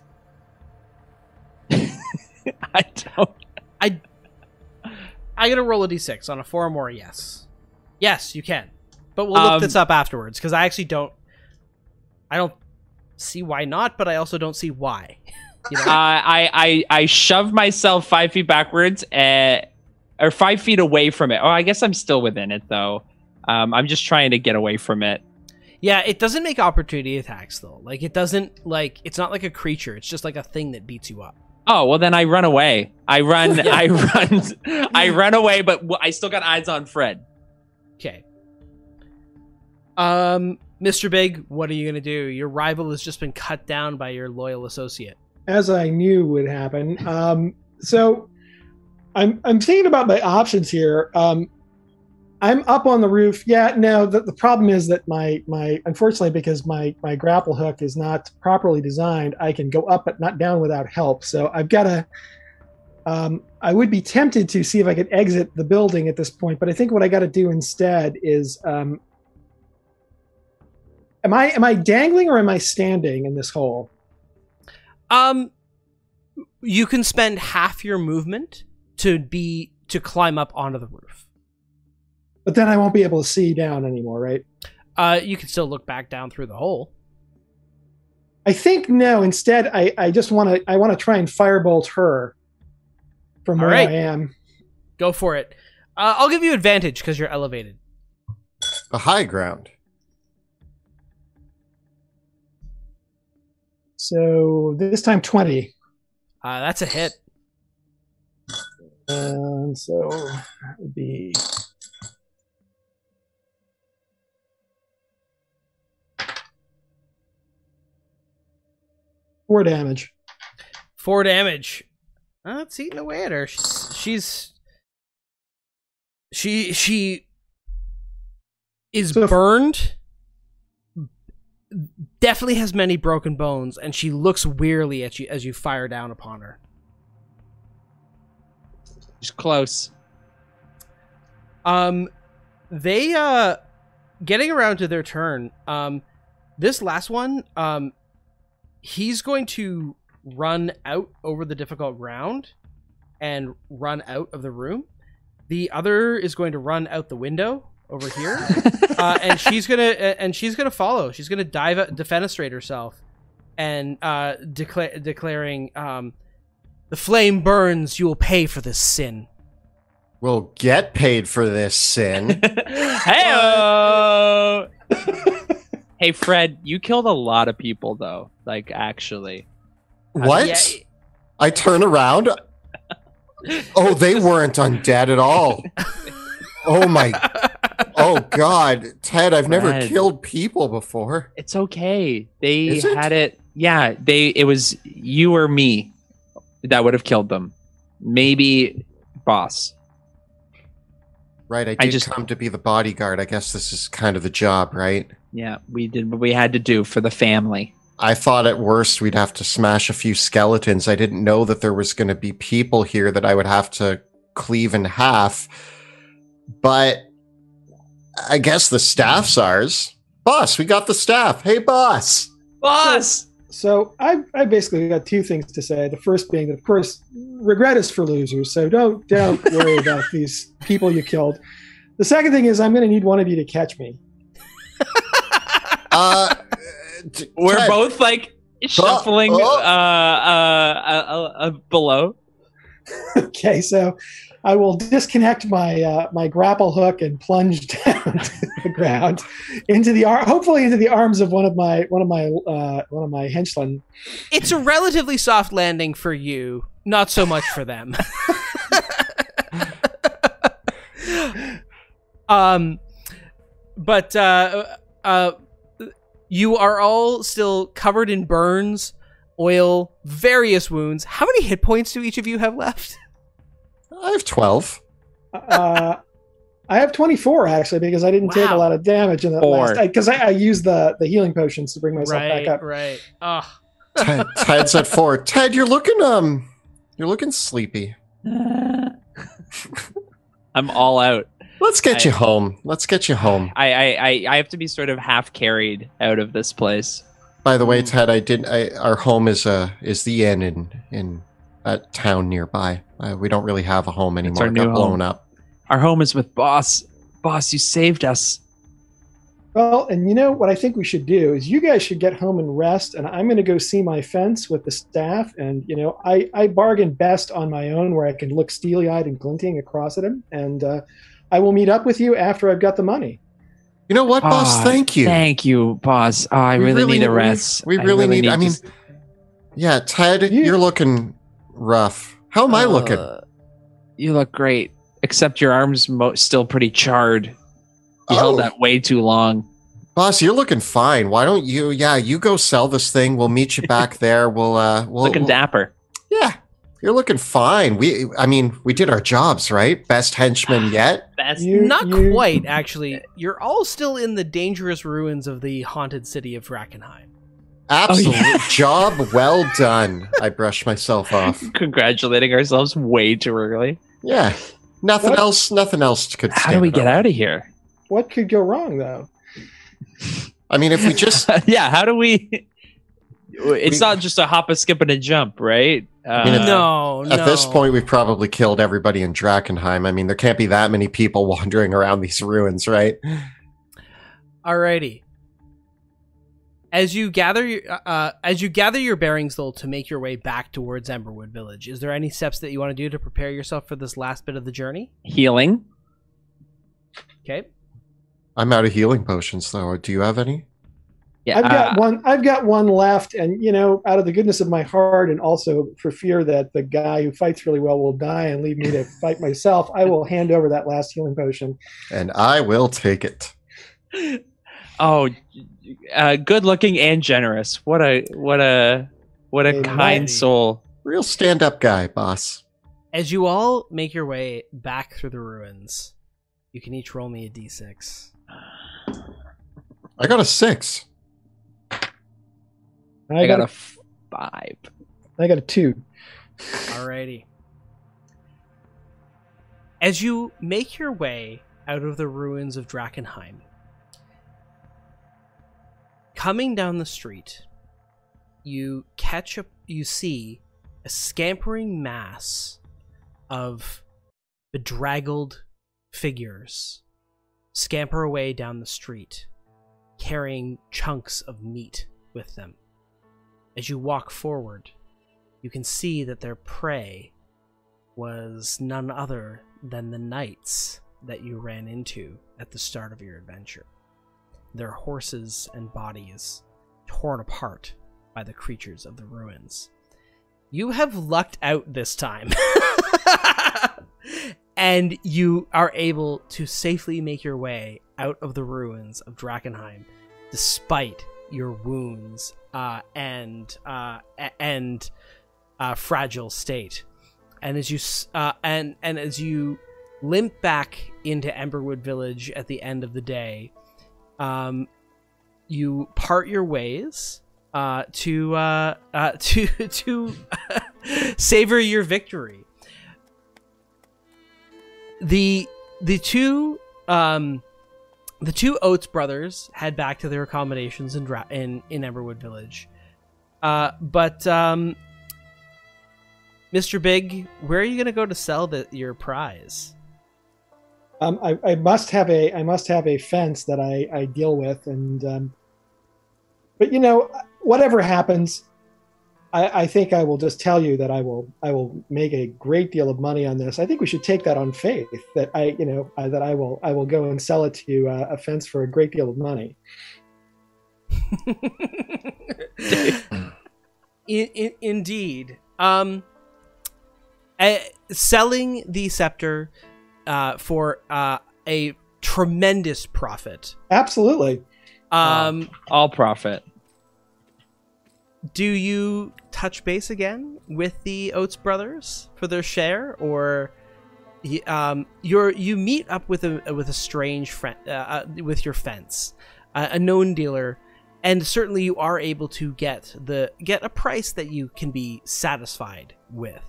I don't. I gotta roll a d6 on a 4 or more. Yes, you can. But we'll look this up afterwards because I actually don't. I don't see why not, but I also don't see why. You know? I shove myself 5 feet backwards, or 5 feet away from it. Oh, I guess I'm still within it though. I'm just trying to get away from it. Yeah, it doesn't make opportunity attacks though. Like it doesn't it's not like a creature. It's just like a thing that beats you up. Oh well, then I run away. I run away, but I still got eyes on Fred. Okay. Mr. Big, what are you gonna do? Your rival has just been cut down by your loyal associate. As I knew would happen. So I'm thinking about my options here. I'm up on the roof. Yeah, no, the problem is that my unfortunately, because my grapple hook is not properly designed, I can go up but not down without help. So I've got to. I would be tempted to see if I could exit the building at this point, but I think what I got to do instead is. Am I dangling or am I standing in this hole? You can spend half your movement to climb up onto the roof. But then I won't be able to see down anymore, right? You can still look back down through the hole. I think no. Instead, I just want to try and firebolt her from where I am. Go for it. I'll give you advantage because you're elevated. The high ground. So this time 20. That's a hit. And so that would be 4 damage. 4 damage. It's eating away at her. She is burned. Definitely has many broken bones, and she looks wearily at you as you fire down upon her. She's close. They getting around to their turn. This last one, he's going to run out over the difficult ground and run out of the room. The other is going to run out the window over here, and she's gonna follow. She's gonna defenestrate herself, and declaring, "The flame burns. You will pay for this sin." We'll get paid for this sin. Hey-o! Hey, Fred, you killed a lot of people, though. Like, actually. What? Yeah. I turn around. Oh, they weren't undead at all. Oh my. Oh God, Ted, I've never killed people before. It's okay. They had it. Yeah, it was you or me that would have killed them. Maybe boss. Right, I did come to be the bodyguard. I guess this is kind of the job, right? Yeah, we did what we had to do for the family. I thought at worst we'd have to smash a few skeletons. I didn't know that there was going to be people here that I would have to cleave in half. But I guess the staff's ours. Boss, we got the staff. Hey, boss. Boss! So I basically got 2 things to say. The first being that, of course, regret is for losers. So don't worry about these people you killed. The second thing is I'm going to need one of you to catch me. We're Ted. both like shuffling below. Okay, so I will disconnect my my grapple hook and plunge down to the ground hopefully into the arms of one of my henchmen. It's a relatively soft landing for you, not so much for them. But you are all still covered in burns, oil, various wounds. How many hit points do each of you have left? I have 12. I have 24 actually, because I didn't take a lot of damage in that last. Because I used the healing potions to bring myself back up. Right. Oh. Ted's at 4. Ted, you're looking sleepy. I'm all out. Let's get you home. I have to be sort of half carried out of this place. By the way, Ted, our home is the inn in that town nearby. We don't really have a home anymore. It got blown up. Our home is with Boss. Boss, you saved us. Well, and you know what I think we should do is you guys should get home and rest, and I'm going to go see my fence with the staff, and I bargain best on my own where I can look steely-eyed and glinting across at him, and I will meet up with you after I've got the money. You know what, boss? Thank you. Thank you, boss. I really need a rest. We really need. I mean, yeah, Ted, you're looking rough. How am I looking? You look great, except your arm's still pretty charred. You held that way too long. Boss, you're looking fine. Why don't you? Yeah, you go sell this thing. We'll meet you back there. We'll looking dapper. Yeah, you're looking fine. We did our jobs, right? Best henchman yet. Not quite, actually. You're all still in the dangerous ruins of the haunted city of DRAKKENHEIM. Absolute job well done. I brushed myself off. Congratulating ourselves way too early. Yeah, nothing else could. How do we get out of here? What could go wrong, though? I mean, if we just how do we? It's not just a hop, a skip, and a jump, right? No. At this point, we've probably killed everybody in DRAKKENHEIM. I mean, there can't be that many people wandering around these ruins, right? Alrighty. As you gather your bearings, though, to make your way back towards Emberwood Village, is there any steps that you want to do to prepare yourself for this last bit of the journey? Healing. Okay. I'm out of healing potions, though. Do you have any? Yeah, I've got one left, and out of the goodness of my heart, and also for fear that the guy who fights really well will die and leave me to fight myself, I will hand over that last healing potion. And I will take it. Oh, good looking and generous. What a What a kind soul. Real stand-up guy, boss. As you all make your way back through the ruins, you can each roll me a d6. I got a 6. I got a 5. I got a 2. Alrighty. As you make your way out of the ruins of DRAKKENHEIM, coming down the street, you see a scampering mass of bedraggled figures scamper away down the street, carrying chunks of meat with them. As you walk forward, you can see that their prey was none other than the knights that you ran into at the start of your adventure. Their horses and bodies torn apart by the creatures of the ruins. You have lucked out this time. And you are able to safely make your way out of the ruins of DRAKKENHEIM despite your wounds and fragile state. And as you as you limp back into Emberwood Village at the end of the day, you part your ways to savor your victory. The two Oates brothers head back to their accommodations in Emberwood Village, but Mr. Big, where are you going to go to sell your prize? I must have a fence that I deal with, and but you know, whatever happens, I think I will just tell you that I will make a great deal of money on this. I think we should take that on faith that I will go and sell it to a fence for a great deal of money. Indeed. Selling the scepter for a tremendous profit. Absolutely. All profit. Do you touch base again with the Oates brothers for their share, or you meet up with a strange friend with your fence, a known dealer, and certainly you are able to get a price that you can be satisfied with.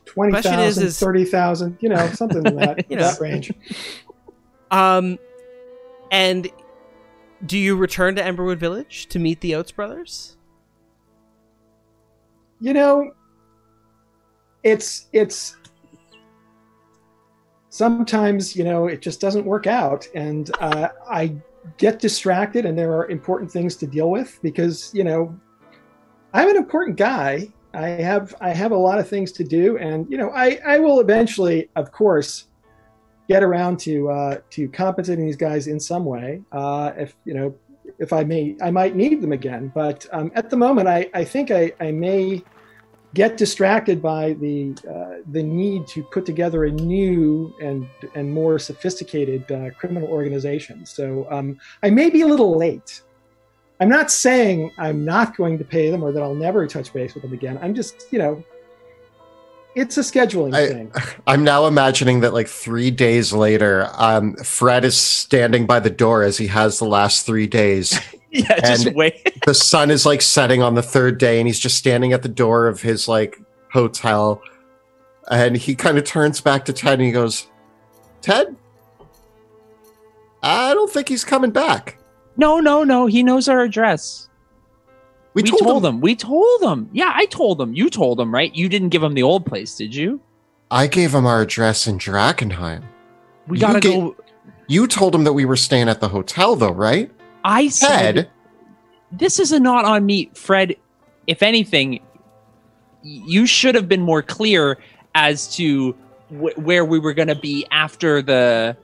20,000, 30,000, you know, something in that that range. And do you return to Emberwood Village to meet the Oates brothers? You know, it's sometimes, you know, it just doesn't work out, and I get distracted, and there are important things to deal with because, you know, I'm an important guy. I have a lot of things to do, and you know, I will eventually, of course, get around to compensating these guys in some way. If you know, if I might need them again. But at the moment, I think I may get distracted by the need to put together a new and more sophisticated criminal organization. So I may be a little late. I'm not saying I'm not going to pay them or that I'll never touch base with them again. I'm just, you know, it's a scheduling thing. I'm now imagining that like 3 days later, Fred is standing by the door as he has the last 3 days. Yeah, just wait. The sun is like setting on the third day, and he's just standing at the door of his like hotel. And he kind of turns back to Ted and he goes, "Ted, I don't think he's coming back." No. He knows our address. We told him. We told him. Yeah, I told him. You told him, right? You didn't give him the old place, did you? I gave him our address in DRAKKENHEIM. We gotta go. You told him that we were staying at the hotel, though, right? I said, this is a not on me, Fred. If anything, you should have been more clear as to where we were going to be after the.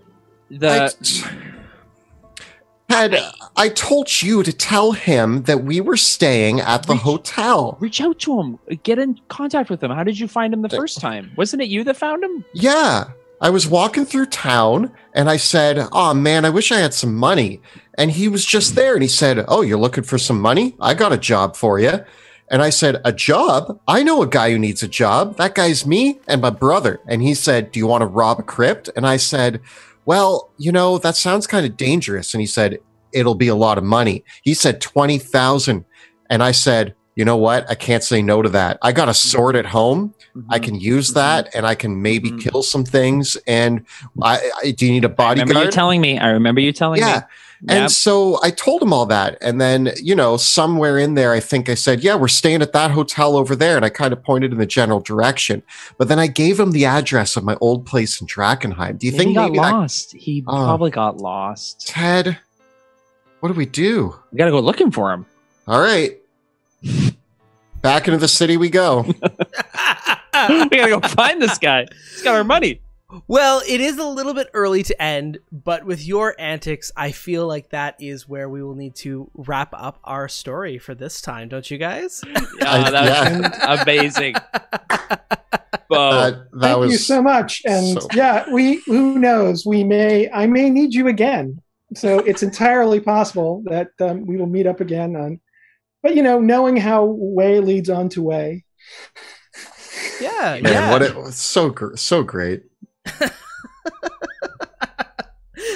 Ted, I told you to tell him that we were staying at the hotel. Reach out to him. Get in contact with him. How did you find him the first time? Wasn't it you that found him? Yeah. I was walking through town and I said, "Oh man, I wish I had some money." And he was just there and he said, "Oh, you're looking for some money? I got a job for you." And I said, a job? I know a guy who needs a job. That guy's me and my brother. And he said, do you want to rob a crypt? And I said, well, you know, that sounds kind of dangerous. And he said, it'll be a lot of money. He said 20,000. And I said, you know what? I can't say no to that. I got a sword at home. I can use that, and I can maybe kill some things. And do you need a bodyguard? I remember you telling me. Yeah. And so I told him all that. And then, you know, somewhere in there, I think I said, yeah, we're staying at that hotel over there. And I kind of pointed in the general direction. But then I gave him the address of my old place in Drakkenheim. Do you think he got lost? He probably got lost. Ted, what do we do? We got to go looking for him. All right. Back into the city we go. We got to go find this guy. He's got our money. Well, it is a little bit early to end, but with your antics, I feel like that is where we will need to wrap up our story for this time, don't you guys? Yeah, that was amazing. Thank you so much. And who knows? I may need you again. So it's entirely possible that we will meet up again. But you know, knowing how way leads on to way. Yeah, man, what it was so great.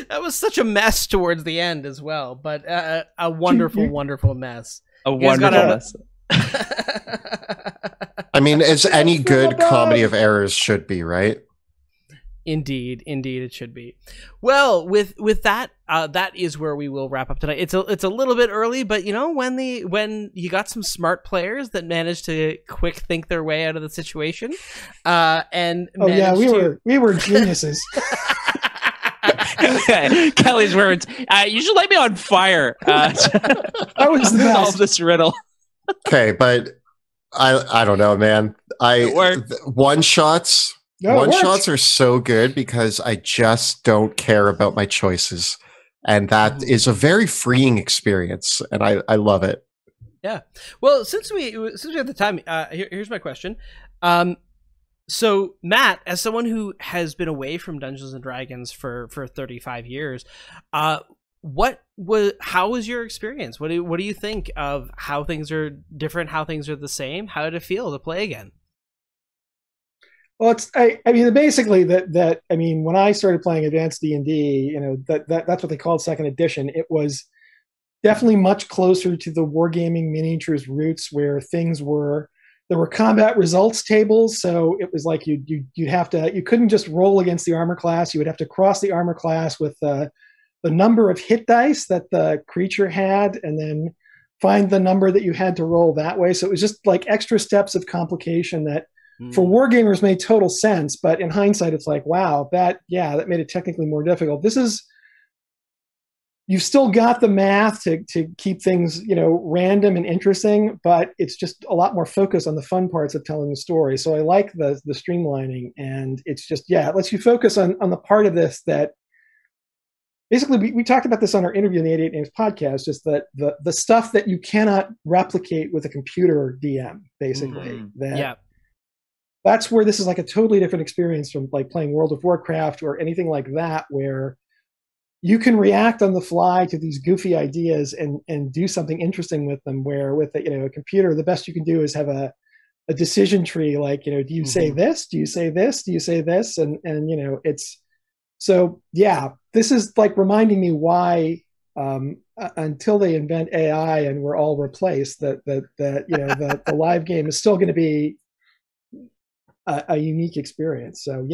That was such a mess towards the end as well, but a wonderful, wonderful mess. A wonderful mess. I mean, as any good comedy of errors should be, right? Indeed, it should be. Well, with that, that is where we will wrap up tonight. It's a little bit early, but you know, when you got some smart players that managed to quick think their way out of the situation, and we were geniuses. Kelly's words. You should light me on fire. That was the best. Solve this riddle. Okay, but I don't know, man. One shots are so good because I just don't care about my choices, and that is a very freeing experience, and I love it. Yeah. Well, since we have the time, here's my question. So Matt, as someone who has been away from Dungeons and Dragons for 35 years, how was your experience? What do you think of how things are different, how things are the same? How did it feel to play again? Well, I mean, basically when I started playing Advanced D&D, you know, that's what they called second edition. It was definitely much closer to the wargaming miniatures roots, where there were combat results tables. So it was like you couldn't just roll against the armor class. You would have to cross the armor class with the number of hit dice that the creature had, and then find the number that you had to roll that way. So it was just like extra steps of complication that for wargamers made total sense. But in hindsight, it's like, wow, that made it technically more difficult. You've still got the math to keep things, you know, random and interesting, but it's just a lot more focus on the fun parts of telling the story. So I like the streamlining, and it's just, it lets you focus on the part of this that basically we talked about this on our interview in the 88 Names podcast, just that the stuff that you cannot replicate with a computer DM, basically. That's where this is like a totally different experience from like playing World of Warcraft or anything like that, where you can react on the fly to these goofy ideas and do something interesting with them, where with a computer, the best you can do is have a decision tree. Like, you know, do you say this? Do you say this? Do you say this? And you know, it's so, this is like reminding me why, until they invent AI and we're all replaced, that you know, the live game is still going to be a unique experience. So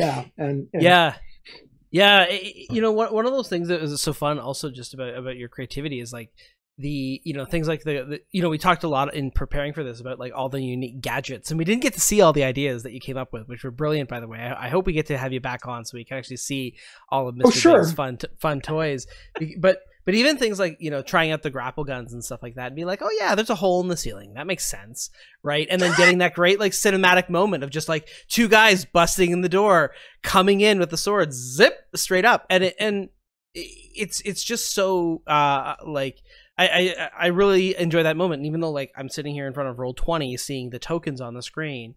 you know, one of those things that is so fun also just about your creativity is like the, you know, things like the you know, we talked a lot in preparing for this about like all the unique gadgets, and we didn't get to see all the ideas that you came up with, which were brilliant, by the way. I hope we get to have you back on so we can actually see all of Mr. Big's fun toys. But even things like, you know, trying out the grapple guns and stuff like that, and be like, oh yeah, there's a hole in the ceiling. That makes sense, right? And then getting that great like cinematic moment of just like two guys busting in the door, coming in with the swords, zip straight up, and it's just so like I really enjoy that moment. And even though like I'm sitting here in front of Roll20, seeing the tokens on the screen,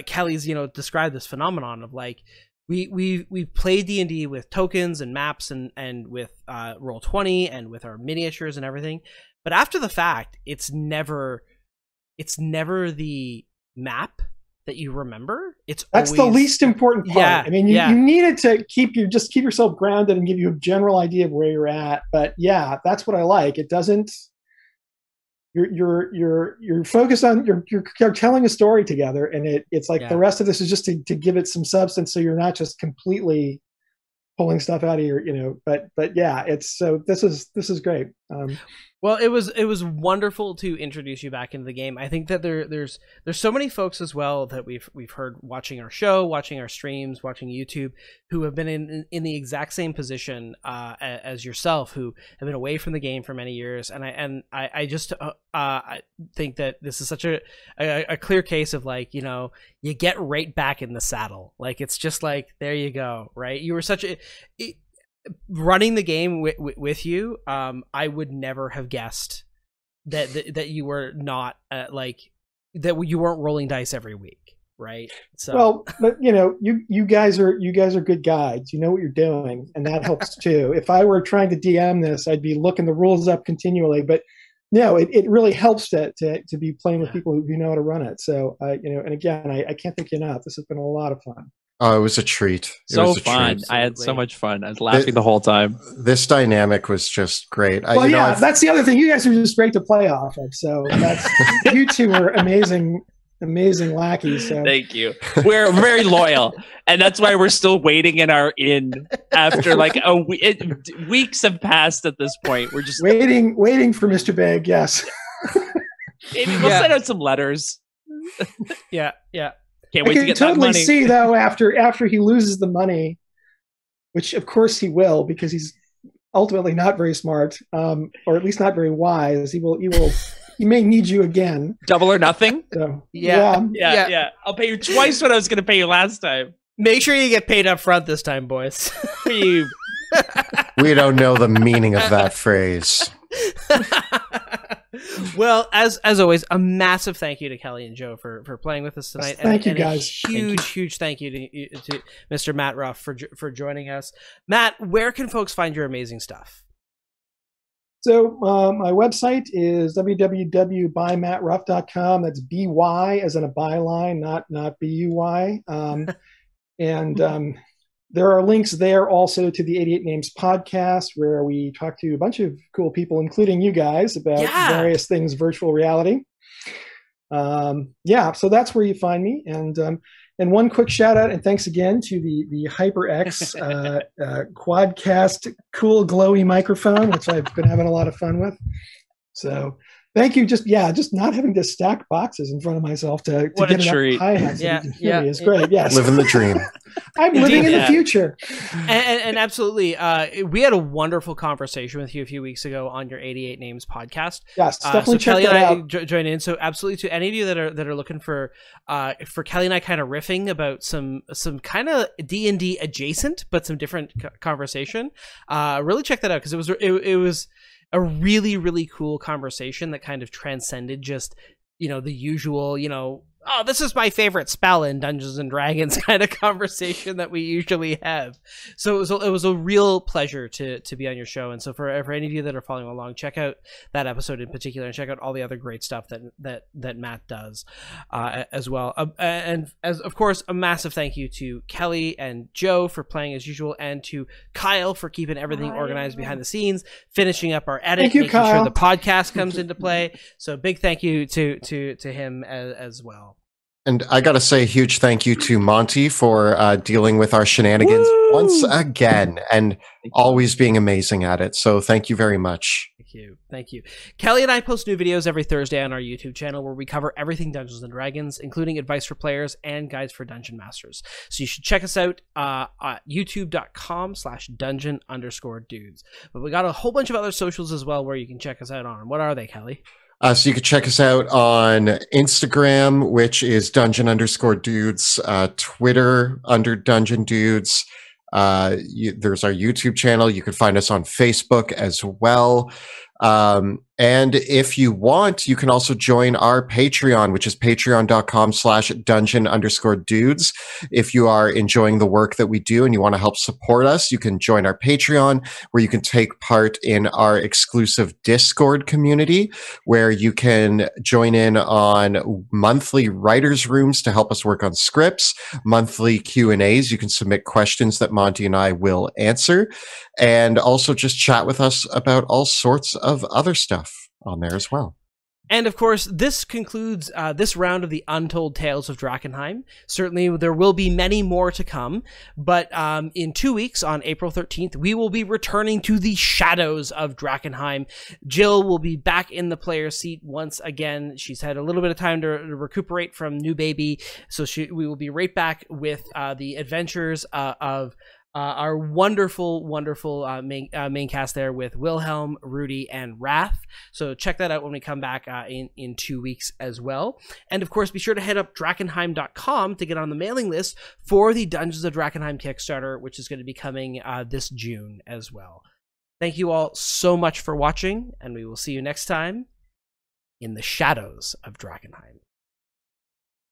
Kelly's, you know, described this phenomenon of like, we played D&D with tokens and maps and with Roll20 and with our miniatures and everything, but after the fact, it's never it's never the map that you remember. That's the least important part. Yeah, I mean, you needed to keep yourself grounded and give you a general idea of where you're at. But yeah, that's what I like. It doesn't. You're focused on you're telling a story together, and it's like the rest of this is just to give it some substance, so you're not just completely pulling stuff out of your, but yeah, this is great. Well, it was wonderful to introduce you back into the game. I think that there's so many folks as well that we've heard watching our show, watching our streams, watching YouTube, who have been in the exact same position as yourself, who have been away from the game for many years. And I just I think that this is such a clear case of, like, you get right back in the saddle. Like, it's just like, there you go, right? You were such running the game with you, I would never have guessed that you were not like that you weren't rolling dice every week, right? So, well, but you guys are good guides. You know what you're doing, and that helps too. If I were trying to DM this, I'd be looking the rules up continually. But no, it really helps to be playing with people who know how to run it. So and again, I can't thank you enough. This has been a lot of fun. Oh, it was a treat. It was fun. I had so much fun. I was laughing the whole time. This dynamic was just great. Well, that's the other thing. You guys are just great to play off of. So you two are amazing lackeys. So. Thank you. We're very loyal, and that's why we're still waiting in our inn after like weeks have passed at this point. We're just waiting for Mr. Big. Yes. Maybe we'll send out some letters. Yeah. Can't wait to get that money. I can totally see, though, after he loses the money, which of course he will, because he's ultimately not very smart, or at least not very wise. He may need you again. Double or nothing. So, yeah. I'll pay you twice what I was going to pay you last time. Make sure you get paid up front this time, boys. We don't know the meaning of that phrase. Well, as always, a massive thank you to Kelly and Joe for playing with us tonight. Thank you, guys. Huge thank you to Mr. Matt Ruff for joining us. Matt, where can folks find your amazing stuff? So my website is www.bymattruff.com. That's BY as in a byline, not BUY. And there are links there also to the 88 Names podcast, where we talk to a bunch of cool people, including you guys, about various things, virtual reality. So that's where you find me. And one quick shout out and thanks again to the HyperX Quadcast cool glowy microphone, which I've been having a lot of fun with. So thank you. Just not having to stack boxes in front of myself to what get a treat. Up high hats. Yeah, is great. Yes, living the dream. I'm living in the future. And absolutely, we had a wonderful conversation with you a few weeks ago on your 88 Names podcast. Yes, definitely so check Kelly that and I out. join in. So absolutely, to any of you that are looking for Kelly and I kind of riffing about some kind of D&D adjacent but some different conversation, really check that out, because it was a really, really cool conversation that kind of transcended just, the usual, oh, this is my favorite spell in Dungeons and Dragons kind of conversation that we usually have. So it was a real pleasure to be on your show. And so for any of you that are following along, check out that episode in particular, and check out all the other great stuff that Matt does as well. And as of course, a massive thank you to Kelly and Joe for playing as usual, and to Kyle for keeping everything organized behind the scenes, finishing up our edit, making sure the podcast comes into play. So big thank you to him as well. And I got to say a huge thank you to Monty for dealing with our shenanigans once again, and always being amazing at it. So thank you very much. Thank you. Kelly and I post new videos every Thursday on our YouTube channel, where we cover everything Dungeons and Dragons, including advice for players and guides for dungeon masters. So you should check us out at youtube.com/dungeon_dudes. But we got a whole bunch of other socials as well where you can check us out on. What are they, Kelly? So you can check us out on Instagram, which is Dungeon_dudes, Twitter under Dungeon Dudes. There's our YouTube channel. You can find us on Facebook as well. And if you want, you can also join our Patreon, which is patreon.com/dungeon_dudes. If you are enjoying the work that we do and you want to help support us, you can join our Patreon, where you can take part in our exclusive Discord community, where you can join in on monthly writers' rooms to help us work on scripts, monthly Q&As. You can submit questions that Monty and I will answer, and also just chat with us about all sorts of other stuff on there as well. And of course, this concludes this round of the Untold Tales of Drakkenheim. Certainly, there will be many more to come, but in 2 weeks, on April 13th, we will be returning to the shadows of Drakkenheim. Jill will be back in the player's seat once again. She's had a little bit of time to recuperate from new baby, so we will be right back with the adventures of our wonderful main cast there with Wilhelm, Rudy, and Wrath. So check that out when we come back in 2 weeks as well. And of course, be sure to head up Drakkenheim.com to get on the mailing list for the Dungeons of Drakkenheim Kickstarter, which is going to be coming this June as well. Thank you all so much for watching, and we will see you next time in the shadows of Drakkenheim.